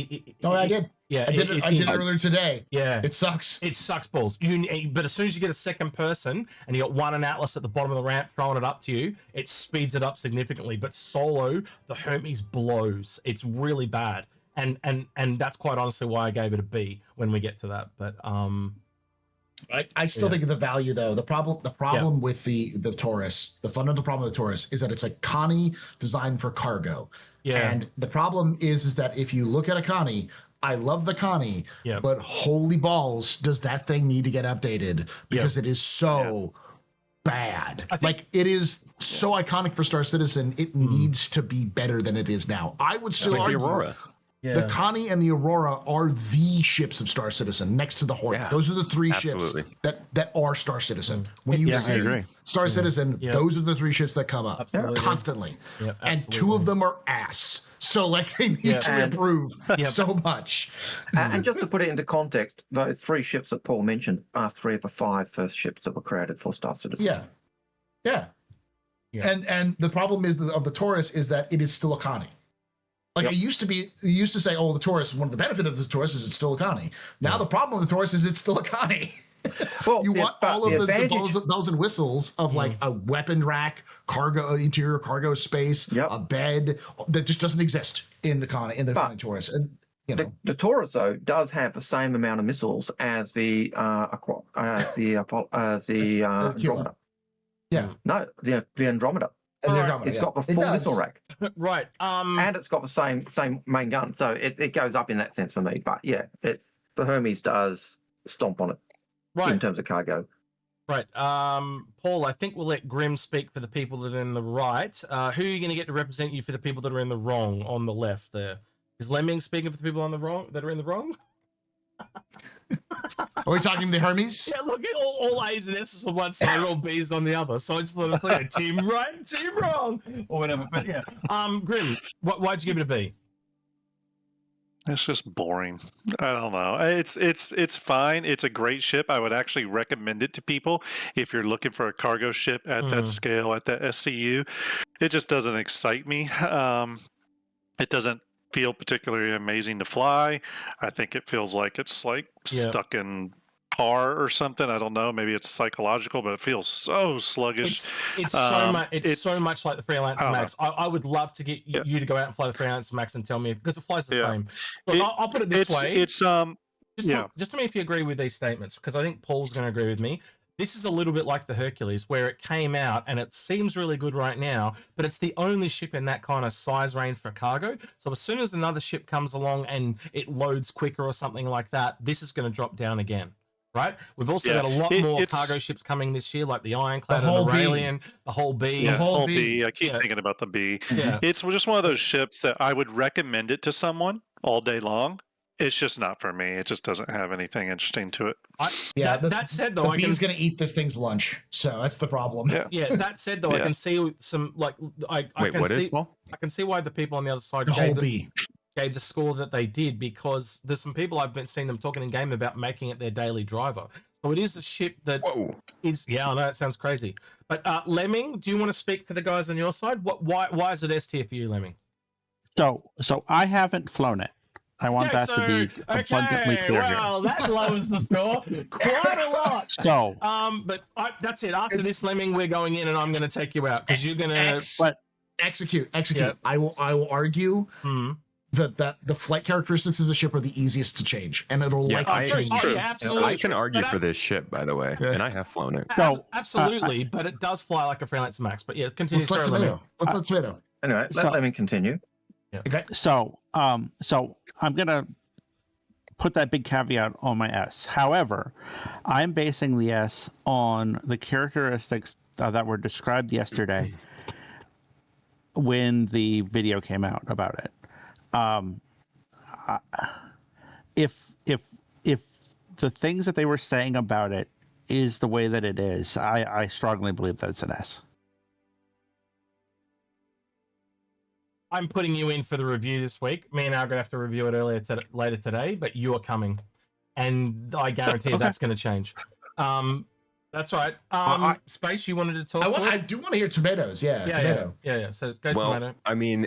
I did. Yeah, I did it earlier today. Yeah, it sucks. It sucks balls. But as soon as you get a second person and you got one an Atlas at the bottom of the ramp throwing it up to you, it speeds it up significantly. But solo, the Hermes blows. It's really bad. And that's quite honestly why I gave it a B when we get to that. But I still think of the value though. The problem with the Taurus, the fundamental problem with the Taurus is that it's a Connie designed for cargo. Yeah. And the problem is that if you look at a Connie, I love the Connie, but holy balls, does that thing need to get updated because it is so bad. It is so iconic for Star Citizen. It needs to be better than it is now. I would still argue the Aurora. Yeah. The Connie and the Aurora are the ships of Star Citizen next to the Hornet. Yeah, those are the 3 ships that are Star Citizen. When you see Star Citizen, those are the 3 ships that come up constantly. Yep, and 2 of them are ass. So they need to improve so much. And just to put it into context, those 3 ships that Paul mentioned are 3 of the 5 first ships that were created for Star Citizen. Yeah. And the problem is of the Taurus is that it is still a Connie. It used to say, oh, the Taurus, one of the benefits of the Taurus is it's still a Connie. Now the problem with the Taurus is it's still a Connie. Well, You yeah, want but all of the advantage- bells and whistles of like a weapon rack, cargo, interior cargo space, Yep. a bed that just doesn't exist in the Flying Taurus. And you know, The Taurus though does have the same amount of missiles as the Andromeda. yeah, No, the Andromeda. and Andromeda, It's yeah. got the It full does. missile rack, Right. and it's got the same main gun, so it goes up in that sense for me. But yeah, it's the Hermes does stomp on it in Right. terms of cargo. Right. Paul, I think we'll let Grim speak for the people that are in the right. Who are you going to get to represent you for the people that are in the wrong on the left there? Is Lemming speaking for the people on the wrong that are in the wrong? Are we talking the Hermes? Yeah, look at all A's and S's on one side, all B's on the other. So I just thought it was like team right, team wrong, or whatever. But yeah, Grim, why'd you give it a B? It's just boring. I don't know. It's fine. It's a great ship. I would actually recommend it to people if you're looking for a cargo ship at that scale, at that SCU. It just doesn't excite me. It doesn't feel particularly amazing to fly. I think it feels like it's like stuck in tar or something. I don't know. Maybe it's psychological, but it feels so sluggish. It's so much. It's so much like the Freelancer Max. I would love to get you to go out and fly the Freelancer Max and tell me, because it flies the same. Look, I'll put it this way. Just tell me if you agree with these statements, because I think Paul's going to agree with me. This is a little bit like the Hercules, where it came out and it seems really good right now, but it's the only ship in that kind of size range for cargo. So as soon as another ship comes along and it loads quicker or something like that, this is going to drop down again. Right? We've also got a lot more cargo ships coming this year, like the Ironclad and the Aurelian, the whole B. The whole B. I keep thinking about the B. Yeah. It's just one of those ships that I would recommend it to someone all day long. It's just not for me. It just doesn't have anything interesting to it. That said, though, the B's going to eat this thing's lunch, so that's the problem. Yeah. That said, though, I can see some I can see why the people on the other side gave the score that they did, because there's some people I've been seeing them talking in game about making it their daily driver. So it is a ship that is. Yeah, I know it sounds crazy, but Lemming, do you want to speak for the guys on your side? Why is it S tier for you, Lemming? So I haven't flown it. I want that to be abundantly clear well, that lowers the score quite a lot. So, but that's it. After this, Lemming, we're going in, and I'm going to take you out because you're going to execute. Yep. I will argue that the flight characteristics of the ship are the easiest to change, and it'll change. Absolutely. I can argue for this ship, by the way, and I have flown it. Absolutely, but it does fly like a Freelancer Max. But yeah, continue. Let's let Tomato. Anyway, let Lemming continue. Yeah. Okay. So I'm gonna put that big caveat on my S. However, I'm basing the S on the characteristics that were described yesterday when the video came out about it. If the things that they were saying about it is the way that it is, I strongly believe that it's an S. I'm putting you in for the review this week. Me and I are going to have to review it later today, but you are coming, and I guarantee that's going to change. That's right. Space, you wanted to talk. I do want to hear Tomatoes. Yeah, Tomato. Yeah. So go Tomato. I mean,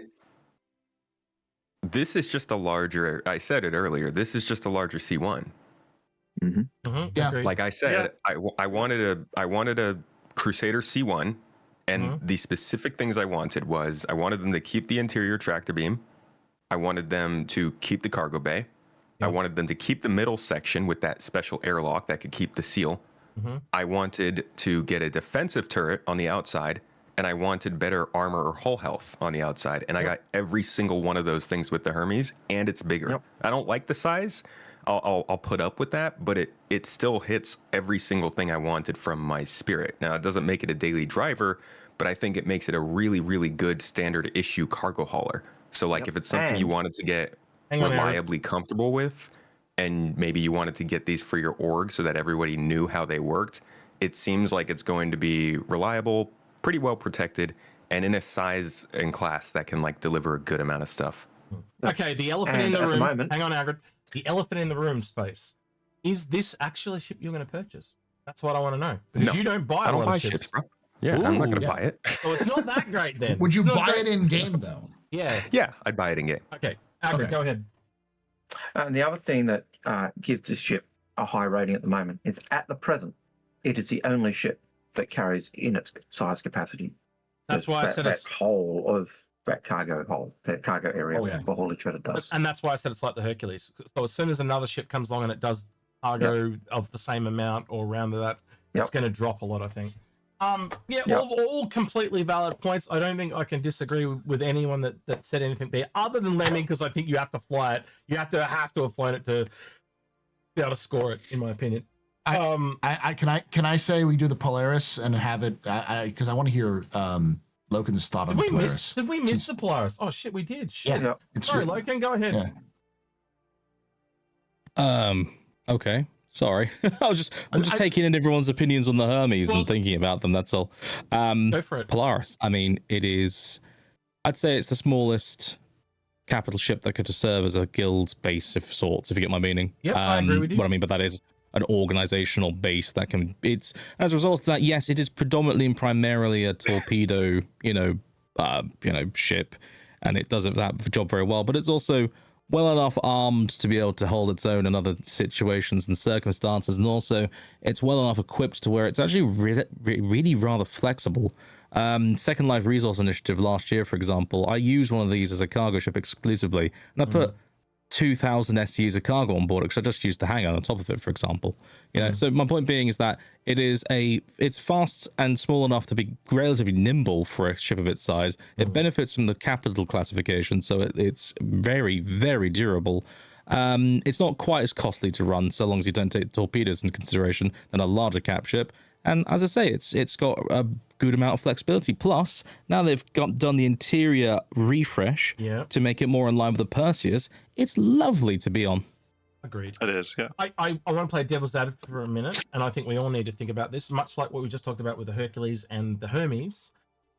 this is just a larger. I said it earlier. This is just a larger C1. Yeah. Agreed. Like I said, I wanted a Crusader C1. And the specific things I wanted was I wanted them to keep the interior tractor beam. I wanted them to keep the cargo bay. I wanted them to keep the middle section with that special airlock that could keep the seal. I wanted to get a defensive turret on the outside, and I wanted better armor or hull health on the outside. And I got every single one of those things with the Hermes, and it's bigger. I don't like the size. I'll put up with that, but it still hits every single thing I wanted from my Spirit. Now, it doesn't make it a daily driver, but I think it makes it a really, really good standard issue cargo hauler. So, like, if it's something you wanted to get reliably comfortable with, and maybe you wanted to get these for your org so that everybody knew how they worked, it seems like it's going to be reliable, pretty well protected, and in a size and class that can, like, deliver a good amount of stuff. Okay, the elephant in the room. Hang on, Agrid. The elephant in the room, Space. Is this actually a ship you're going to purchase? That's what I want to know. Because you don't buy a lot of ships, bro. Yeah, I'm not going to buy it. So it's not that great then. Would you buy it in game though? Yeah. Yeah, I'd buy it in game. Okay, Agrid, go ahead. And the other thing that gives this ship a high rating at the moment. It's at the present, it is the only ship that carries in its size capacity. That's why I said that it's whole of that cargo area Oh, yeah. for haulage that it does. And that's why I said it's like the Hercules. So as soon as another ship comes along and it does cargo of the same amount or around that, it's going to drop a lot, I think. All completely valid points. I don't think I can disagree with anyone that said anything there, other than Lemming, because I think you have to fly it. You have to have flown it to be able to score it, in my opinion. Can I say we do the Polaris and have it? Because I want to hear Logan's thought on the Polaris. Did we miss the Polaris? Oh shit, we did. Shit. Yeah. Sorry, Logan, go ahead. Yeah. Okay. Sorry. I'm just taking in everyone's opinions on the Hermes and thinking about them. That's all. Go for it. Polaris. I mean, I'd say it's the smallest capital ship that could serve as a guild base of sorts, if you get my meaning. Yeah, I agree with you. What I mean by that is an organizational base that can. It's as a result of that. Yes, it is predominantly and primarily a torpedo, ship, and it does that job very well. But it's also well enough armed to be able to hold its own in other situations and circumstances, and also it's well enough equipped to where it's actually really rather flexible. Second Life Resource Initiative last year, for example, I used one of these as a cargo ship exclusively, and I put 2,000 SUs of cargo on board because I just used the hangar on top of it, for example. So my point being is that it's fast and small enough to be relatively nimble for a ship of its size. It benefits from the capital classification, so it's very, very durable. It's not quite as costly to run so long as you don't take torpedoes into consideration than a larger cap ship. And as I say, it's got a good amount of flexibility. Plus, now they've done the interior refresh to make it more in line with the Perseus. It's lovely to be on. Agreed. It is, yeah. I want to play devil's advocate for a minute, and I think we all need to think about this, much like what we just talked about with the Hercules and the Hermes.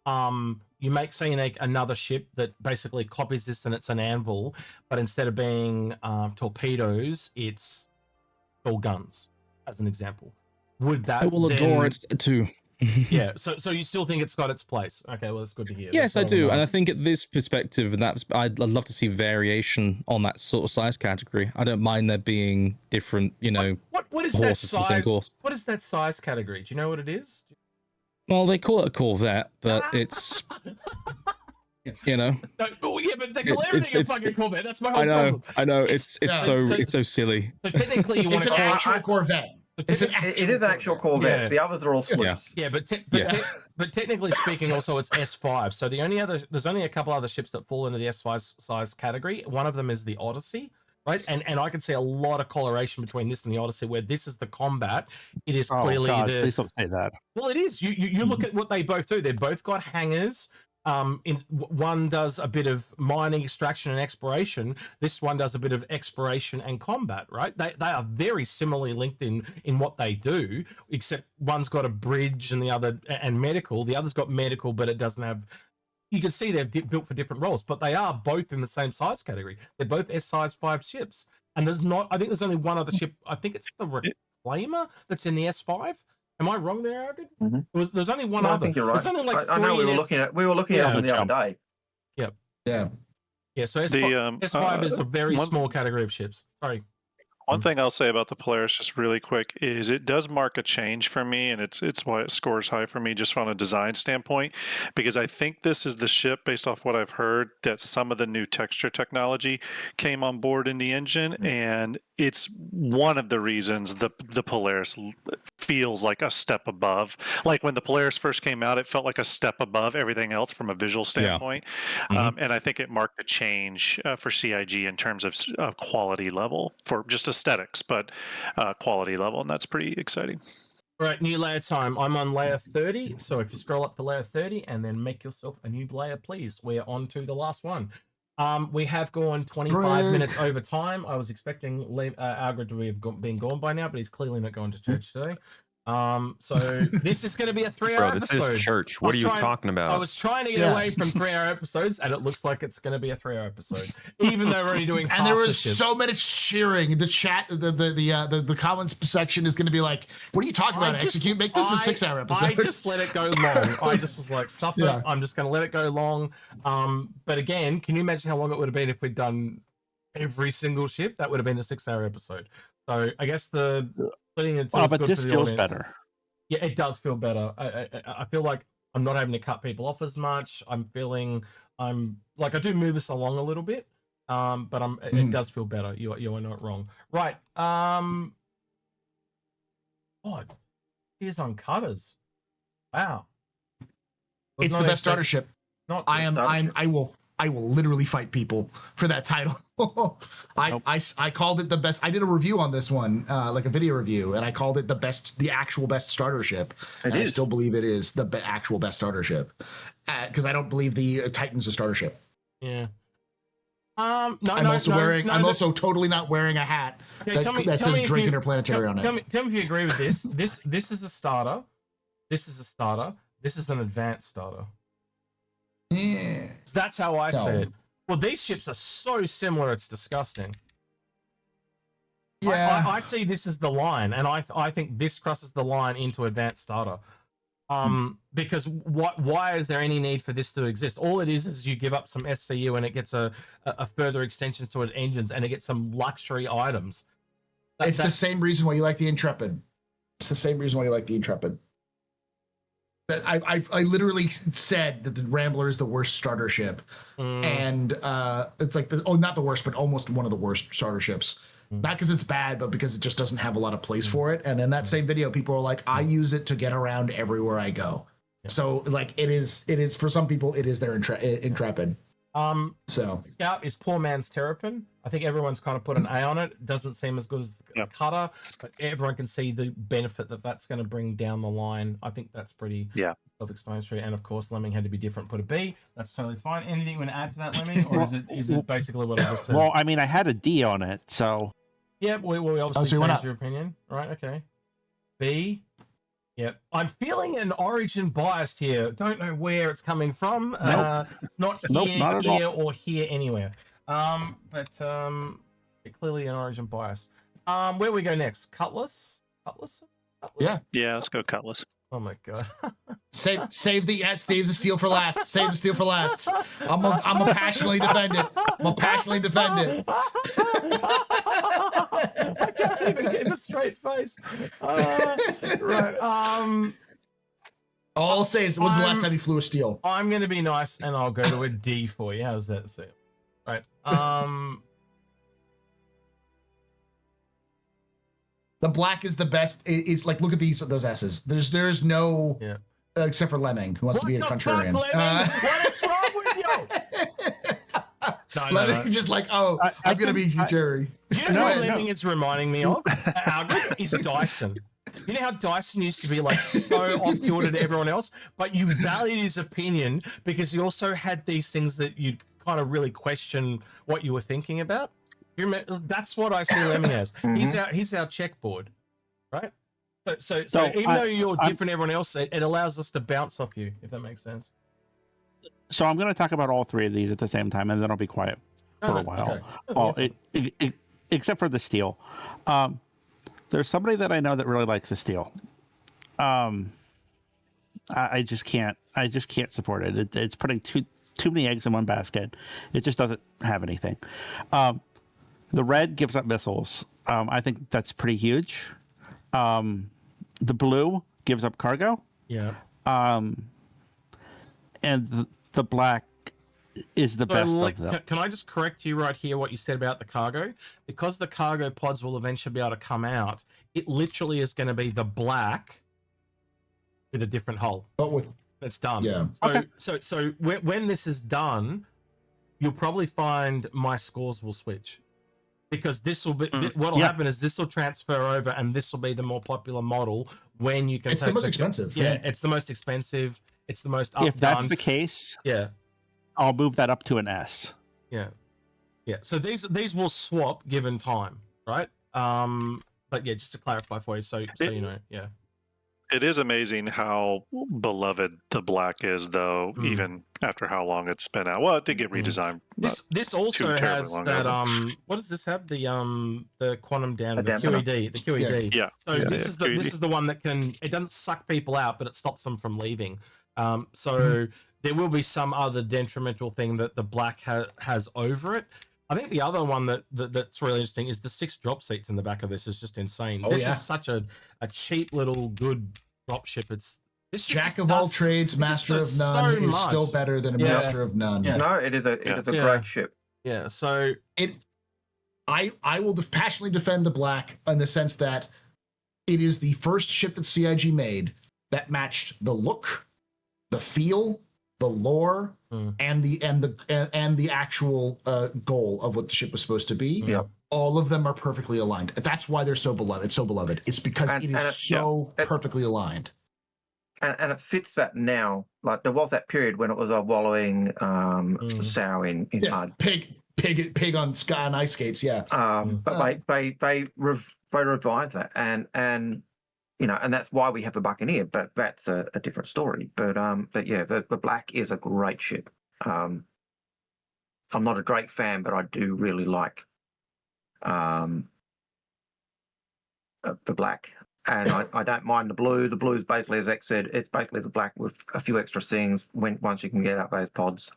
You make, say, another ship that basically copies this, and it's an Anvil, but instead of being torpedoes, it's all guns, as an example. Would that? I will adore it too. Yeah. So you still think it's got its place? Okay. Well, that's good to hear. Yes, I do, and I think at this perspective, I'd love to see variation on that sort of size category. I don't mind there being different, what is that size? What is that size category? Do you know what it is? Well, they call it a Corvette, but it's. No, but they call everything a fucking Corvette. That's my whole problem. I know. It's so silly. So technically, you want an actual Corvette. It is an actual Corvette. Yeah. The others are all sloops. Yeah, but technically speaking, also it's S5. So there's only a couple other ships that fall into the S5 size category. One of them is the Odyssey, right? And I can see a lot of correlation between this and the Odyssey, where this is the combat. It is clearly please don't say that. Well, it is. You look at what they both do. They've both got hangars. One does a bit of mining, extraction, and exploration. This one does a bit of exploration and combat, right? They are very similarly linked in what they do, except one's got a bridge and the other and medical. The other's got medical, but it doesn't have. You can see they're built for different roles, but they are both in the same size category. They're both S-size 5 ships, and there's not. I think there's only one other ship. I think it's the Reclaimer that's in the S5. Am I wrong there, Arvid? There's only one other. I think you're right. There's only like I know we were looking at them the other day. Yep. Yeah. So S5 is a very small category of ships. Sorry. One thing I'll say about the Polaris, just really quick, is it does mark a change for me, and it's why it scores high for me, just from a design standpoint, because I think this is the ship, based off what I've heard, that some of the new texture technology came on board in the engine, and it's one of the reasons the Polaris feels like a step above. Like when the Polaris first came out, it felt like a step above everything else from a visual standpoint, and I think it marked a change for CIG in terms of quality level for just aesthetics, but quality level, and that's pretty exciting. All right, new layer time. I'm on layer 30, so if you scroll up to layer 30 and then make yourself a new layer, please. We're on to the last one. We have gone 25 minutes over time. I was expecting Algrid to have been gone by now, but he's clearly not going to church today. So this is going to be a 3-hour episode. This is church. What are you talking about? I was trying to get away from 3-hour episodes, and it looks like it's going to be a 3-hour episode, even though we're only doing. And there was so much cheering. The chat, the comments section is going to be like, "What are you talking about? Execute. Make this a 6-hour episode." I just let it go long. I just was like, stuff it. I'm just going to let it go long. But again, can you imagine how long it would have been if we'd done every single ship? That would have been a 6-hour episode. So I guess the splitting it Well, is but good this for the feels audience. better. Yeah, it does feel better. I feel like I'm not having to cut people off as much. I'm feeling I'm like I do move us along a little bit, but it does feel better. You are not wrong. Right. God, here's on cutters. Wow. It's the best starter ship. I will literally fight people for that title. I called it the best. I did a review on this one, like a video review, and I called it the actual best starter ship. I still believe it is the actual best starter ship, because I don't believe the Titan's a starter ship. Yeah. I'm also totally not wearing a hat that says Drake Interplanetary on it. Tell me if you agree with this. This is a starter. This is a starter. This is an advanced starter. Yeah. That's how I see it. Well, these ships are so similar, it's disgusting. Yeah. I see this as the line, and I think this crosses the line into advanced starter. Because why is there any need for this to exist? All it is you give up some SCU and it gets a further extensions to its engines, and it gets some luxury items. It's the same reason why you like the Intrepid. It's the same reason why you like the Intrepid. I literally said that the Rambler is the worst starter ship, and it's like not the worst, but almost one of the worst starter ships. Not because it's bad, but because it just doesn't have a lot of place for it. And in that same video, people are like, "I use it to get around everywhere I go." So like it is for some people, it is their Intrepid. So Scout is poor man's Terrapin. I think everyone's kind of put an A on it. It doesn't seem as good as the Cutter, but everyone can see the benefit that's going to bring down the line. I think that's pretty self-explanatory. And of course, Lemming had to be different. Put a B. That's totally fine. Anything you want to add to that, Lemming, or is it basically what I just said? Well, I mean, I had a D on it, so yeah. We obviously changed your opinion, right? Okay. B. Yep. I'm feeling an origin bias here. Don't know where it's coming from. It's not here, not here, or here anywhere. But clearly an origin bias. Where we go next? Cutlass? Yeah, let's go Cutlass. Oh my god. Save the steel for last. Save the steel for last. I'm gonna passionately defend it. I can't even get a straight face. Right. All I'll say is, when's the last time you flew a steel? I'm gonna be nice and I'll go to a D for you. How's that sound? Right. The black is the best. It's like, look at those S's. There's no except for Lemming, who wants to be a contrarian. What is wrong with you? Lemming just like, I'm gonna be Jerry. You know what Lemming is reminding me of? Is Dyson. You know how Dyson used to be like so off kilter to everyone else, but you valued his opinion because he also had these things that you'd kind of really question what you were thinking about. You remember, that's what I see Lemming as. He's our checkboard, right? So even though you're different than everyone else, it allows us to bounce off you, if that makes sense. So I'm going to talk about all three of these at the same time, and then I'll be quiet for a while. Okay. Well, except for the steel. There's somebody that I know that really likes the steel. I just can't support it. It's putting too many eggs in one basket. It just doesn't have anything. The red gives up missiles. I think that's pretty huge. The blue gives up cargo. Yeah. And the black is the best of them. Can I just correct you right here what you said about the cargo? Because the cargo pods will eventually be able to come out, it literally is going to be the black with a different hull. But with it's done. Yeah. So when this is done, you'll probably find my scores will switch. Because this will be what will happen is this will transfer over, and this will be the more popular model when you can. It's the most expensive. Yeah, it's the most expensive. It's the most. If that's the case, I'll move that up to an S. Yeah. So these will swap given time, right? But yeah, just to clarify for you, so you know, It is amazing how beloved the black is, though, even after how long it's been out. Well, it did get redesigned. This also has that what does this have? The quantum damper, the QED, the QED. Yeah. So this is the one that it doesn't suck people out, but it stops them from leaving. So there will be some other detrimental thing that the black has over it. I think the other one that's really interesting is the 6 drop seats in the back of this is just insane. Oh, this yeah. is such a cheap little good drop ship. It's this ship Jack just of all does- trades, it just master of does none so is still much. better than a Yeah. master of none. Yeah. No, it is a Yeah. great ship. Yeah, so I will passionately defend the black in the sense that it is the first ship that CIG made that matched the look, the feel, the lore, and the actual goal of what the ship was supposed to be. Yeah. All of them are perfectly aligned. That's why they're so beloved. It's so beloved. It's because it is so perfectly aligned. And it fits that now. Like there was that period when it was a wallowing sow in mud. Pig on sky and ice skates. Yeah. But they revived that, and you know, and that's why we have the Buccaneer. But that's a different story. But yeah, the black is a great ship. I'm not a Drake fan, but I do really like the black. And I don't mind the blue. The blue is basically, as X said, it's basically the black with a few extra things once you can get out those pods.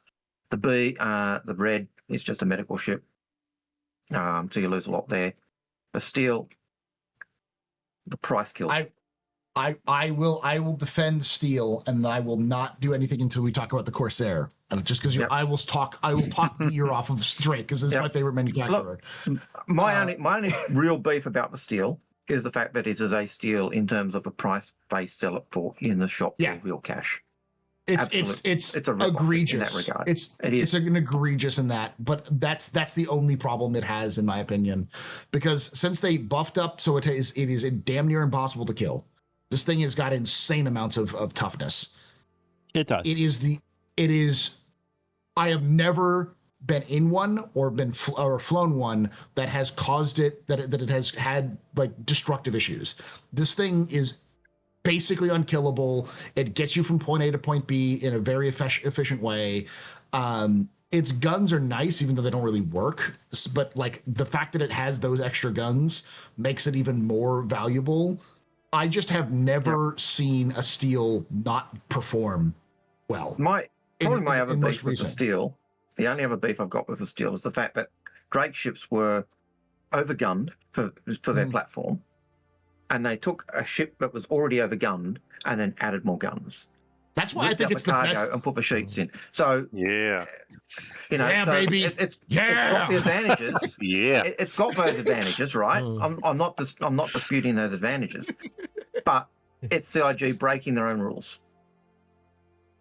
The red is just a medical ship. So you lose a lot there. The steel, the price kills. I will defend steel, and I will not do anything until we talk about the Corsair. And just because I will talk the ear off of Drake because this is my favorite manufacturer. Look, my only real beef about the steel is the fact that it is a steal in terms of the price they sell it for in the shop for real cash. It's a egregious in that regard. It's an egregious in that, but that's the only problem it has, in my opinion, because since they buffed up, so it is damn near impossible to kill. This thing has got insane amounts of toughness. It does. It is. I have never been in one or flown one that has caused it that it has had like destructive issues. This thing is basically unkillable. It gets you from point A to point B in a very efficient way. Its guns are nice, even though they don't really work. But like the fact that it has those extra guns makes it even more valuable. I just have never seen a steel not perform well. My other beef with the steel, the only other beef I've got with the steel is the fact that Drake ships were overgunned for their platform, and they took a ship that was already overgunned and then added more guns. That's why I think it's the best. And put the sheets in. So yeah, you know, yeah, so baby, it's got the advantages. yeah, it's got those advantages, right? I'm not disputing those advantages, but it's CIG breaking their own rules.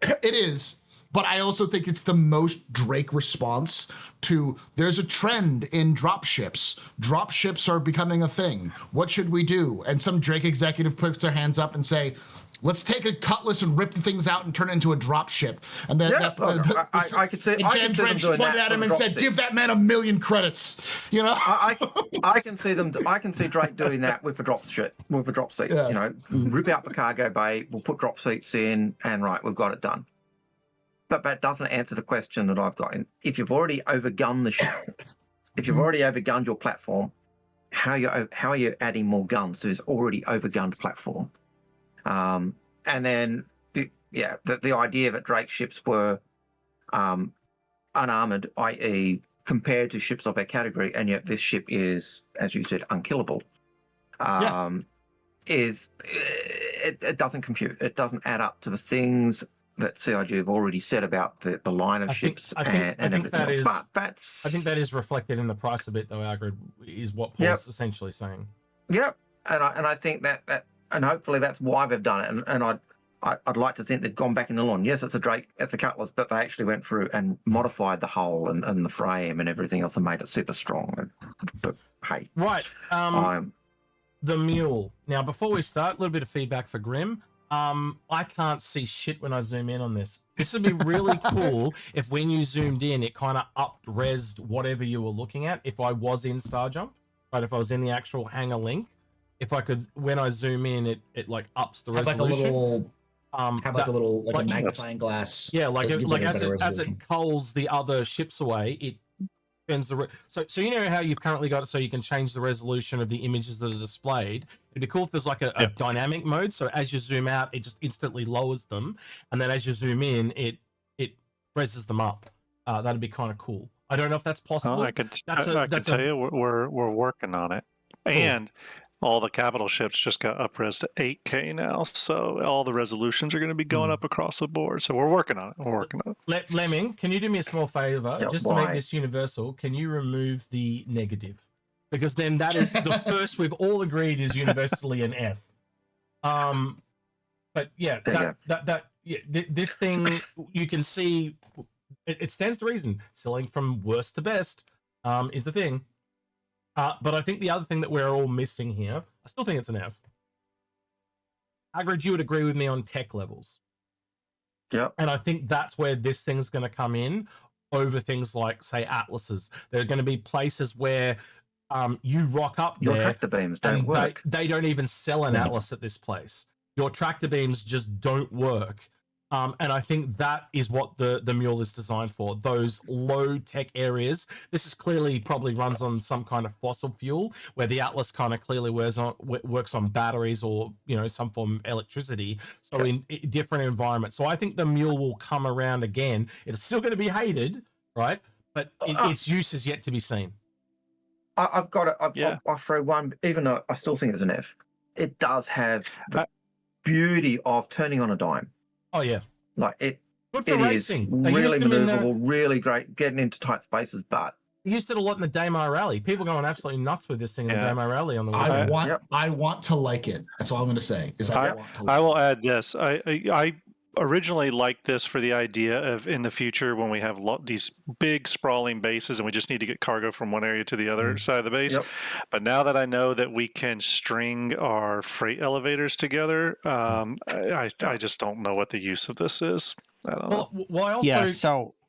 It is. But I also think it's the most Drake response to there's a trend in dropships. Dropships are becoming a thing. What should we do? And some Drake executive puts their hands up and say, let's take a cutlass and rip the things out and turn it into a dropship. And then I could see. Jen Drench pointed at him and said, "Give that man 1 million credits." You know, I can see them. I can see Drake doing that with a drop seats. Yeah. You know, rip out the cargo bay. We'll put drop seats in, and right, we've got it done. But that doesn't answer the question that I've got. If you've already overgunned the ship, if you've already overgunned your platform, how are you adding more guns to this already overgunned platform? And then, the idea that Drake ships were unarmored, i.e., compared to ships of their category, and yet this ship is, as you said, unkillable, it doesn't compute. It doesn't add up to the things that CIG have already said about the line of ships and everything else. But that's... I think that is reflected in the price a bit, though, Agrid, is what Paul's essentially saying. Yep. And I think that and hopefully that's why they've done it. And I'd like to think they've gone back in the lawn. Yes, it's a Drake, it's a Cutlass, but they actually went through and modified the hull and the frame and everything else and made it super strong. But hey. Right. The mule. Now, before we start, a little bit of feedback for Grim. I can't see shit when I zoom in on this. This would be really cool if when you zoomed in, it kind of up-resed whatever you were looking at. If I was in Starjump, but if I was in the actual hangar link, if I could, when I zoom in, it like ups the resolution. Have a magnifying glass. Yeah, as it culls the other ships away, it turns the so you know how you've currently got it so you can change the resolution of the images that are displayed. It'd be cool if there's like a dynamic mode, so as you zoom out, it just instantly lowers them, and then as you zoom in, it raises them up. That'd be kind of cool. I don't know if that's possible. I could tell you we're working on it, and all the capital ships just got up-res to 8K now, so all the resolutions are going to be going up across the board. So we're working on it. Lemming, can you do me a small favor? Just to make this universal, can you remove the negative? Because then that is the first we've all agreed is universally an F. But yeah, this thing you can see it stands to reason. Selling from worst to best is the thing. But I think the other thing that we're all missing here, I still think it's an F. Hagrid, you would agree with me on tech levels. Yeah. And I think that's where this thing's going to come in over things like, say, atlases. There are going to be places where you rock up your there tractor beams don't work. They don't even sell an atlas at this place. Your tractor beams just don't work. And I think that is what the mule is designed for, those low-tech areas. This is clearly probably runs on some kind of fossil fuel, where the Atlas kind of clearly works on batteries or, some form of electricity, so in different environments. So I think the mule will come around again. It's still going to be hated, right? But its use is yet to be seen. I'll throw one, even though I still think it's an F. It does have the beauty of turning on a dime. Oh yeah, like it. Good for racing. Really maneuverable, really great, getting into tight spaces. But we used it a lot in the Daymar Rally. People going absolutely nuts with this thing in the Daymar Rally on the weekend. I want to like it. That's all I'm going to say. I will add this. I originally liked this for the idea of in the future when we have these big sprawling bases and we just need to get cargo from one area to the other side of the base. But now that I know that we can string our freight elevators together, I just don't know what the use of this is. I don't know. Well,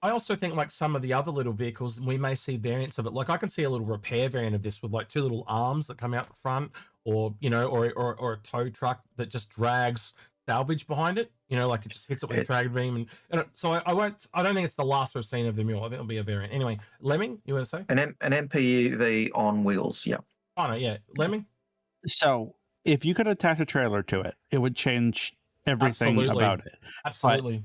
I also think like some of the other little vehicles, we may see variants of it. Like I can see a little repair variant of this with like two little arms that come out the front, or or a tow truck that just drags salvage behind it, like it just hits it with a drag beam, and so I don't think it's the last we've seen of the mule. I think it'll be a variant. Anyway, Lemming, you want to say an MPV on wheels? Yeah. Oh no, yeah, Lemming. So if you could attach a trailer to it, it would change everything about it. Absolutely.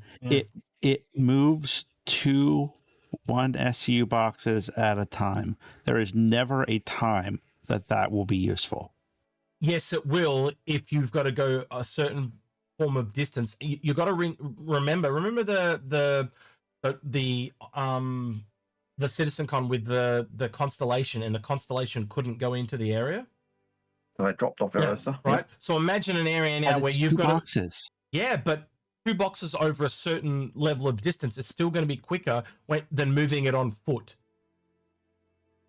It moves 2 1SU boxes at a time. There is never a time that will be useful. Yes, it will if you've got to go a certain form of distance. You got to remember the citizen con with the constellation, and the constellation couldn't go into the area. So I dropped off Erosa. Right. So imagine an area now where you've got boxes. But 2 boxes over a certain level of distance is still going to be quicker than moving it on foot.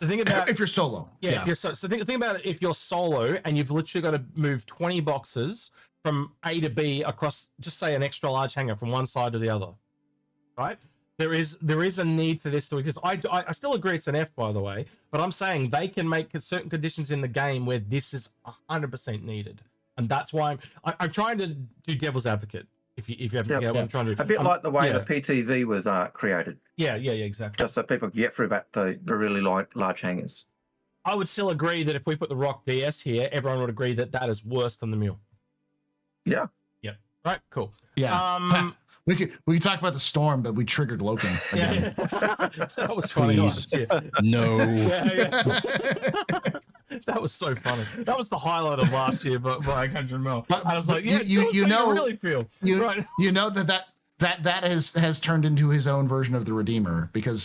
So think about if you're solo. If you're so think about it. If you're solo and you've literally got to move 20 boxes from A to B across, just say, an extra large hangar from one side to the other, right? There is a need for this to exist. I still agree it's an F, by the way, but I'm saying they can make certain conditions in the game where this is 100% needed, and that's why I'm trying to do devil's advocate. If you haven't, what I'm trying to do. A bit like the way the PTV was created. Yeah, exactly. Just so people can get through the really large hangars. I would still agree that if we put the Rock DS here, everyone would agree that is worse than the Mule. Yeah. Yeah. Right. Cool. Yeah. We could talk about the storm, but we triggered Loken again. That was funny. No. That was so funny. That was the highlight of last year, but by 100 mil. I was like, you really feel. That has turned into his own version of the Redeemer, because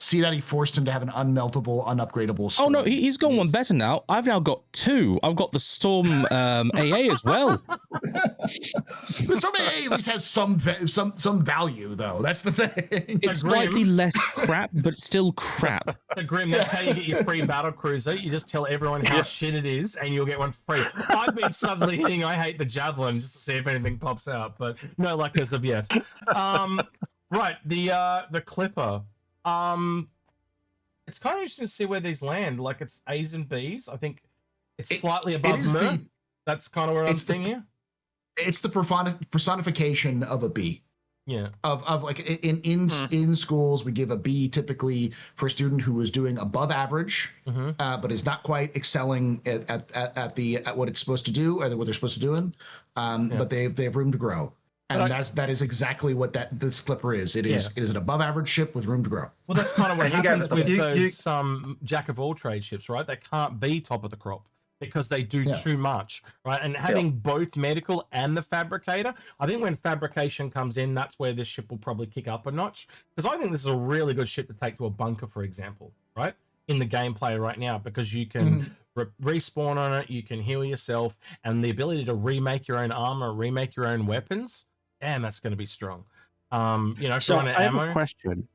Sea Daddy forced him to have an unmeltable, unupgradable storm. Oh no, he's got one better now. I've now got 2. I've got the Storm AA as well. The Storm AA at least has some value, though. That's the thing. It's slightly less crap, but still crap. The Grim, that's how you get your free battle cruiser. You just tell everyone how shit it is, and you'll get one free. I've been suddenly hitting I hate the Javelin just to see if anything pops out, but no luck as of yet. Right, the Clipper. It's kind of interesting to see where these land. Like, it's A's and B's. I think it's slightly above Mer. That's kind of where I'm seeing here. It's the personification of a B. Yeah. Of like in schools, we give a B typically for a student who is doing above average, but is not quite excelling at what it's supposed to do, or what they're supposed to do in. But they have room to grow. And that is exactly what this Clipper is. It is an above average ship with room to grow. Well, that's kind of what And happens with those jack of all trade ships, right? They can't be top of the crop because they do too much, right? And having both medical and the fabricator, I think when fabrication comes in, that's where this ship will probably kick up a notch. Because I think this is a really good ship to take to a bunker, for example, right? In the gameplay right now, because you can respawn on it, you can heal yourself, and the ability to remake your own armor, remake your own weapons. Damn, that's going to be strong. So I have a question.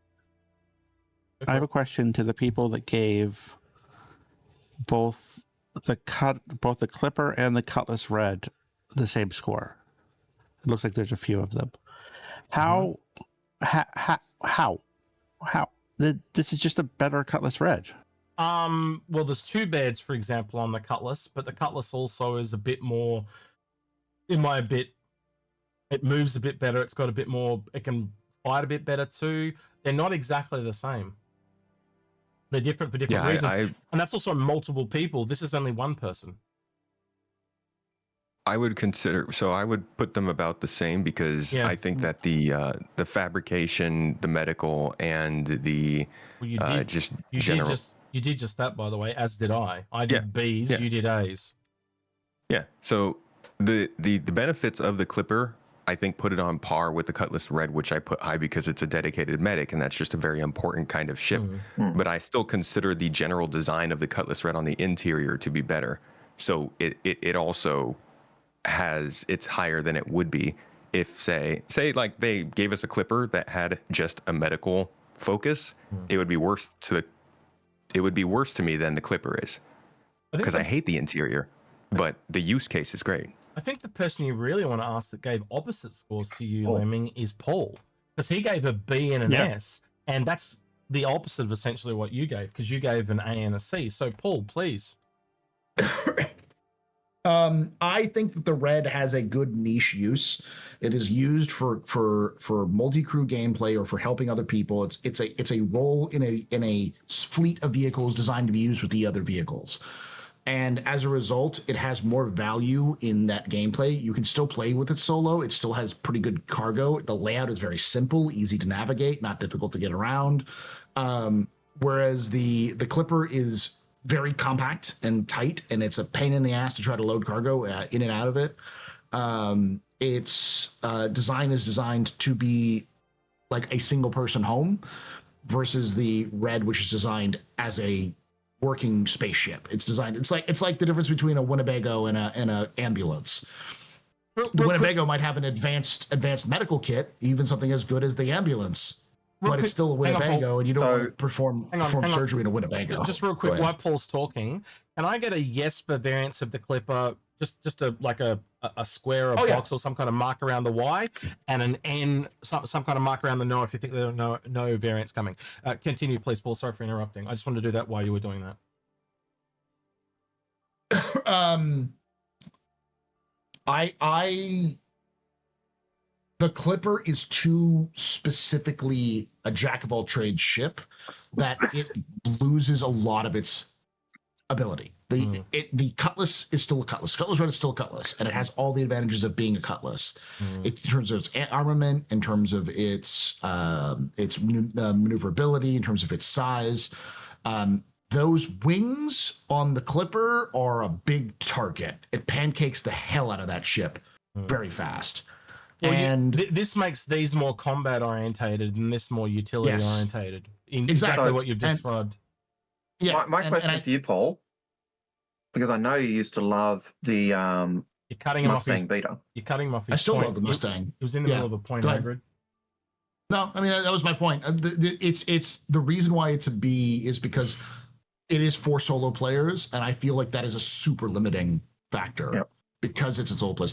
I have a question to the people that gave both the Clipper and the Cutlass Red the same score. It looks like there's a few of them. How? This is just a better Cutlass Red. Well, there's two beds, for example, on the Cutlass, but the Cutlass also is a bit more, it moves a bit better. It's got a bit more, it can fight a bit better too. They're not exactly the same. They're different for different reasons. And that's also multiple people. This is only one person. I would put them about the same because I think that the fabrication, the medical, and the you did just that, by the way, as did I. I did B's, you did A's. Yeah. So the benefits of the Clipper, I think, put it on par with the Cutlass Red, which I put high because it's a dedicated medic, and that's just a very important kind of ship. But I still consider the general design of the Cutlass Red on the interior to be better. So it also it's higher than it would be if say like they gave us a Clipper that had just a medical focus. It would be worse to me than the Clipper is, because I hate the interior, but the use case is great. I think the person you really want to ask that gave opposite scores to you, Lemming, is Paul, because he gave a B and an S, and that's the opposite of essentially what you gave, because you gave an A and a C. So, Paul, please. I think that the Red has a good niche use. It is used for multi-crew gameplay or for helping other people. It's a role in a fleet of vehicles designed to be used with the other vehicles. And as a result, it has more value in that gameplay. You can still play with it solo. It still has pretty good cargo. The layout is very simple, easy to navigate, not difficult to get around. Whereas the Clipper is very compact and tight, and it's a pain in the ass to try to load cargo in and out of it. Its design is designed to be like a single person home versus the Red, which is designed as a working spaceship. It's like the difference between a Winnebago and a ambulance. The Winnebago might have an advanced medical kit, even something as good as the ambulance, but it's still a Winnebago, and you don't want to perform surgery in a Winnebago. Just real quick, while Paul's talking, can I get a yes for variants of the Clipper? Just a square or box or some kind of mark around the Y, and an N, some kind of mark around the no if you think there are no variants coming. Continue, please, Paul. Sorry for interrupting. I just wanted to do that while you were doing that. The Clipper is too specifically a jack of all trades ship that it loses a lot of its ability. The Cutlass is still a Cutlass. Cutlass Red is still a Cutlass, and it has all the advantages of being a Cutlass. In terms of its armament, in terms of its maneuverability, in terms of its size. Those wings on the Clipper are a big target. It pancakes the hell out of that ship very fast. Well, and this makes these more combat orientated and this more utility orientated. Exactly what you've described. Yeah. My question for you, Paul, because I know you used to love the you're cutting him Mustang off Beta. You're cutting him off his I still point. love the Mustang. It was in the middle of a point, Hagrid. No, I mean that was my point. It's the reason why it's a B is because it is for solo players, and I feel like that is a super limiting factor because it's a solo player.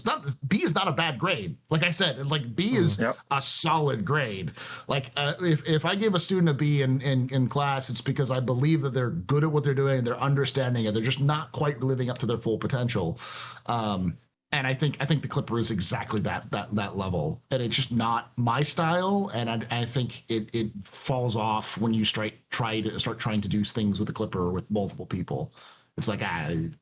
B is not a bad grade. Like I said, like B is a solid grade. Like if I give a student a B in class, it's because I believe that they're good at what they're doing, they're understanding it, they're just not quite living up to their full potential. And I think the Clipper is exactly that level, and it's just not my style. And I think it falls off when you start trying to do things with the Clipper with multiple people. It's like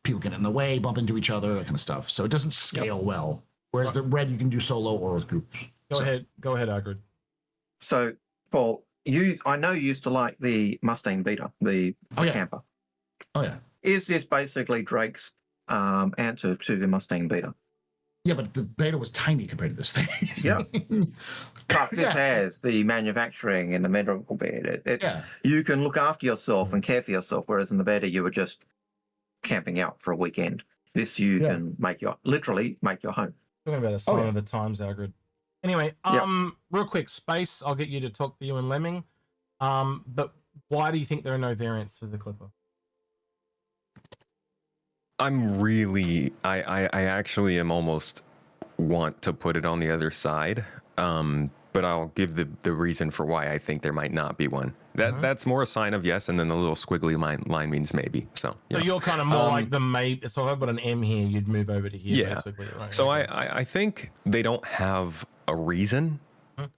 people get in the way, bump into each other, that kind of stuff. So it doesn't scale well. Whereas the red you can do solo or with groups. Go ahead, Agrid. So, Paul, I know you used to like the Mustang Beta, the camper. Oh yeah. Is this basically Drake's answer to the Mustang Beta? Yeah, but the Beta was tiny compared to this thing. Yeah. But this has the manufacturing and the medical bed. You can look after yourself and care for yourself, whereas in the Beta you were just camping out for a weekend. This you can literally make your home. Talking about a sign of the times, Agrid. Anyway, real quick, Space, I'll get you to talk for you and Lemming. But why do you think there are no variants for the Clipper? I actually am almost want to put it on the other side. But I'll give the reason for why I think there might not be one. That's more a sign of yes, and then the little squiggly line means maybe. So you're kind of more like the maybe. So if I've got an M here, you'd move over to here. Yeah. Basically, right? So I think they don't have a reason,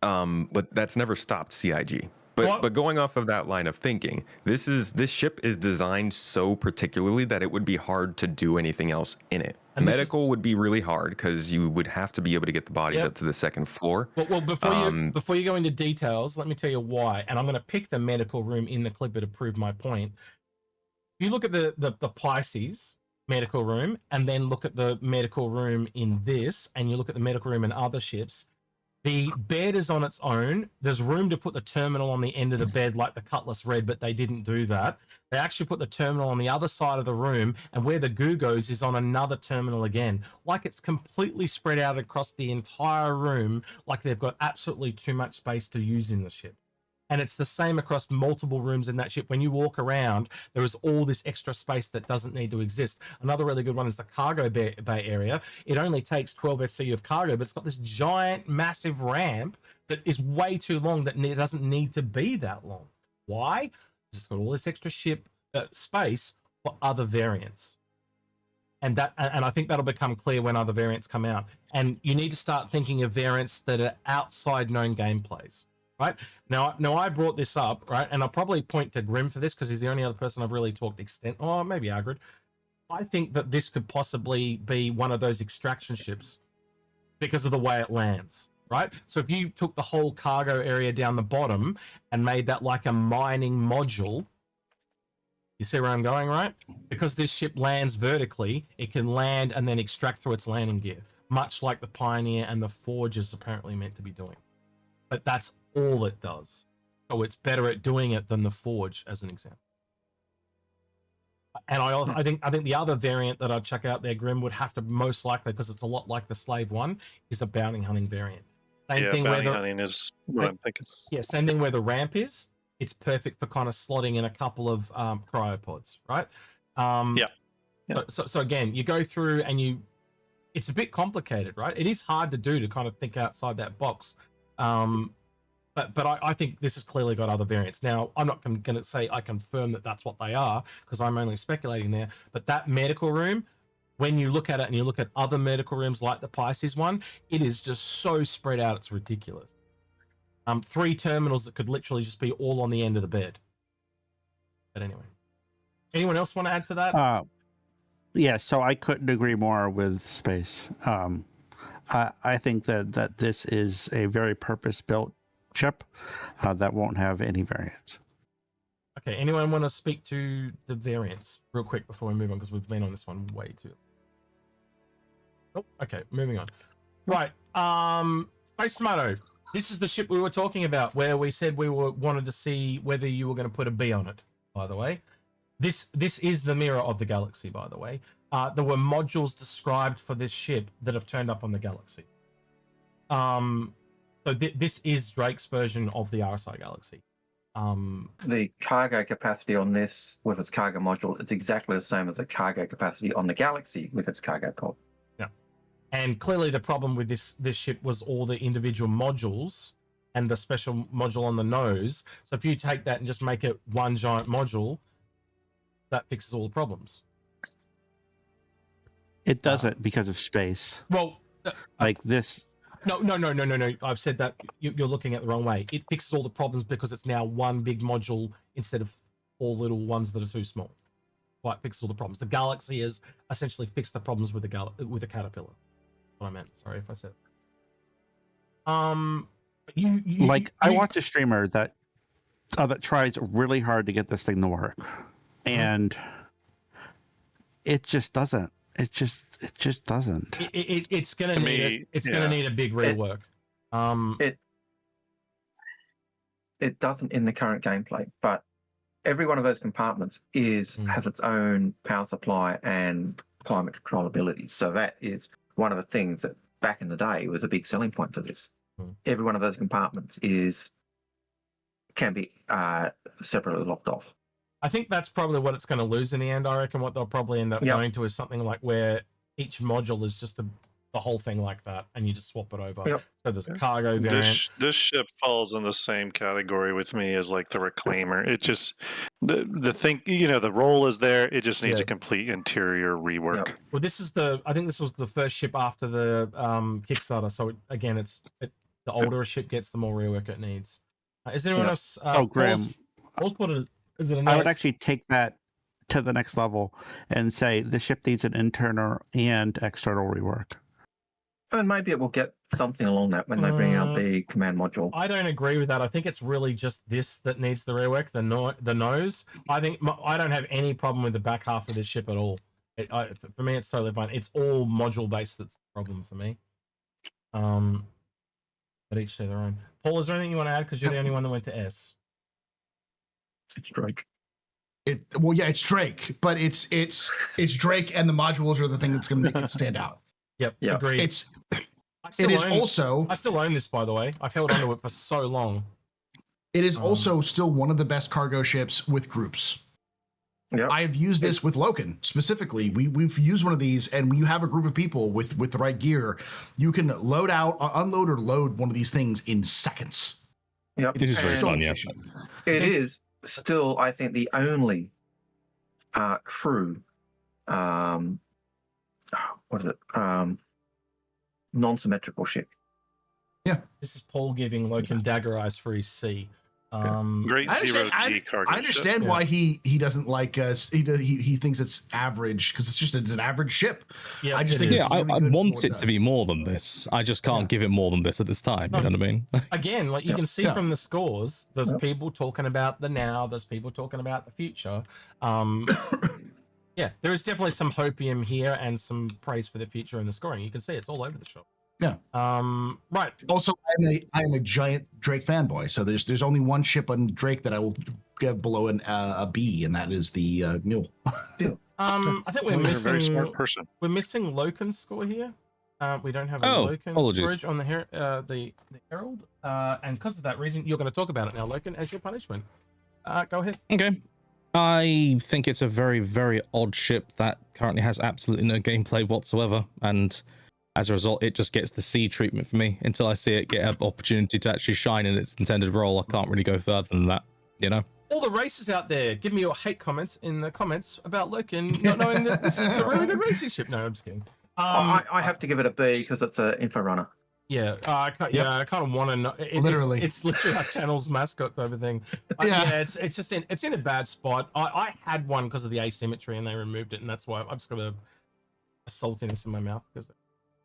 but that's never stopped CIG. But going off of that line of thinking, this ship is designed so particularly that it would be hard to do anything else in it. And medical would be really hard because you would have to be able to get the bodies up to the second floor. Well, before you go into details, let me tell you why. And I'm going to pick the medical room in the Clipper to prove my point. If you look at the Pisces medical room, and then look at the medical room in this, and you look at the medical room in other ships, the bed is on its own. There's room to put the terminal on the end of the bed like the Cutlass Red, but they didn't do that. They actually put the terminal on the other side of the room, and where the goo goes is on another terminal again. Like it's completely spread out across the entire room, like they've got absolutely too much space to use in the ship. And it's the same across multiple rooms in that ship. When you walk around, there is all this extra space that doesn't need to exist. Another really good one is the cargo bay area. It only takes 12 SCU of cargo, but it's got this giant, massive ramp that is way too long that it doesn't need to be that long. Why? Because it's got all this extra ship space for other variants. And I think that'll become clear when other variants come out. And you need to start thinking of variants that are outside known gameplays. Right now, I brought this up, right, and I'll probably point to Grim for this because he's the only other person I've really talked extent. Oh, maybe Agrid. I think that this could possibly be one of those extraction ships because of the way it lands, right? So if you took the whole cargo area down the bottom and made that like a mining module, you see where I'm going, right? Because this ship lands vertically, it can land and then extract through its landing gear, much like the Pioneer and the Forge is apparently meant to be doing. But that's all it does. So it's better at doing it than the Forge, as an example. And I think the other variant that I'd check out there, Grim, would have to most likely, because it's a lot like the Slave one, is a bounty hunting variant. Same thing bounty hunting is what I'm thinking. Yeah, same thing where the ramp is. It's perfect for kind of slotting in a couple of cryopods, right? So again, you go through and it's a bit complicated, right? It is hard to do to kind of think outside that box. But I think this has clearly got other variants. Now, I'm not going to say I confirm that that's what they are because I'm only speculating there. But that medical room, when you look at it and you look at other medical rooms like the Pisces one, it is just so spread out. It's ridiculous. 3 terminals that could literally just be all on the end of the bed. But anyway, anyone else want to add to that? Yeah, so I couldn't agree more with Space. I think that this is a very purpose-built ship that won't have any variants. Okay, anyone want to speak to the variants real quick before we move on, because we've been on this one way too. Oh, okay, moving on. Right, Space Tomato. This is the ship we were talking about, where we said we wanted to see whether you were going to put a B on it. By the way, this is the mirror of the galaxy. By the way, there were modules described for this ship that have turned up on the galaxy. So this is Drake's version of the RSI Galaxy. The cargo capacity on this with its cargo module, it's exactly the same as the cargo capacity on the Galaxy with its cargo pod. Yeah. And clearly the problem with this ship was all the individual modules and the special module on the nose. So if you take that and just make it one giant module, that fixes all the problems. It doesn't because of space. Well, like this. No. I've said that you're looking at the wrong way. It fixes all the problems because it's now one big module instead of 4 little ones that are too small. Well, it fixes all the problems. The Galaxy has essentially fixed the problems with the Caterpillar. what I meant. Sorry if I said. You I watch a streamer that tries really hard to get this thing to work, and it just doesn't. It just doesn't. It's gonna need gonna need a big rework. It doesn't in the current gameplay, but every one of those compartments has its own power supply and climate controllability. So that is one of the things that back in the day was a big selling point for this. Every one of those compartments can be separately locked off. I think that's probably what it's going to lose in the end. I reckon what they'll probably end up going to is something like where each module is just the whole thing like that, and you just swap it over. So there's cargo variant. This ship falls in the same category with me as like the Reclaimer. It just the thing, the role is there. It just needs a complete interior rework. Well, I think this was the first ship after the Kickstarter. So again, the older a ship gets, the more rework it needs. Is there anyone else? Graham. Is it I would actually take that to the next level and say the ship needs an internal and external rework. And maybe it will get something along that when they bring out the command module. I don't agree with that. I think it's really just this that needs the rework, the nose. I don't have any problem with the back half of this ship at all. For me, it's totally fine. It's all module based that's the problem for me. But each to their own. Paul, is there anything you want to add? Because you're the only one that went to S. It's Drake. It's Drake, but it's Drake, and the modules are the thing that's going to make it stand out. Yep. Agreed. I still own this, by the way. I've held onto it for so long. It is also still one of the best cargo ships with groups. Yep. I have used this with Loken specifically. We've used one of these, and when you have a group of people with the right gear, you can unload or load one of these things in seconds. Yep. This is very fun, yeah. It is still, I think, the only true non-symmetrical ship. Yeah. This is Paul giving Loken dagger eyes for his C. Great zero G cargo. I understand why he doesn't like us. He thinks it's average because it's an average ship. Yeah, I just think I want it to be more than this. I just can't give it more than this at this time. You know what I mean? Again, like you can see from the scores, there's people talking about the now. There's people talking about the future. Yeah, there is definitely some hopium here and some praise for the future in the scoring. You can see it's all over the shop. Yeah. Right. Also, I am a giant Drake fanboy, so there's only one ship on Drake that I will give below a B, and that is the Mule. I think we're missing a very smart person. We're missing Loken's score here. We don't have a Loken storage on the Herald, and because of that reason, you're going to talk about it now, Loken, as your punishment. Go ahead. Okay. I think it's a very, very odd ship that currently has absolutely no gameplay whatsoever, and as a result, it just gets the C treatment for me until I see it get an opportunity to actually shine in its intended role. I can't really go further than that, All the racers out there, give me your hate comments in the comments about Loken not knowing that this is a really good racing ship. No, I'm just kidding. I have to give it a B because it's an Inforunner. Yeah, I kind of want to know. Literally, it's literally like Channel's mascot type of thing. It's just in a bad spot. I had one because of the asymmetry, and they removed it, and that's why I've just got a saltiness in my mouth because.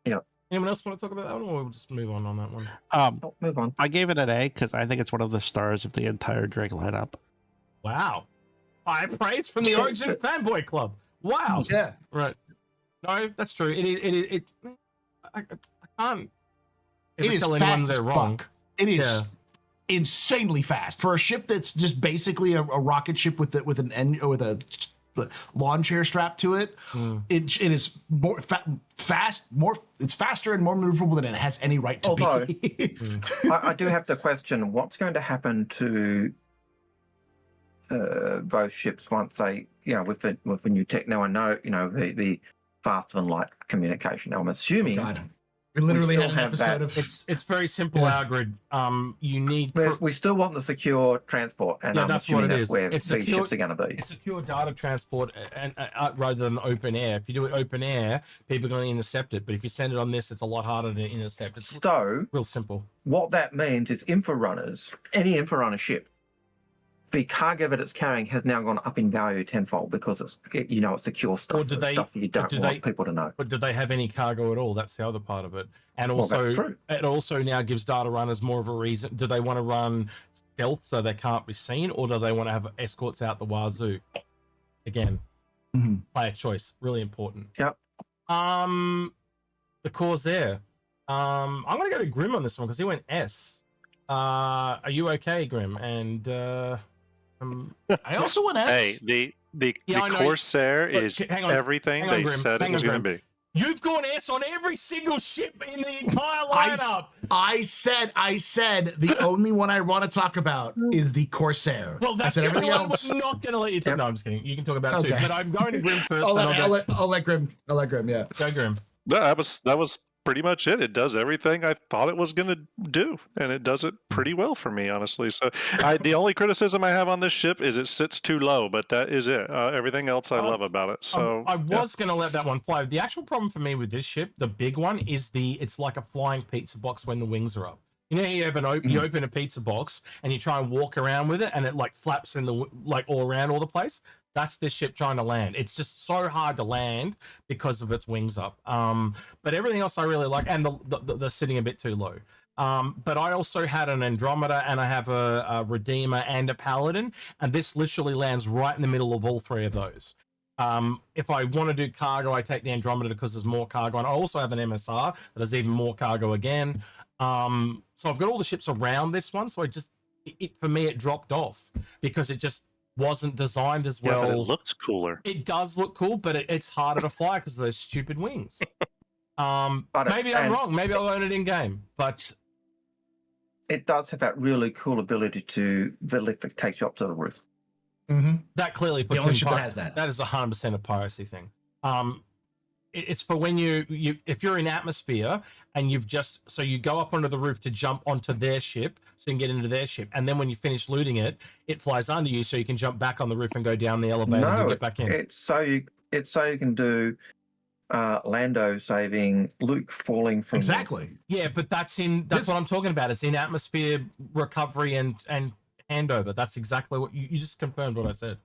Yeah. Anyone else want to talk about that one, or we'll just move on that one? Move on. I gave it an A because I think it's one of the stars of the entire Drake lineup. Wow. High praise from the Origin Fanboy Club. Wow. Yeah. Right. No, that's true. I can't. It is fast as fuck. It is insanely fast for a ship that's just basically a rocket ship with a lawn chair strapped to it. It is more it's faster and more maneuverable than it has any right to be. I do have to question what's going to happen to those ships once they, with the new tech. Now I know, the faster than light communication. Now I'm assuming. We literally had an episode of it's very simple, Algrid. You need we still want the secure transport, and I'm that's assuming what it that's is. where these ships are going to be. It's secure data transport, and rather than open air. If you do it open air, people are going to intercept it. But if you send it on this, it's a lot harder to intercept. It's real simple. What that means is Inforunners, any Inforunner ship, the cargo that it's carrying has now gone up in value tenfold because it's secure stuff. do It's they- stuff you don't do want they- people to know. But do they have any cargo at all? That's the other part of it. And Well, that's also, true. it also now gives data runners more of a reason. Do they want to run stealth so they can't be seen, or do they want to have escorts out the wazoo? Again, player choice, really important. Yep. The Corsair. I'm gonna go to Grim on this one because he went S. Are you okay, Grim? And I also want to ask. Hey, the Yeah, I know. Corsair Look, is hang on. everything Hang on, they Grim. said it Hang was on, going to Grim. be. You've gone S on every single ship in the entire I lineup. said the only one I want to talk about is the Corsair. Well, that's I said the everything only one else. I'm not going to let you talk. Yep. No, I'm just kidding. You can talk about it too. Okay. But I'm going to Grim first. I'll then I'll let Grim. Yeah. go Grim. No, that was pretty much it. It does everything I thought it was going to do, and it does it pretty well for me, honestly. So, the only criticism I have on this ship is it sits too low, but that is it. Everything else I love about it. So I was going to let that one fly. The actual problem for me with this ship, the big one, is it's like a flying pizza box when the wings are up. You know, you open a pizza box and you try and walk around with it, and it like flaps in all around all the place. That's this ship trying to land. It's just so hard to land because of its wings up. But everything else I really like, and the sitting a bit too low. But I also had an Andromeda, and I have a Redeemer and a Paladin, and this literally lands right in the middle of all three of those. If I want to do cargo, I take the Andromeda because there's more cargo, and I also have an MSR that has even more cargo again. So I've got all the ships around this one, so for me it dropped off because it just wasn't designed as well. Yeah, but it looks cooler. It does look cool, but it's harder to fly because of those stupid wings. But Maybe I'm wrong. Maybe I'll learn it in game, but it does have that really cool ability the lift that takes you up to the roof. that clearly The puts only in ship that has that. That is 100% a piracy thing. It's for when if you're in atmosphere and you go up onto the roof to jump onto their ship so you can get into their ship, and then when you finish looting it, it flies under you so you can jump back on the roof and go down the elevator and get back in. It's so you can do Lando saving Luke falling from Exactly. Yeah, but that's what I'm talking about. It's in atmosphere recovery and handover. That's exactly what you just confirmed what I said.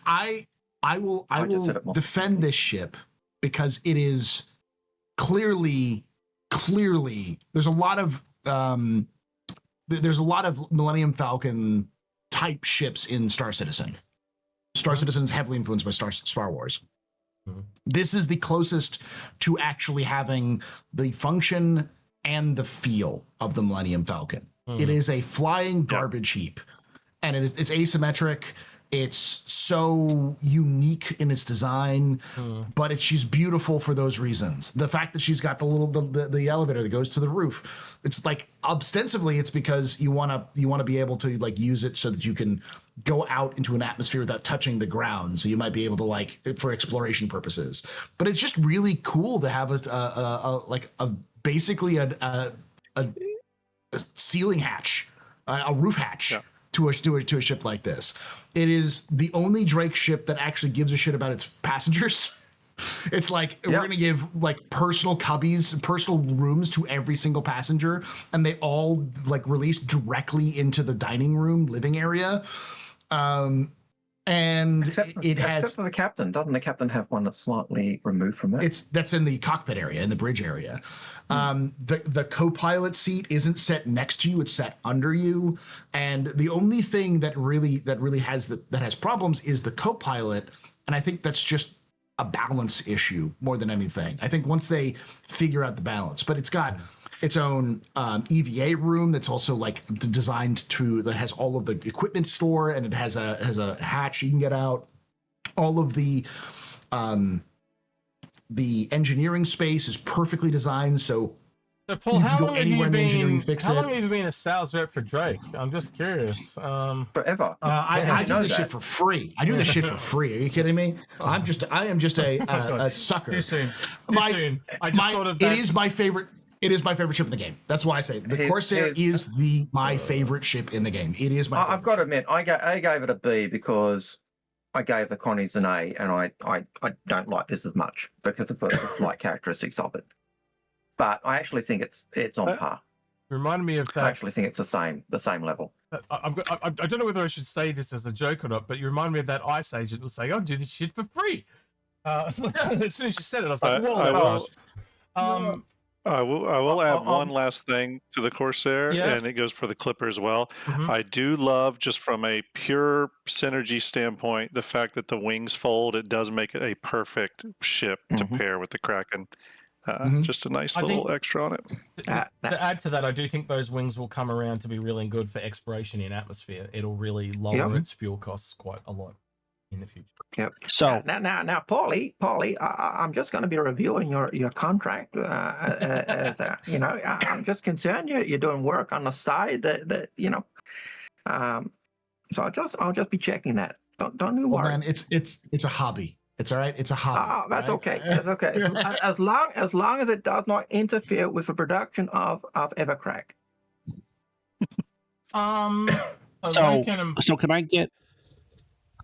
I will defend this ship because it is clearly there's a lot of Millennium Falcon type ships in Star Citizen. Star Citizen is heavily influenced by Star Wars. This is the closest to actually having the function and the feel of the Millennium Falcon. It is a flying garbage heap, and it's asymmetric. It's so unique in its design, but she's beautiful for those reasons. The fact that she's got the elevator that goes to the roof, it's like ostensibly it's because you want to be able to like use it so that you can go out into an atmosphere without touching the ground. So you might be able to for exploration purposes. But it's just really cool to have basically a ceiling hatch, a roof hatch. Yeah. To a ship like this. It is the only Drake ship that actually gives a shit about its passengers. It's like we're gonna give like personal cubbies, personal rooms to every single passenger, and they all like release directly into the dining room, living area. Except for the captain. Doesn't the captain have one that's slightly removed from it? That's in the cockpit area, in the bridge area. The co-pilot seat isn't set next to you; it's set under you. And the only thing that really has problems is the co-pilot. And I think that's just a balance issue more than anything. I think once they figure out the balance, but it's got its own EVA room that's also like designed that has all of the equipment store, and it has a hatch you can get out. All of the engineering space is perfectly designed, so Paul, how long have you been a sales rep for Drake? I'm just curious. Forever. I do this shit for free. I do this shit for free. Are you kidding me? I am just a sucker. Too soon. It is my favorite. It is my favorite ship in the game. That's why I say the Corsair is my favorite ship in the game. It is my. I've got to admit, I gave it a B because I gave the Connies an A, and I don't like this as much because of the flight characteristics of it. But I actually think it's on par. Reminded me of that. I actually think it's the same level. I don't know whether I should say this as a joke or not, but you remind me of that ICE agent who was saying, "I'll do this shit for free." As soon as you said it, I was like, "Whoa, that's harsh." I will add one um, last thing to the Corsair, Yeah. and it goes for the Clipper as well. Mhm. I do love, just from a pure synergy standpoint, the fact that the wings fold. It does make it a perfect ship to Mhm. pair with the Kraken. Mhm. Just a nice I little think- extra on it. To add to that, I do think those wings will come around to be really good for exploration in atmosphere. It'll really lower its fuel costs quite a lot in the future. Yep. So Now, Paulie, I'm just going to be reviewing your contract. I'm just concerned you're doing work on the side that. So I'll just be checking that. Don't you Well, worry. man, it's a hobby. It's all right. It's a hobby. That's right? okay. That's okay. As long as it does not interfere with the production of Evercrack. so can I get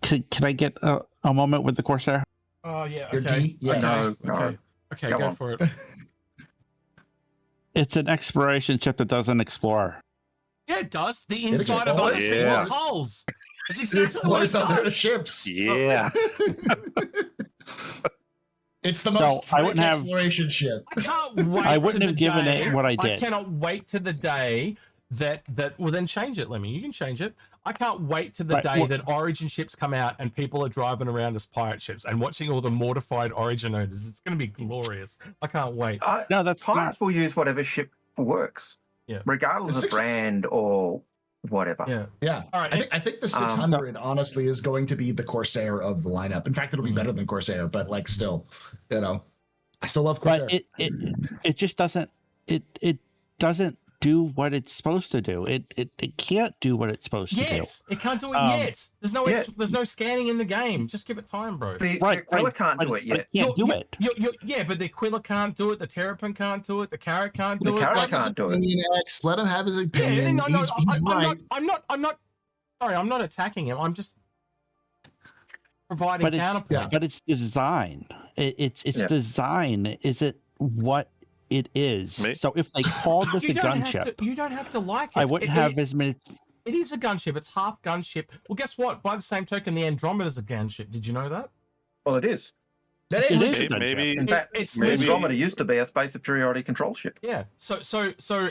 can I get a moment with the Corsair? Oh yeah. Your Okay. D? Yes. No. Okay. Come Go on. for it. It's an exploration ship that doesn't explore. Yeah, it does. The inside of Oh, other yeah. people's hulls. It's It exactly what it explores other does. ships. Yeah. It's the So, most I wouldn't have- exploration ship. I can't wait. I wouldn't to have the given day. it what I I did. cannot wait to the day that well then change it, Lemmy. You can change it. I can't wait to the Right, day well- that Origin ships come out and people are driving around as pirate ships and watching all the mortified Origin owners. It's going to be glorious. I can't wait. No, that's Pirates not. will use whatever ship works, Yeah. regardless The of brand or whatever. Yeah. Yeah. All right. I think the 600 honestly is going to be the Corsair of the lineup. In fact, it'll be better than Corsair, but like still, I still love Corsair. But it just doesn't it doesn't do what it's supposed to do. It can't do what it's supposed to do. Yet. It can't do it Um, yet. There's no scanning in the game. Just give it time, bro. The Right, Aquila right, can't but- do it but yet. can't do it. Yeah, but the Aquila can't do it. The Terrapin can't do it. The Carrot can't do The it. Carrot Like, can't do it. Opinion X, let him have his yeah, opinion. no, he's right. I'm not. Sorry, I'm not attacking him. I'm just providing But counterpoint. it's design. It's Yeah. design. Is it what it is? Me- So if they called this a You don't have gunship, to- You don't have to like it. I wouldn't have as many. It is a gunship. It's half gunship. Well, guess what? By the same token, the Andromeda's a gunship. Did you know that? Well, it is. That It is. is a gunship. Maybe In fact, it's the maybe- Andromeda used to be a space superiority control ship. Yeah. So,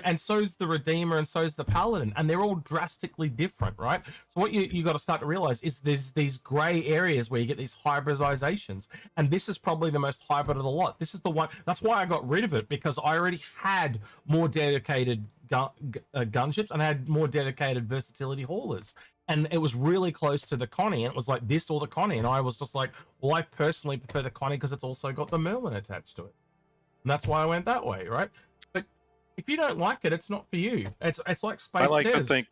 and so's the Redeemer, and so's the Paladin, and they're all drastically different, right? So, what you got to start to realize is there's these grey areas where you get these hybridizations, and this is probably the most hybrid of the lot. This is the one. That's why I got rid of it, because I already had more dedicated gunships, and I had more dedicated versatility haulers. And it was really close to the Connie, and it was like this or the Connie, and I was just like, well, I personally prefer the Connie because it's also got the Merlin attached to it, and that's why I went that way, right? But if you don't like it, it's not for you. It's like Space I like says. to think.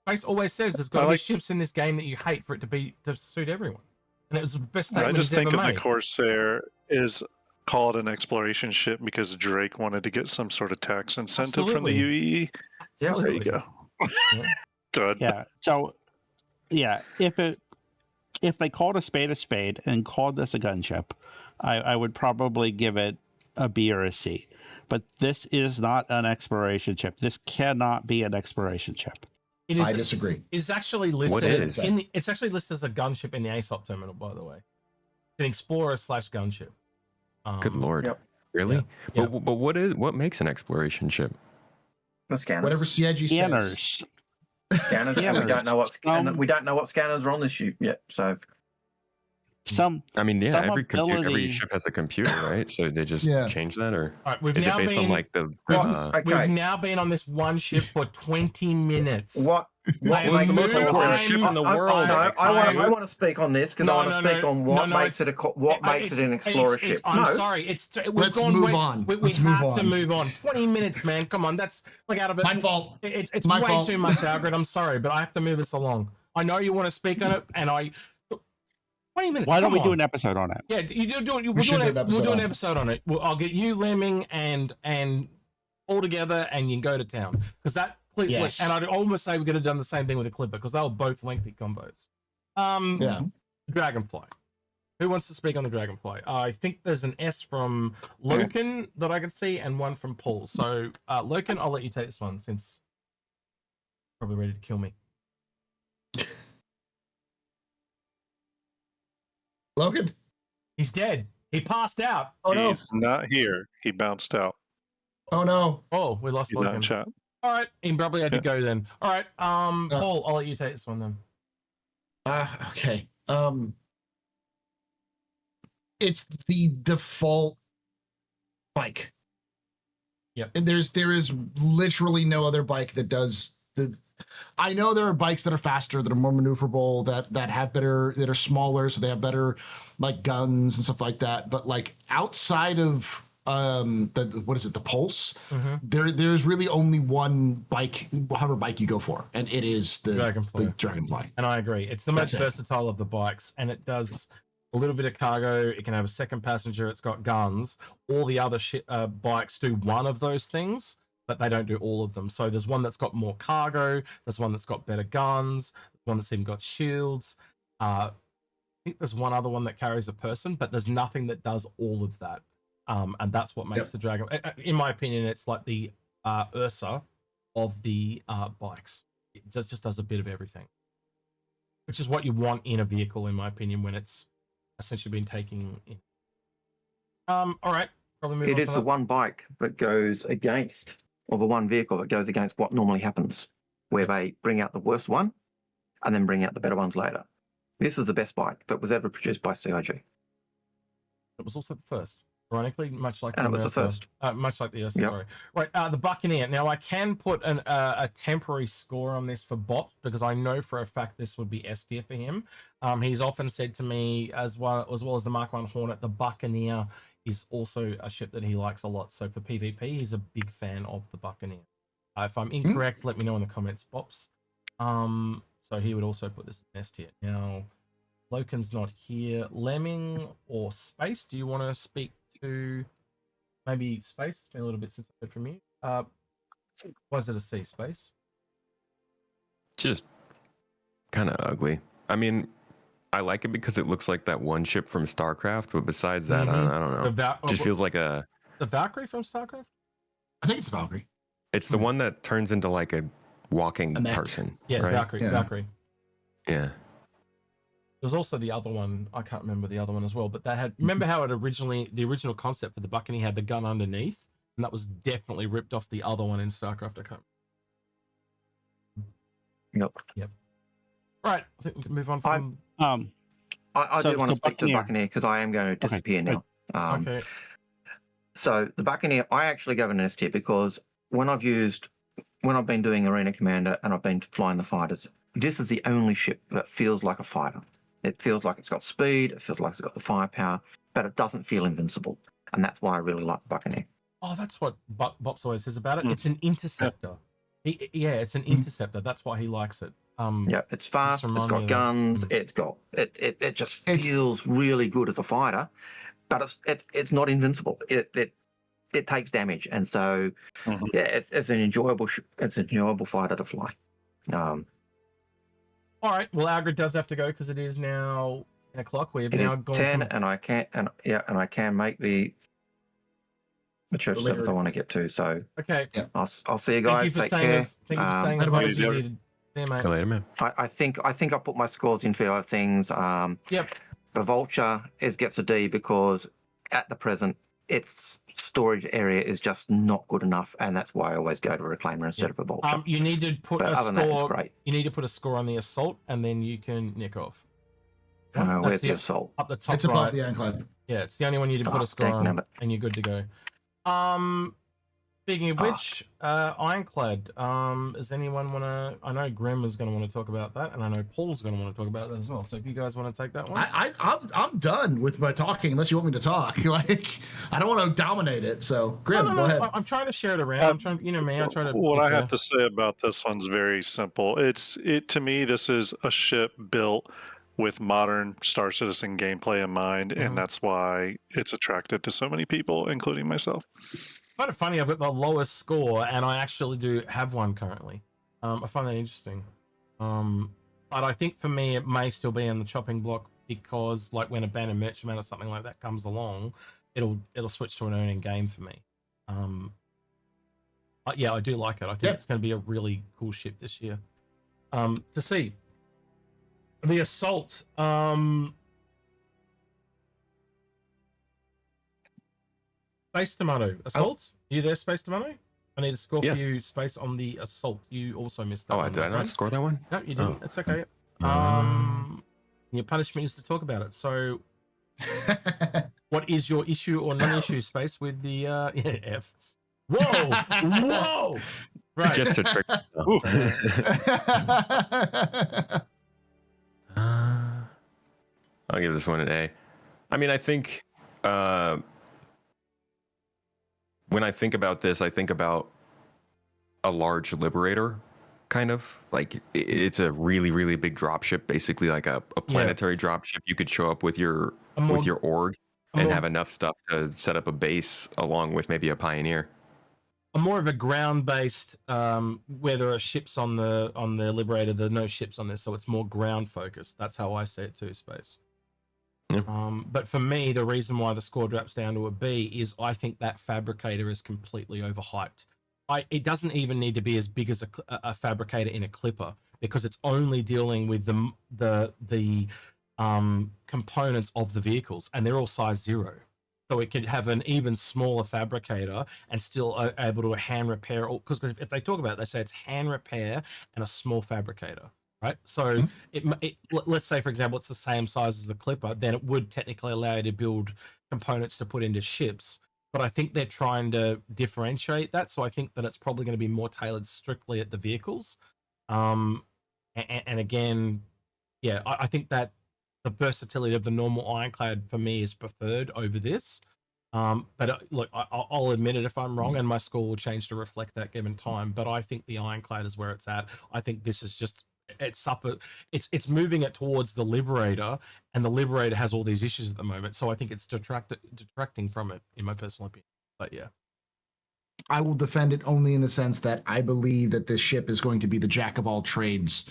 Space always says there's got to I be like- ships in this game that you hate for it to suit everyone, and it was the best I statement just he's think ever of the made. Corsair is called an exploration ship because Drake wanted to get some sort of tax incentive from the Absolutely. UEE. There you Absolutely. go. Yeah. Good. Yeah. So, yeah, if they called a spade and called this a gunship, I would probably give it a B or a C. But this is not an exploration ship. This cannot be an exploration ship. It I is. disagree. It's actually listed. What is? It's actually listed as a gunship in the ASOP terminal, by the way. It's an explorer / gunship. Good lord. Yep. Really? Yeah. But what makes an exploration ship? The scanners. Whatever CIG says. Scanners. Scanners. And we Scanners. don't know we don't know what scanners are on this ship yet. So Some I mean, yeah, Some every ability- ship has a computer, right? So they just Yeah. change that, or All right, we've is it now based been on like the? okay. we've now been on this one ship for 20 minutes. What I am What's the most moving- important I'm- ship in the world? I want to speak on this because I want to speak on what makes it an explorer ship. I'm No, sorry. We've Let's gone move way- on. We Let's have move to on. move on. 20 minutes, man. Come on, that's like out of it. My fault. It's My way fault. too much, Alfred. I'm sorry, but I have to move us along. I know you want to speak on it, and 20 minutes. Why don't we come do on. an episode on it? Yeah, you do it. We should do an We'll do an episode episode on it. I'll get you, Lemming, and all together, and you can go to town because that. Yes. And I'd almost say we could have done the same thing with the Clipper because they were both lengthy combos. Yeah. Dragonfly. Who wants to speak on the Dragonfly? I think there's an S from Loken that I can see and one from Paul. So, Loken, I'll let you take this one since. Probably ready to kill me. Logan? He's dead. He passed out. Oh no. He's not here. He bounced out. Oh no. Oh, we lost He's not in Logan. chat. All right, he probably had to go then. All right, Paul, I'll let you take this one then. Okay. It's the default bike. Yep. And there is literally no other bike that does the. I know there are bikes that are faster, that are more maneuverable, that have better, that are smaller, so they have better like guns and stuff like that. But like outside of the Pulse, there's really only one hover bike you go for, and it is the Dragonfly. And I agree, it's the most versatile of the bikes, and it does a little bit of cargo. It can have a second passenger. It's got guns. All the other bikes do one of those things, but they don't do all of them. So there's one that's got more cargo. There's one that's got better guns. One that's even got shields. I think there's one other one that carries a person, but there's nothing that does all of that. And that's what makes the Dragon. In my opinion, it's like the Ursa of the bikes. It just does a bit of everything, which is what you want in a vehicle, in my opinion, when it's essentially been taking in. All right, probably move on. It is the one bike that goes against, or the one vehicle that goes against what normally happens, where they bring out the worst one and then bring out the better ones later. This is the best bike that was ever produced by CIG. It was also the first, ironically, much like and the it was Ursa, the first. much like the Ursa. Sorry, right. The Buccaneer. Now I can put a temporary score on this for Bops because I know for a fact this would be S tier for him. He's often said to me, as well as the Mark I Hornet, the Buccaneer is also a ship that he likes a lot. So for PvP, he's a big fan of the Buccaneer. If I'm incorrect, let me know in the comments, Bops. So he would also put this in S tier. Now, Loken's not here. Lemming or Space, do you want to speak to maybe Space? It's been a little bit since I heard from you. Why is it a C, Space? Just kind of ugly. I mean, I like it because it looks like that one ship from StarCraft, but besides that, I don't know. Just feels like the Valkyrie from StarCraft? I think it's the Valkyrie. It's the one that turns into like a walking person. Yeah, right? Valkyrie. Yeah. Valkyrie. Yeah. There's also the other one. I can't remember the other one as well, but that had, remember how it the original concept for the Buccaneer had the gun underneath, and that was definitely ripped off the other one in StarCraft. I can't. Yep. Right. I think we can move on from. I do want to speak to the Buccaneer because I am going to disappear now. Okay. So the Buccaneer, I actually gave it an S tier because when I've been doing Arena Commander and I've been flying the fighters, this is the only ship that feels like a fighter. It feels like it's got speed, it feels like it's got the firepower, but it doesn't feel invincible. And that's why I really like the Buccaneer. Oh, that's what Bops always says about it. It's an interceptor. It's an interceptor. That's why he likes it. Yeah, it's fast, it's got guns, it just feels really good as a fighter, but it's not invincible. It takes damage, and so it's an enjoyable fighter to fly. All right. Well, our grid does have to go because it is now 10 o'clock. We've now gone 10, and I can make the church service I want to get to. So okay. Yeah. I'll see you guys. Take care. Thank you for staying as long as you did. See you, mate. Later, man. I think I put my scores in for other things. Yep. The Vulture gets a D because at the present its storage area is just not good enough, and that's why I always go to a Reclaimer instead of a Vulture. You need to put a other than that, it's score. great. You need to put a score on the Assault, and then you can nick off. Where's the Assault? Up the top It's above right. the Ironclad. Yeah, it's the only one you need to put a score on, and you're good to go. Speaking of which, Ironclad. Does anyone want to? I know Grim is going to want to talk about that, and I know Paul's going to want to talk about that as well. So if you guys want to take that one, I'm done with my talking unless you want me to talk. Like I don't want to dominate it. So Grim, go ahead. I'm trying to share it around. I'm trying, me. I try to. What I have to say about this one's very simple. To me, this is a ship built with modern Star Citizen gameplay in mind, and that's why it's attracted to so many people, including myself. Kind of funny. I've got the lowest score, and I actually do have one currently. I find that interesting. But I think for me, it may still be in the chopping block because, like, when a Abandoned Merchantman or something like that comes along, it'll switch to an earning game for me. Yeah, I do like it. I think it's going to be a really cool ship this year. To see the assault. Space Tomato, assault. You there, Space Tomato? I need a score for you, Space, on the assault. You also missed that. Oh, one, did I not score that one? No, you didn't. It's okay. Your punishment is to talk about it. So, what is your issue or non-issue, Space, with the F? Whoa, whoa! Right, Just a trick. I'll give this one an A. I mean, I think when I think about this, I think about a large liberator, kind of like it's a really, really big dropship, basically like a planetary dropship. You could show up with your org and have enough stuff to set up a base along with maybe a pioneer. I'm more of a ground-based, where there are ships on the liberator. There are no ships on this, so it's more ground-focused. That's how I see it too, Space. Yeah. But for me, the reason why the score drops down to a B is I think that fabricator is completely overhyped. It doesn't even need to be as big as a fabricator in a clipper, because it's only dealing with the components of the vehicles, and they're all size 0. So it could have an even smaller fabricator and still able to hand repair. Because if they talk about it, they say it's hand repair and a small fabricator, right? So let's say, for example, it's the same size as the Clipper, then it would technically allow you to build components to put into ships. But I think they're trying to differentiate that. So I think that it's probably going to be more tailored strictly at the vehicles. And again, yeah, I think that the versatility of the normal ironclad for me is preferred over this. But look, I'll admit it if I'm wrong, and my score will change to reflect that given time. But I think the ironclad is where it's at. I think this is just it's moving it towards the Liberator, and the Liberator has all these issues at the moment. So I think it's detracting from it, in my personal opinion. But yeah. I will defend it only in the sense that I believe that this ship is going to be the jack of all trades.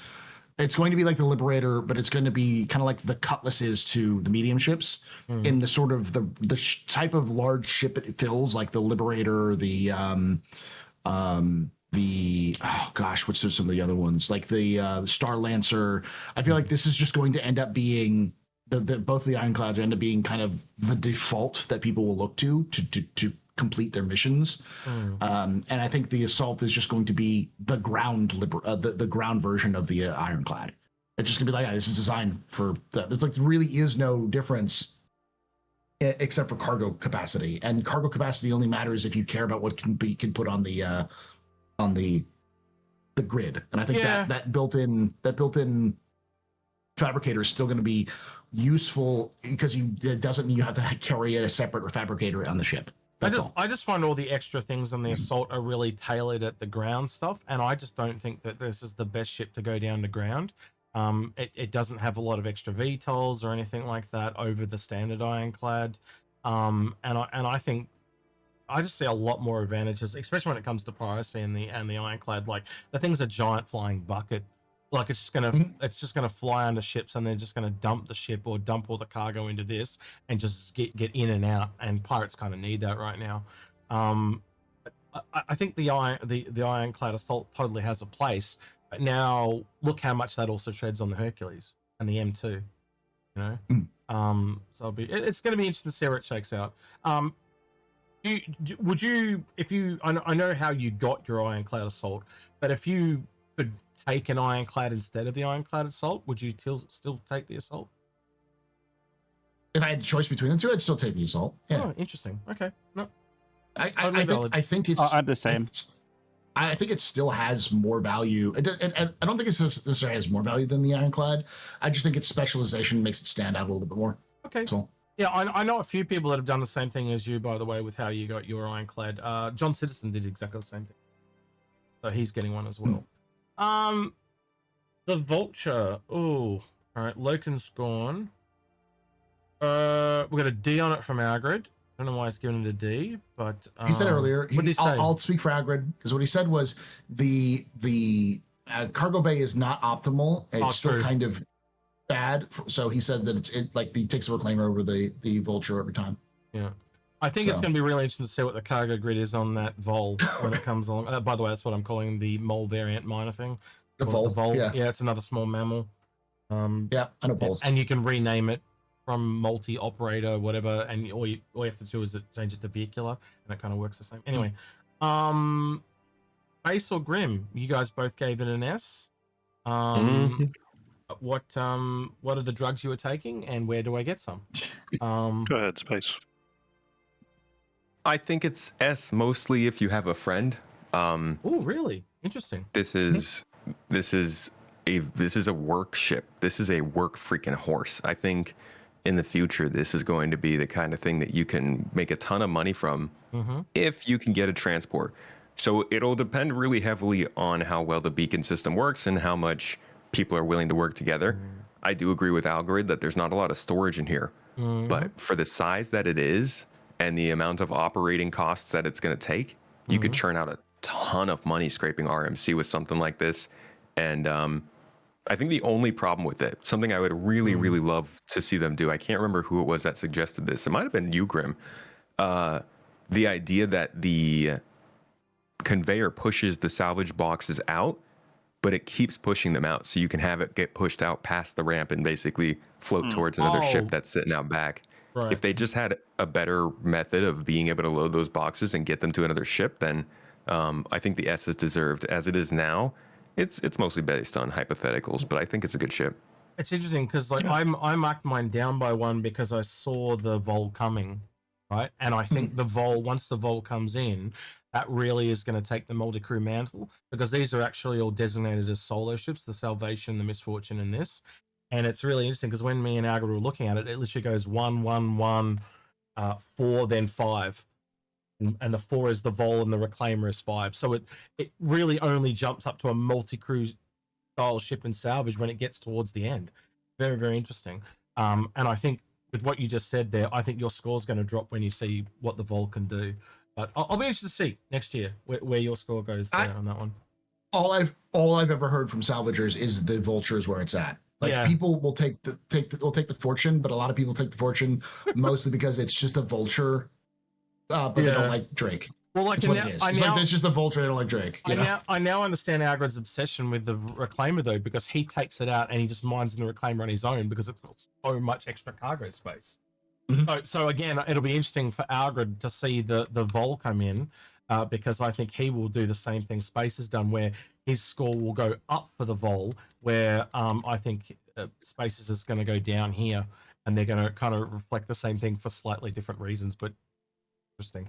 It's going to be like the Liberator, but it's going to be kind of like the Cutlass is to the medium ships in the sort of the type of large ship it fills, like the Liberator, what's some of the other ones, like the Star Lancer. I feel like this is just going to end up being both of the ironclads end up being kind of the default that people will look to complete their missions. And I think the assault is just going to be the ground the ground version of the ironclad. It's just gonna be like, this is designed for that. There's like really is no difference except for cargo capacity, and cargo capacity only matters if you care about what can put on the grid. And I think that built-in fabricator is still going to be useful, because it doesn't mean you have to carry a separate fabricator on the ship. I just find all the extra things on the assault are really tailored at the ground stuff, and I just don't think that this is the best ship to go down to ground. It doesn't have a lot of extra VTOLs or anything like that over the standard ironclad, and I think I just see a lot more advantages, especially when it comes to piracy and the ironclad. Like, the thing's a giant flying bucket. Like, it's just gonna fly under ships, and they're just gonna dump the ship or dump all the cargo into this and just get in and out. And pirates kind of need that right now. I think the ironclad assault totally has a place. But now look how much that also treads on the Hercules and the M2. You know, so it's going to be interesting to see where it shakes out. Would you, if you, I know how you got your ironclad assault, but if you could take an ironclad instead of the ironclad assault, would you still take the assault? If I had a choice between the two, I'd still take the assault. Yeah. Oh, interesting. Okay. No, I think it's. I'm the same. I think it still has more value. I don't think it necessarily has more value than the ironclad. I just think its specialization makes it stand out a little bit more. Okay. So. Yeah, I know a few people that have done the same thing as you, by the way, with how you got your ironclad. John Citizen did exactly the same thing, so he's getting one as well. The Vulture. Oh, all right. Loken's gone. We got a D on it from Algrid. I don't know why he's given it a D, but he said earlier. What did he say? I'll speak for Algrid, because what he said was the cargo bay is not optimal. It's still kind of bad. So he said that it takes a reclaimer over the Vulture every time. Yeah. I think it's So- going to be really interesting to see what the cargo grid is on that Vol when it comes along. By the way, that's what I'm calling the mole variant minor thing. The Call it Vol, yeah. it's another small mammal. Yeah, I know Vols. And you can rename it from multi-operator, whatever, and all you have to do is change it to vehicular, and it kind of works the same. Anyway, Base or Grim? You guys both gave it an S. What are the drugs you were taking, and where do I get some? Go ahead, Space. I think it's S mostly if you have a friend. Oh, really? Interesting. This is a work ship. This is a work freaking horse. I think in the future this is going to be the kind of thing that you can make a ton of money from if you can get a transport. So it'll depend really heavily on how well the beacon system works and how much people are willing to work together. I do agree with Algorithmic that there's not a lot of storage in here, but for the size that it is and the amount of operating costs that it's going to take, you could churn out a ton of money scraping RMC with something like this. And I think the only problem with it, something I would really, really love to see them do, I can't remember who it was that suggested this. It might have been you, Grim. The idea that the conveyor pushes the salvage boxes out, but it keeps pushing them out, so you can have it get pushed out past the ramp and basically float towards another ship that's sitting out back. Right. If they just had a better method of being able to load those boxes and get them to another ship, then I think the S is deserved. As it is now, it's mostly based on hypotheticals, but I think it's a good ship. It's interesting because like I marked mine down by one because I saw the Vol coming, right? And I think the Vol, once the Vol comes in, that really is going to take the multi-crew mantle, because these are actually all designated as solo ships, the Salvation, the Misfortune, and this. And it's really interesting because when me and Algar were looking at it, it literally goes 1, 1, 1, 4, then 5. And the 4 is the Vol and the Reclaimer is 5. So it really only jumps up to a multi-crew style ship and salvage when it gets towards the end. Very, very interesting. And I think with what you just said there, I think your score's going to drop when you see what the Vol can do. But I'll be interested to see next year where your score goes there on that one. All I've ever heard from salvagers is the vultures where it's at. Like people will take the fortune, but a lot of people take the fortune mostly because it's just a vulture, but they don't like Drake. Well, like that's what it is. It's just a vulture. They don't like Drake. I now understand Algred's obsession with the Reclaimer though, because he takes it out and he just mines in the Reclaimer on his own because it's got so much extra cargo space. So again, it'll be interesting for Algred to see the Vol come in, because I think he will do the same thing Space has done, where his score will go up for the Vol, where I think Spaces is going to go down here, and they're going to kind of reflect the same thing for slightly different reasons, but interesting.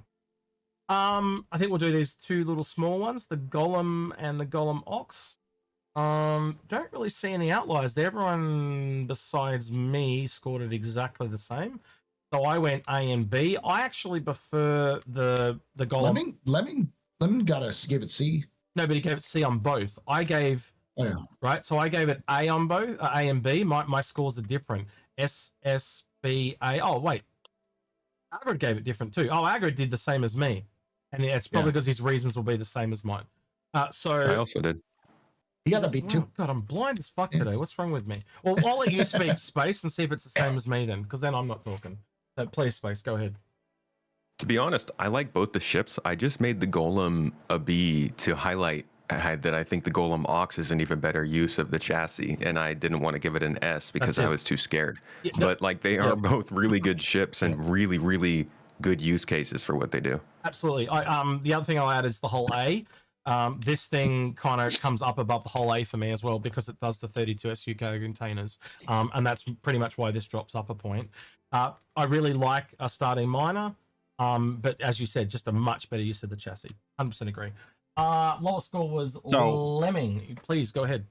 I think we'll do these two little small ones, the Golem and the Golem Ox. Don't really see any outliers there. Everyone besides me scored it exactly the same. So I went A and B. I actually prefer the Golem. Lemon got us give it C. No, but he gave it C on both. I gave right. So I gave it A on both, A and B. My scores are different. S, B, A. Oh wait, Agrid gave it different too. Oh, Agrid did the same as me, and it's probably because his reasons will be the same as mine. So I also did. You got to beat too. God, I'm blind as fuck today. What's wrong with me? Well, I'll let you speak, Space, and see if it's the same as me then, because then I'm not talking. So please, Space, go ahead. To be honest, I like both the ships. I just made the Golem a B to highlight that I think the Golem Ox is an even better use of the chassis, and I didn't want to give it an S because I was too scared. Yeah, but like they are both really good ships and really, really good use cases for what they do. Absolutely. The other thing I'll add is the whole A. This thing kind of comes up above the whole A for me as well, because it does the 32 SU cargo containers, and that's pretty much why this drops up a point. I really like a starting miner, but as you said, just a much better use of the chassis. 100% agree. Lowest score was Lemming. Please go ahead.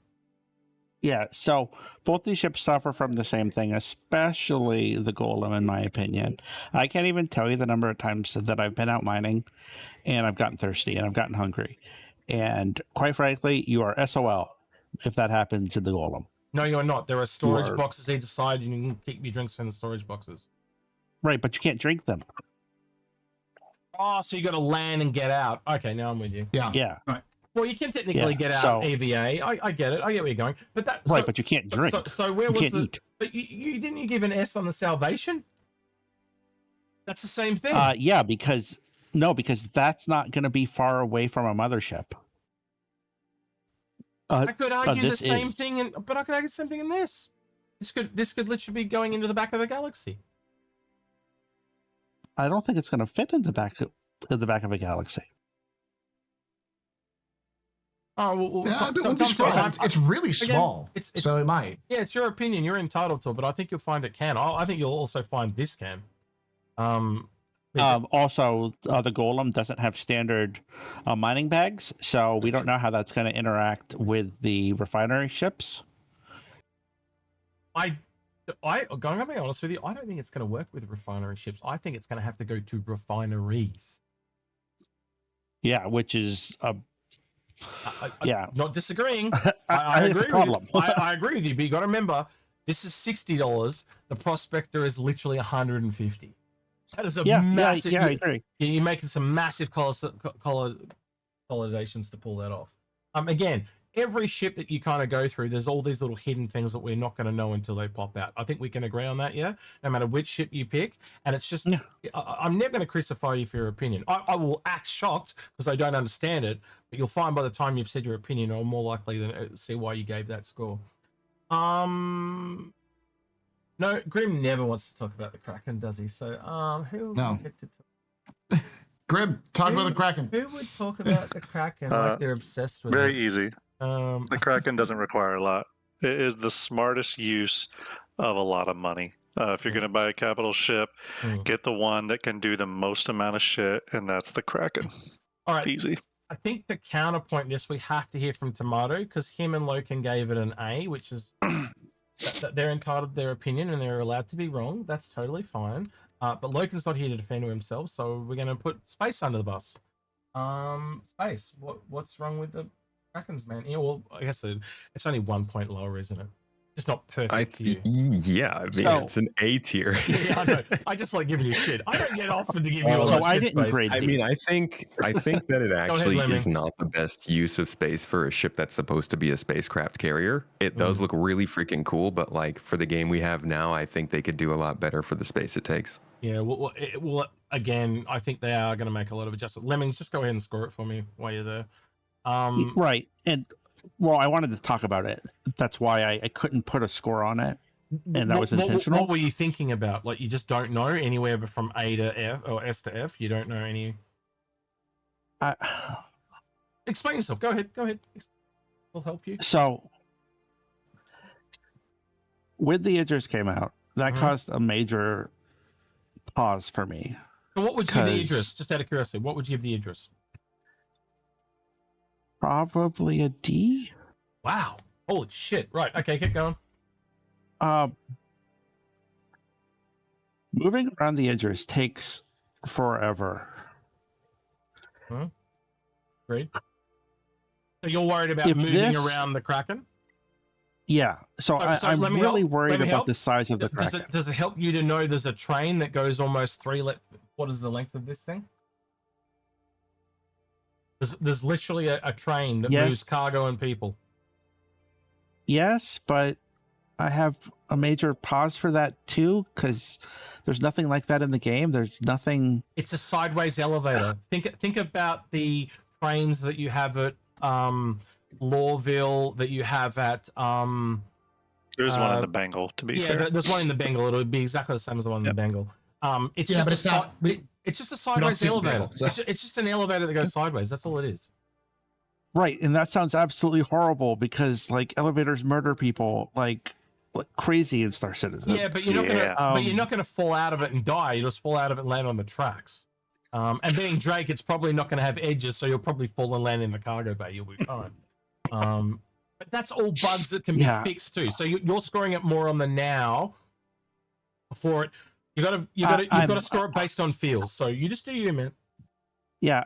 Yeah, so both these ships suffer from the same thing, especially the Golem, in my opinion. I can't even tell you the number of times that I've been out mining and I've gotten thirsty and I've gotten hungry. And quite frankly, you are SOL if that happens in the Golem. No, you're not. There are storage boxes either side, and you can keep your drinks in the storage boxes. Right, but you can't drink them. Oh, so you got to land and get out. Okay, now I'm with you. Yeah. Right. Well, you can technically get out EVA. I get it. I get where you're going. But that right, but you can't drink. So where was eat. But you didn't you give an S on the Salvation? That's the same thing. Yeah, because that's not going to be far away from a mothership. I could argue the this same is. thing, but I could argue the same thing in this. This could literally be going into the back of the galaxy. I don't think it's going to fit in the back of a galaxy. Oh, well, Yeah, Tom, I wouldn't be surprised. It's really small, so it might. Yeah, it's your opinion. You're entitled to it, but I think you'll find it can. I think you'll also find this can. Also, the Golem doesn't have standard mining bags, so we don't know how that's going to interact with the refinery ships. I'm going to be honest with you. I don't think it's going to work with refinery ships. I think it's going to have to go to refineries. Yeah, which is yeah. Not disagreeing. I agree think problem. with you. I agree with you, but you got to remember, this is $60. The Prospector is literally $150. That is a massive. Yeah, I agree. You're making some massive consolidations to pull that off. Again, every ship that you kind of go through, there's all these little hidden things that we're not going to know until they pop out. I think we can agree on that, yeah? No matter which ship you pick. And it's just, I'm never going to crucify you for your opinion. I will act shocked because I don't understand it, but you'll find by the time you've said your opinion, I'm more likely to see why you gave that score. No, Grim never wants to talk about the Kraken, does he? So, who would No. get to talk? Grim, talk about the Kraken. Who would talk about the Kraken like they're obsessed with Very it? easy. The Kraken doesn't require a lot. It is the smartest use of a lot of money. If you're going to buy a capital ship, get the one that can do the most amount of shit, and that's the Kraken. All right. It's easy. I think to counterpoint this, we have to hear from Tomato because him and Loken gave it an A, which is that they're entitled to their opinion and they're allowed to be wrong. That's totally fine. But Loken's not here to defend himself, so we're going to put Space under the bus. Space, what's wrong with the Krakens, man? Yeah, well, I guess it's only 1 point lower, isn't it? Just not perfect to you. Yeah, I mean, it's an A tier. Yeah, I know. I just like giving you shit. I don't get often to give you all So that I shit, didn't Space. grade I mean, I think that it actually is not the best use of space for a ship that's supposed to be a spacecraft carrier. It does look really freaking cool, but like for the game we have now, I think they could do a lot better for the space it takes. Yeah, well, again, I think they are going to make a lot of adjustments. Lemmings, just go ahead and score it for me while you're there. Right, and well, I wanted to talk about it. That's why I couldn't put a score on it, and that was intentional. What were you thinking about? Like, you just don't know anywhere but from A to F or S to F. You don't know any. Explain yourself. Go ahead. We'll help you. So, when the Idris came out, that caused a major pause for me. So what would you give the Idris? Just out of curiosity, what would you give the Idris? Probably a D. Wow. Holy shit. Right. Okay, keep going. Moving around the Idris takes forever. Great. So you're worried about moving around the Kraken? Yeah. So I'm really worried about the size of the Kraken. Does it help you to know there's a train that goes almost what is the length of this thing? There's literally a train that moves cargo and people. Yes, but I have a major pause for that too, because there's nothing like that in the game. There's nothing. It's a sideways elevator. Think about the trains that you have at Lawville, that you have at There's one in the Bengal, to be fair. Yeah, there's one in the Bengal. It'll be exactly the same as the one in the Bengal. It's just a sideways elevator. So. It's just an elevator that goes sideways. That's all it is. Right, and that sounds absolutely horrible because like elevators murder people like crazy in Star Citizen. Yeah, but you're not gonna fall out of it and die. You just fall out of it and land on the tracks. And being Drake, it's probably not going to have edges, so you'll probably fall and land in the cargo bay. You'll be fine. But that's all bugs that can be fixed too. So you're scoring it more on the now. Before it, you've got to score it based on feels. So you just do you, man. Yeah,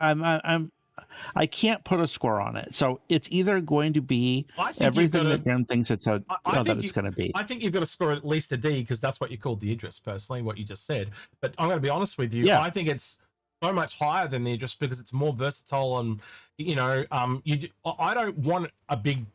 I can't put a score on it. So it's either going to be everything that Grim thinks it's going to be. I think you've got to score at least a D because that's what you called the Idris, personally, what you just said. But I'm going to be honest with you. I think it's so much higher than the Idris because it's more versatile and, I don't want a big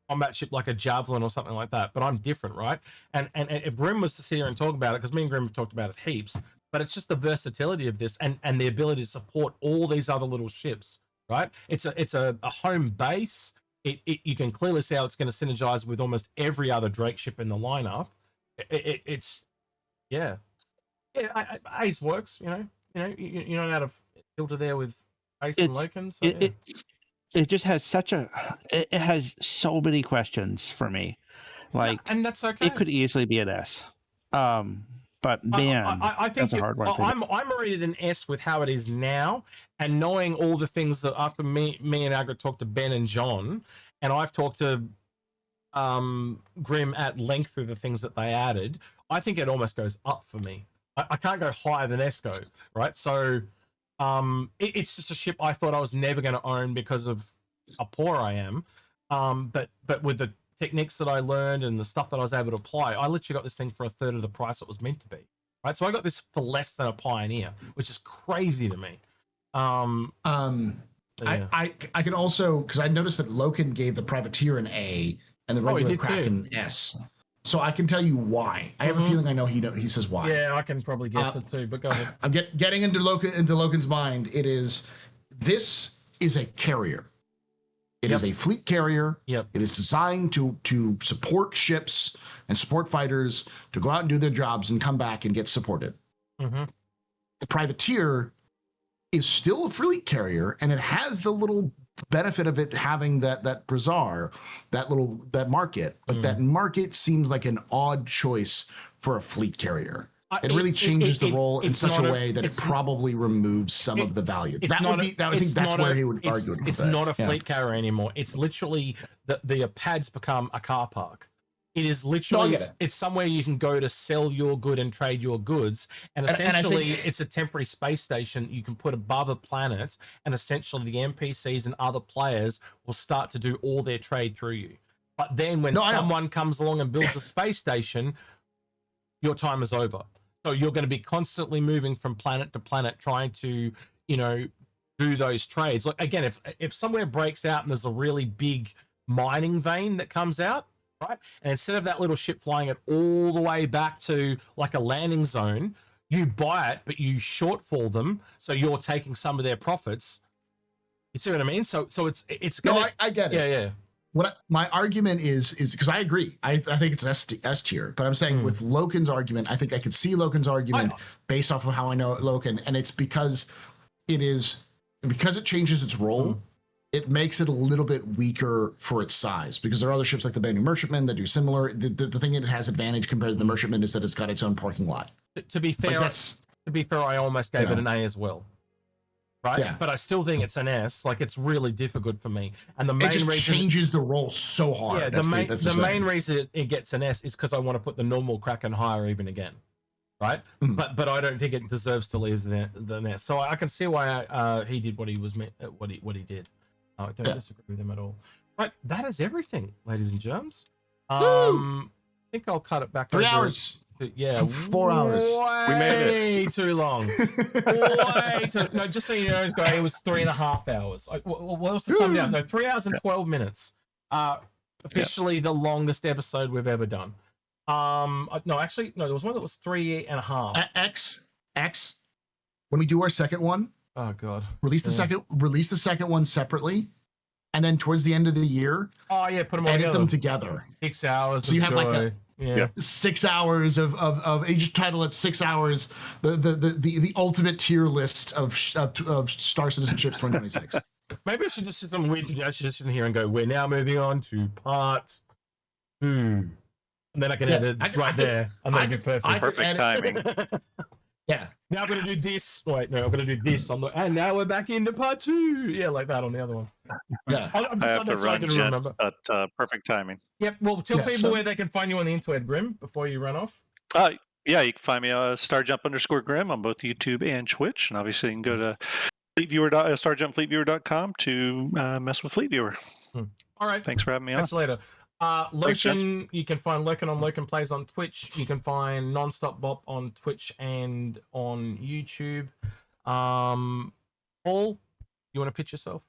combat ship like a Javelin or something like that, but I'm different, right? And if Grim was to sit here and talk about it, because me and Grim have talked about it heaps, but it's just the versatility of this and the ability to support all these other little ships, right? It's a home base. You can clearly see how it's going to synergize with almost every other Drake ship in the lineup. It's Ace works, you don't have to filter there with Ace and Loken. So, it just has it has so many questions for me. Like, and that's okay. It could easily be an S. But man, I think that's a hard one. I'm rated an S with how it is now, and knowing all the things that after me and Agra talked to Ben and John, and I've talked to Grim at length through the things that they added, I think it almost goes up for me. I can't go higher than S goes, right? So it's just a ship I thought I was never going to own because of how poor I am. But with the techniques that I learned and the stuff that I was able to apply, I literally got this thing for a third of the price it was meant to be, right? So I got this for less than a Pioneer, which is crazy to me. Yeah. I can also, because I noticed that Loken gave the Privateer an A and the regular Kraken an S. So I can tell you why. I have a feeling I know he says why. Yeah, I can probably guess it too, but go ahead. I'm getting into Loken's mind. This is a carrier. It is a fleet carrier. Yep. It is designed to support ships and support fighters to go out and do their jobs and come back and get supported. The Privateer is still a fleet carrier, and it has the little benefit of it having that brazier, that market, but that market seems like an odd choice for a fleet carrier. It really changes the role in such a way that it probably removes some of the value. I think that's where he would argue. It's not a fleet carrier anymore. It's literally the pads become a car park. It is literally it's somewhere you can go to sell your good and trade your goods, and essentially it's a temporary space station you can put above a planet, and essentially the NPCs and other players will start to do all their trade through you. But then when someone comes along and builds a space station, your time is over. So you're going to be constantly moving from planet to planet trying to, do those trades. Like, again, if somewhere breaks out and there's a really big mining vein that comes out, right? And instead of that little ship flying it all the way back to like a landing zone, you buy it, but you shortfall them, so you're taking some of their profits. You see what I mean? So it's gonna. No, I get it. Yeah. My argument is because I agree. I think it's an S tier, but I'm saying with Loken's argument, I think I could see Loken's argument based off of how I know Loken, and it's because it changes its role. It makes it a little bit weaker for its size, because there are other ships like the Banu Merchantman that do similar. The thing it has advantage compared to the Merchantman is that it's got its own parking lot. To be fair, I almost gave it an A as well. Right, yeah. But I still think it's an S. Like, it's really difficult for me, and the main reason changes the role so hard. Yeah, the main reason it gets an S is because I want to put the normal Kraken higher even again, right? But I don't think it deserves to leave the S. So I can see why he did what he did. I don't disagree with him at all. Right, that is everything, ladies and germs. I think I'll cut it back. 3 hours. Yeah, 4 hours. We made it. Too long. Way too. No, just so you know, it was 3.5 hours. What was the time down? No, 3 hours and 12 minutes. Officially the longest episode we've ever done. No, actually, no. There was one that was 3.5. X. When we do our second one, oh god, release the second one separately, and then towards the end of the year, put them all edit together. them together. 6 hours. So you have joy. like 6 hours of you just title it 6 hours, the ultimate tier list of Star Citizen Ships 2026. Maybe I should just do some weird tradition here and go, we're now moving on to part 2. And then I can edit there. And that'd be perfect. Perfect timing. Yeah. Now I'm going to do this. Wait, no, I'm going to do this. And now we're back into part 2. Yeah, like that on the other one. Yeah. I have to run jets, but perfect timing. Yep. Well, tell people where they can find you on the interweb, Grim, before you run off. Yeah, you can find me starjump_Grim on both YouTube and Twitch. And obviously you can go to starjumpfleetviewer.com to mess with Fleet Viewer. All right. Thanks for having me on. Catch you later. Loken, you can find Loken on Loken Plays on Twitch. You can find Nonstop Bop on Twitch and on YouTube. Paul, you want to pitch yourself?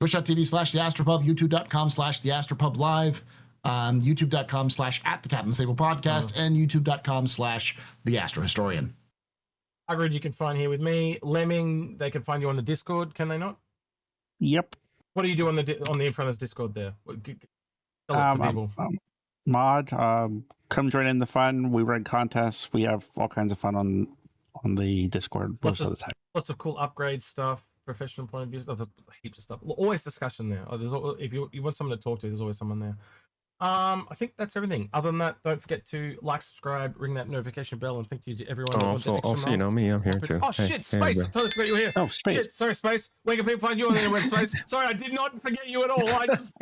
Twitch.tv/theastropub, youtube.com/theastropub live, youtube.com/@the Captain Stable podcast, and youtube.com/theastrohistorian. Agrid, you can find here with me. Lemming, they can find you on the Discord, can they not? Yep. What do you do on the Inforunners Discord there? Tell it to people. Mod, come join in the fun. We run contests. We have all kinds of fun on the Discord most of the time. Lots of cool upgrade stuff, professional point of view. There's heaps of stuff. Always discussion there. If you want someone to talk to, there's always someone there. I think that's everything. Other than that, don't forget to like, subscribe, ring that notification bell, and thank you to everyone. Also, you know me, I'm here too. Oh shit, Space! I totally forgot you were here. Oh, Space. Shit, sorry, Space. Where can people find you on the internet, Space? Sorry, I did not forget you at all. I just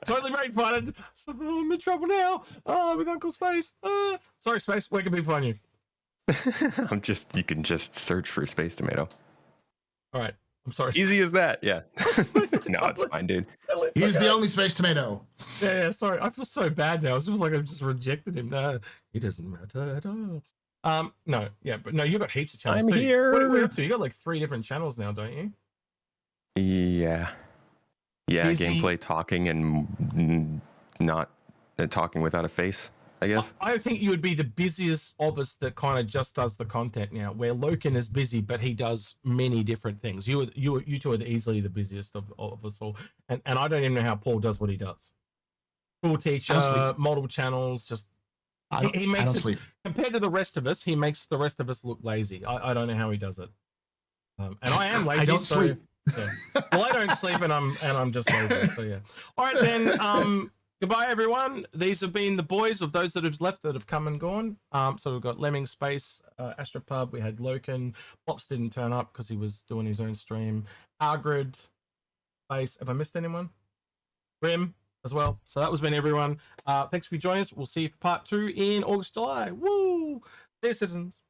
totally brain farted. I'm in trouble now. With Uncle Space. Sorry, Space. Where can people find you? You can just search for Space Tomato. All right. I'm sorry. Easy as that. Yeah. No, it's fine, dude. He's the only Space Tomato. Yeah, sorry. I feel so bad now. It feels like I've just rejected him. No, he doesn't matter at all. No, yeah, but no, you got heaps of channels. I'm too. here. What are you up to? You got like 3 different channels now, don't you? Yeah. Yeah, Busy. gameplay talking and not talking without a face, I guess. I think you would be the busiest of us that kind of just does the content now, where Loken is busy, but he does many different things. You two are easily the busiest of us all. And I don't even know how Paul does what he does. Cool teacher, multiple channels, just he makes it, sleep. Compared to the rest of us, he makes the rest of us look lazy. I don't know how he does it. And I am lazy. I don't so, sleep. Yeah. Well, I don't sleep, and I'm just lazy. So yeah. All right then. Goodbye, everyone. These have been the boys of those that have left that have come and gone. So we've got Lemming, Space, Astropub. We had Loken. Pops didn't turn up because he was doing his own stream. Argrid, Space. Have I missed anyone? Grim as well. So that was been everyone. Thanks for joining us. We'll see you for part 2 in August, July. Woo! Dear citizens.